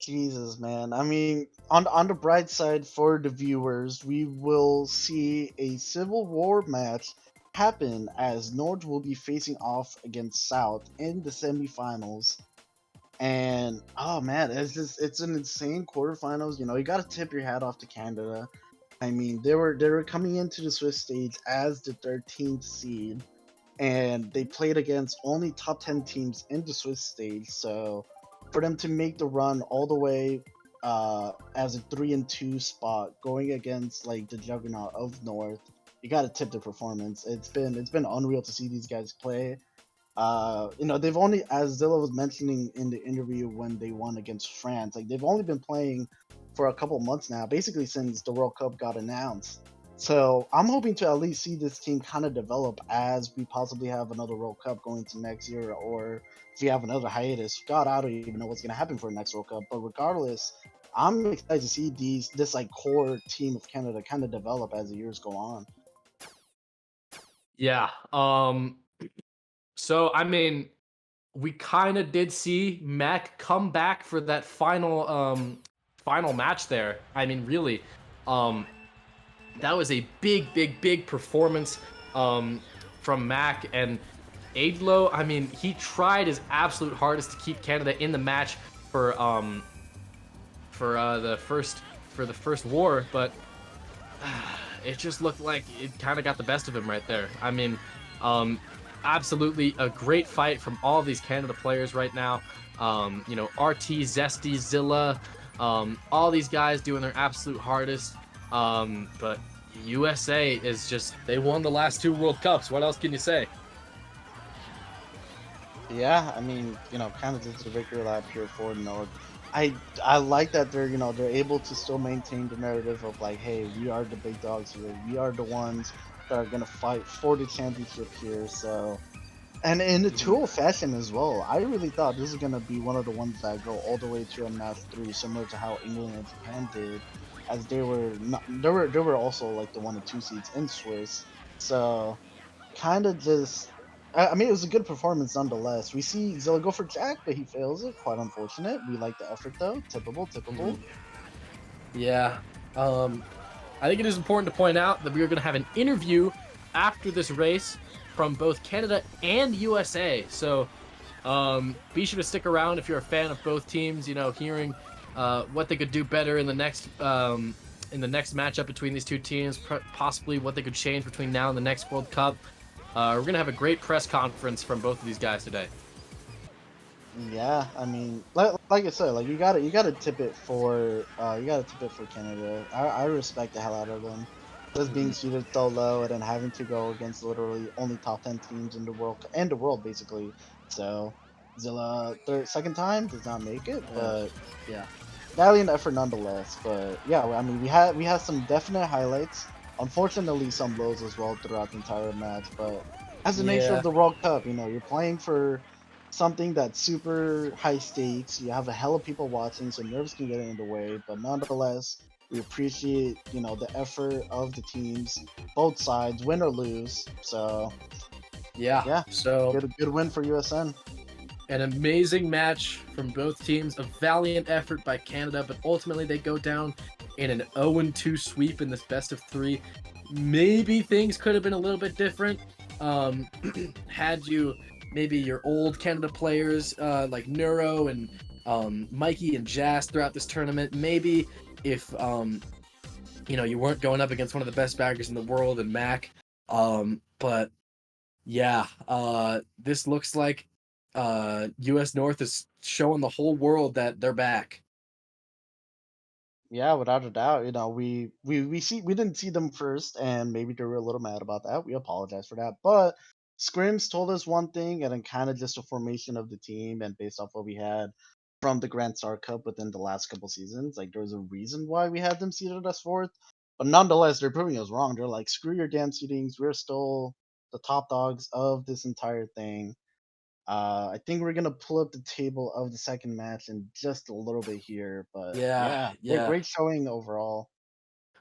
Jesus, man. I mean, on the bright side for the viewers, we will see a Civil War match happen as North will be facing off against South in the semifinals. And oh man, it's an insane quarterfinals. You know, you gotta tip your hat off to Canada. I mean, they were coming into the Swiss stage as the 13th seed, and they played against only top 10 teams in the Swiss stage. So for them to make the run all the way as a 3-2 spot, going against like the juggernaut of North, you gotta tip the performance. It's been unreal to see these guys play. You know, they've only, as Zilla was mentioning in the interview when they won against France, like they've only been playing for a couple months now, basically since the World Cup got announced. So I'm hoping to at least see this team kind of develop as we possibly have another World Cup going to next year, or if we have another hiatus. God, I don't even know what's going to happen for the next World Cup. But regardless, I'm excited to see this like core team of Canada kind of develop as the years go on. Yeah. So I mean, we kind of did see Mac come back for that final match there. I mean, really, that was a big performance from Mac. And Aidlo, I mean, he tried his absolute hardest to keep Canada in the match for the first war, but it just looked like it kind of got the best of him right there. I mean, absolutely a great fight from all of these Canada players right now. You know, RT, Zesty, Zilla, all these guys doing their absolute hardest. But USA is just, they won the last 2 World Cups. What else can you say? Yeah, I mean, you know, kind of just a victory lap here for North. I like that they're able to still maintain the narrative of like, hey, we are the big dogs here. We are the ones that are gonna fight for the championship here. So, and in a 2-0 fashion as well. I really thought this is gonna be one of the ones that go all the way to a match 3, similar to how England and Japan did, as they were also like the 1 and 2 seeds in Swiss. So, kind of just I mean, it was a good performance nonetheless. We see Zilla go for Jack, but he fails it. Quite unfortunate. We like the effort though. Tippable, tippable. Yeah. I think it is important to point out that we are going to have an interview after this race from both Canada and USA. So be sure to stick around if you're a fan of both teams. You know, hearing what they could do better in the next matchup between these two teams, possibly what they could change between now and the next World Cup. We're gonna have a great press conference from both of these guys today. Yeah, I mean, like I said, like you gotta tip it for Canada. I respect the hell out of them. Just being seated so low and then having to go against literally only top 10 teams in the world basically. So Zilla second time does not make it, but yeah, valiant effort nonetheless. But yeah, I mean we had some definite highlights. Unfortunately, some lows as well throughout the entire match. But as the nature Yeah. of the World Cup, you know, you're playing for something that's super high stakes. You have a hell of people watching, so nerves can get in the way. But nonetheless, we appreciate, you know, the effort of the teams, both sides, win or lose. So Yeah. yeah, So good win for USN. an amazing match from both teams, a valiant effort by Canada, but ultimately they go down in an 0-2 sweep in this best of 3. Maybe things could have been a little bit different. Had you maybe your old Canada players like Neuro and Mikey and Jazz throughout this tournament, maybe if you weren't going up against one of the best baggers in the world and Mac. But yeah, this looks like US North is showing the whole world that they're back. Yeah, without a doubt. You know, we didn't see them first, and maybe they were a little mad about that. We apologize for that. But Scrims told us one thing, and then kind of just a formation of the team, and based off what we had from the Grand Star Cup within the last couple seasons, like there was a reason why we had them seated as fourth. But nonetheless, they're proving us wrong. They're like, screw your damn seedings. We're still the top dogs of this entire thing. I think we're gonna pull up the table of the second match in just a little bit here, but Yeah, yeah, yeah. great showing overall.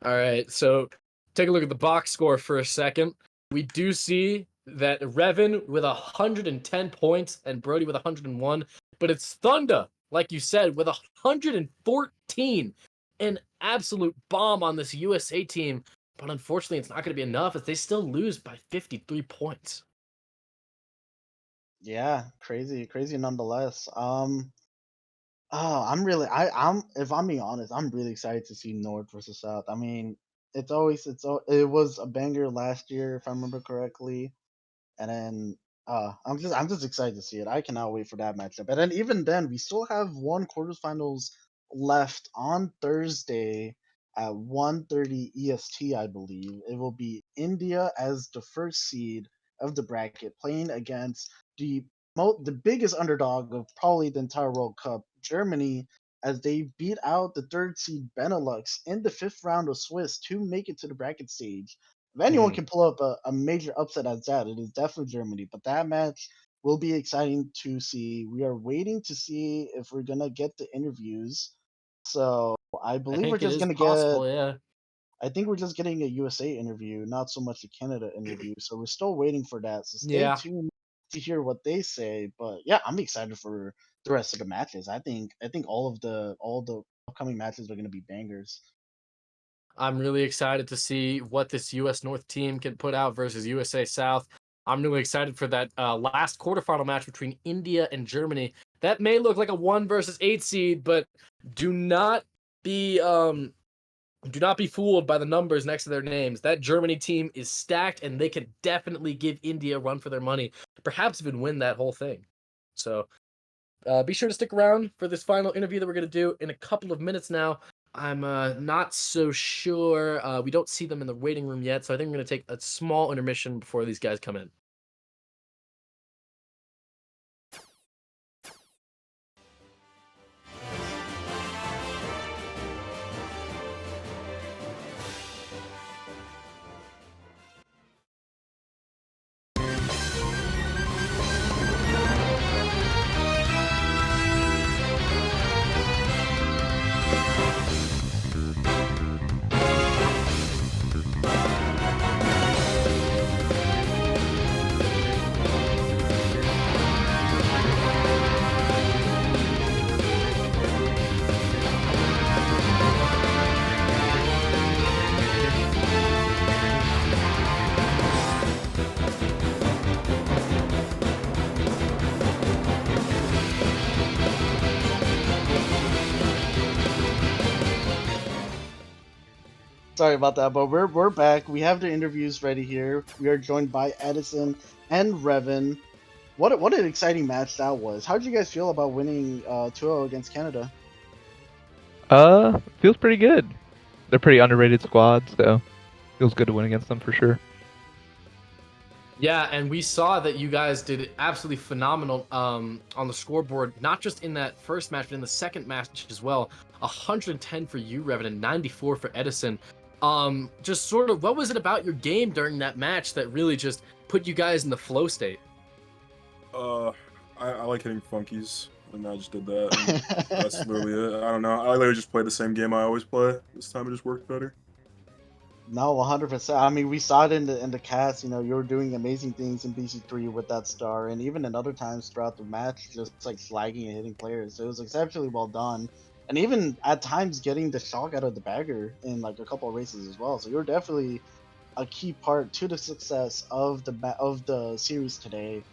All right, so take a look at the box score for a second. We do see that Revan with 110 points and Brody with 101, but it's Thunder, like you said, with 114. An absolute bomb on this USA team, but unfortunately, it's not going to be enough as they still lose by 53 points. Yeah, crazy nonetheless. I'm if I'm being honest, I'm really excited to see North versus South. I mean, it was a banger last year if I remember correctly. And then I'm just excited to see it. I cannot wait for that matchup. And then even then, we still have one quarterfinals left on Thursday at 1:30 EST, I believe. It will be India as the first seed of the bracket playing against the the biggest underdog of probably the entire World Cup, Germany, as they beat out the third seed Benelux in the fifth round of Swiss to make it to the bracket stage. If anyone Mhm. can pull up a major upset as that, it is definitely Germany. But that match will be exciting to see. We are waiting to see if we're gonna get the interviews. So I I believe we're think it just is gonna get. possible, yeah. I think we're just getting a USA interview, not so much a Canada interview. So we're still waiting for that. So stay Yeah. tuned to hear what they say. But yeah, I'm excited for the rest of the matches. I think all the upcoming matches are gonna be bangers. I'm really excited to see what this US North team can put out versus USA South. I'm really excited for that last quarterfinal match between India and Germany. That may look like a 1 versus 8 seed, but do not be fooled by the numbers next to their names. That Germany team is stacked and they could definitely give India a run for their money, perhaps even win that whole thing. So be sure to stick around for this final interview that we're going to do in a couple of minutes now. I'm not so sure. We don't see them in the waiting room yet, so I think we're going to take a small intermission before these guys come in. Sorry about that, but we're back. We have the interviews ready here. We are joined by Edison and Revan. What an exciting match that was. How did you guys feel about winning 2-0 against Canada? Feels pretty good. They're pretty underrated squad, so feels good to win against them for sure. Yeah, and we saw that you guys did absolutely phenomenal on the scoreboard, not just in that first match, but in the second match as well. 110 for you, Revan, and 94 for Edison. Just sort of, what was it about your game during that match that really just put you guys in the flow state? I like hitting funkies, and I just did that. And that's literally it. I don't know. I literally just played the same game I always play. This time it just worked better. No, 100%. I mean, we saw it in the cast. You know, you were doing amazing things in BC3 with that star, and even in other times throughout the match, just like slagging and hitting players. It was exceptionally well done, and even at times getting the shock out of the bagger in like a couple of races as well. So you're definitely a key part to the success of the series today.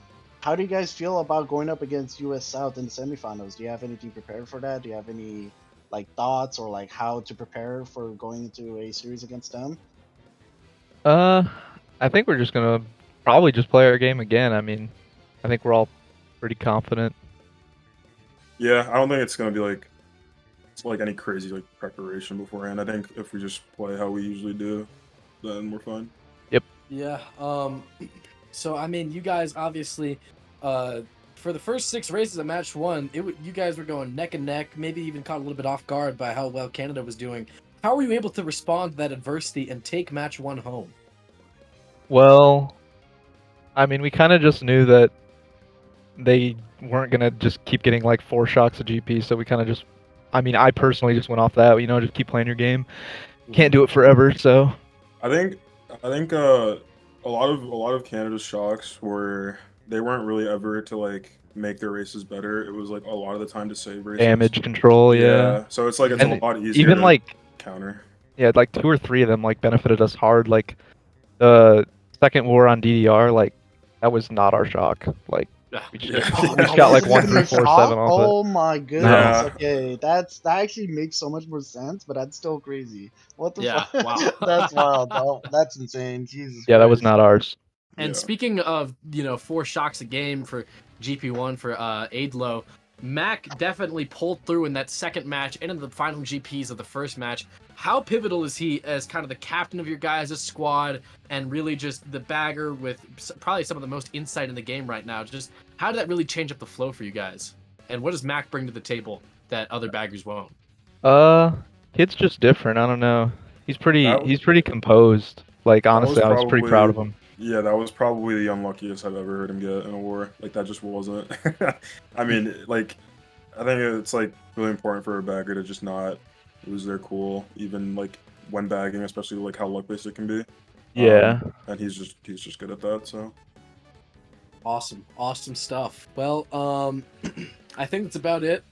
How do you guys feel about going up against US South in the semifinals? Do you have anything prepared for that? Do you have any like thoughts or like how to prepare for going into a series against them? I think we're just gonna probably just play our game again. I mean, I think we're all pretty confident. Yeah, I don't think it's gonna be like any crazy like preparation beforehand. I think if we just play how we usually do, then we're fine. Yeah. So I mean, you guys obviously, for the first 6 races of match 1, you guys were going neck and neck. Maybe even caught a little bit off guard by how well Canada was doing. How were you able to respond to that adversity and take match 1 home? Well, I mean, we kind of just knew that they weren't gonna just keep getting like 4 shocks of GP, so we kind of just, I mean, I personally just went off that. You know, just keep playing your game. Can't do it forever, so. I think a lot of Canada's shocks they weren't really ever to like make their races better. It was like a lot of the time to save races. Damage control, yeah. So it's like it's And a lot easier even to like, counter. yeah, like 2 or 3 of them like benefited us hard. Like the second war on DDR, like that was not our shock. Like we just, Yeah. we just got like 1, 3, 4, 7 off it. Oh my goodness. Yeah. Okay, that actually makes so much more sense, but that's still crazy. What the Yeah, fuck? wow. That's wild. Oh, that's insane. Jesus. Yeah, that was Christ. not ours. And Yeah. speaking of, 4 shocks a game for GP1 for Aidlo, Mac definitely pulled through in that second match and in the final GPs of the first match. How pivotal is he as kind of the captain of your guys' squad and really just the bagger with probably some of the most insight in the game right now? Just how did that really change up the flow for you guys? And what does Mac bring to the table that other baggers won't? Kid's just different. I don't know. He's pretty That- composed. Like That was honestly, I was pretty proud of him. Yeah, that was probably the unluckiest I've ever heard him get in a war. Like that just wasn't. I mean, like I think it's like really important for a bagger to just not lose their cool, even like when bagging, especially like how luck based it can be. Yeah. And he's just good at that. So Awesome stuff. Well, I think that's about it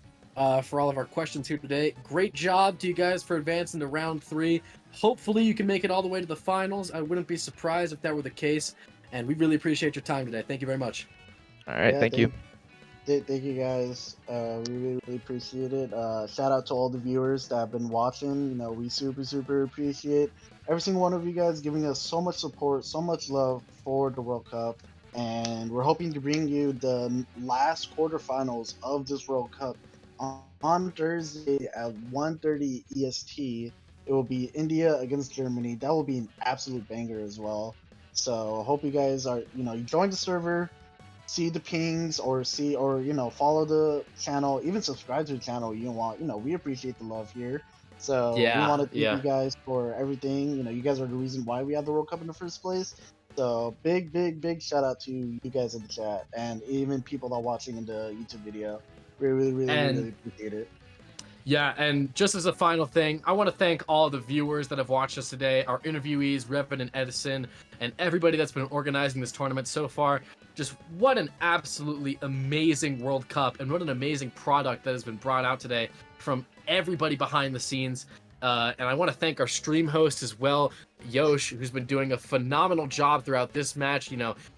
for all of our questions here today. Great job to you guys for advancing to round 3. Hopefully you can make it all the way to the finals. I wouldn't be surprised if that were the case. And we really appreciate your time today. Thank you very much. All right. Yeah, thank you. Thank you guys. We really appreciate it. Shout out to all the viewers that have been watching. You know, we super appreciate every single one of you guys giving us so much support, so much love for the World Cup. And we're hoping to bring you the last quarterfinals of this World Cup on Thursday at 1:30 EST. It will be India against Germany. That will be an absolute banger as well. So hope you guys are, you join the server, see the pings, or follow the channel, even subscribe to the channel. We appreciate the love here. So we want to thank you guys for everything. You guys are the reason why we have the World Cup in the first place. So big shout out to you guys in the chat and even people that are watching in the YouTube video. We really appreciate it. Yeah, and just as a final thing, I want to thank all the viewers that have watched us today, our interviewees, Revan and Edison, and everybody that's been organizing this tournament so far. Just what an absolutely amazing World Cup, and what an amazing product that has been brought out today from everybody behind the scenes. And I want to thank our stream host as well, BYosh, who's been doing a phenomenal job throughout this match,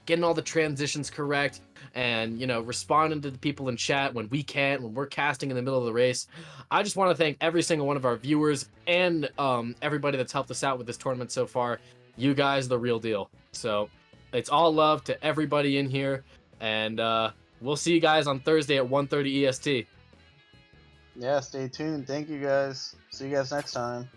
getting all the transitions correct, and, responding to the people in chat when we can't, when we're casting in the middle of the race. I just want to thank every single one of our viewers and everybody that's helped us out with this tournament so far. You guys, the real deal. So it's all love to everybody in here, and we'll see you guys on Thursday at 1:30 EST. Yeah, stay tuned. Thank you guys. See you guys next time.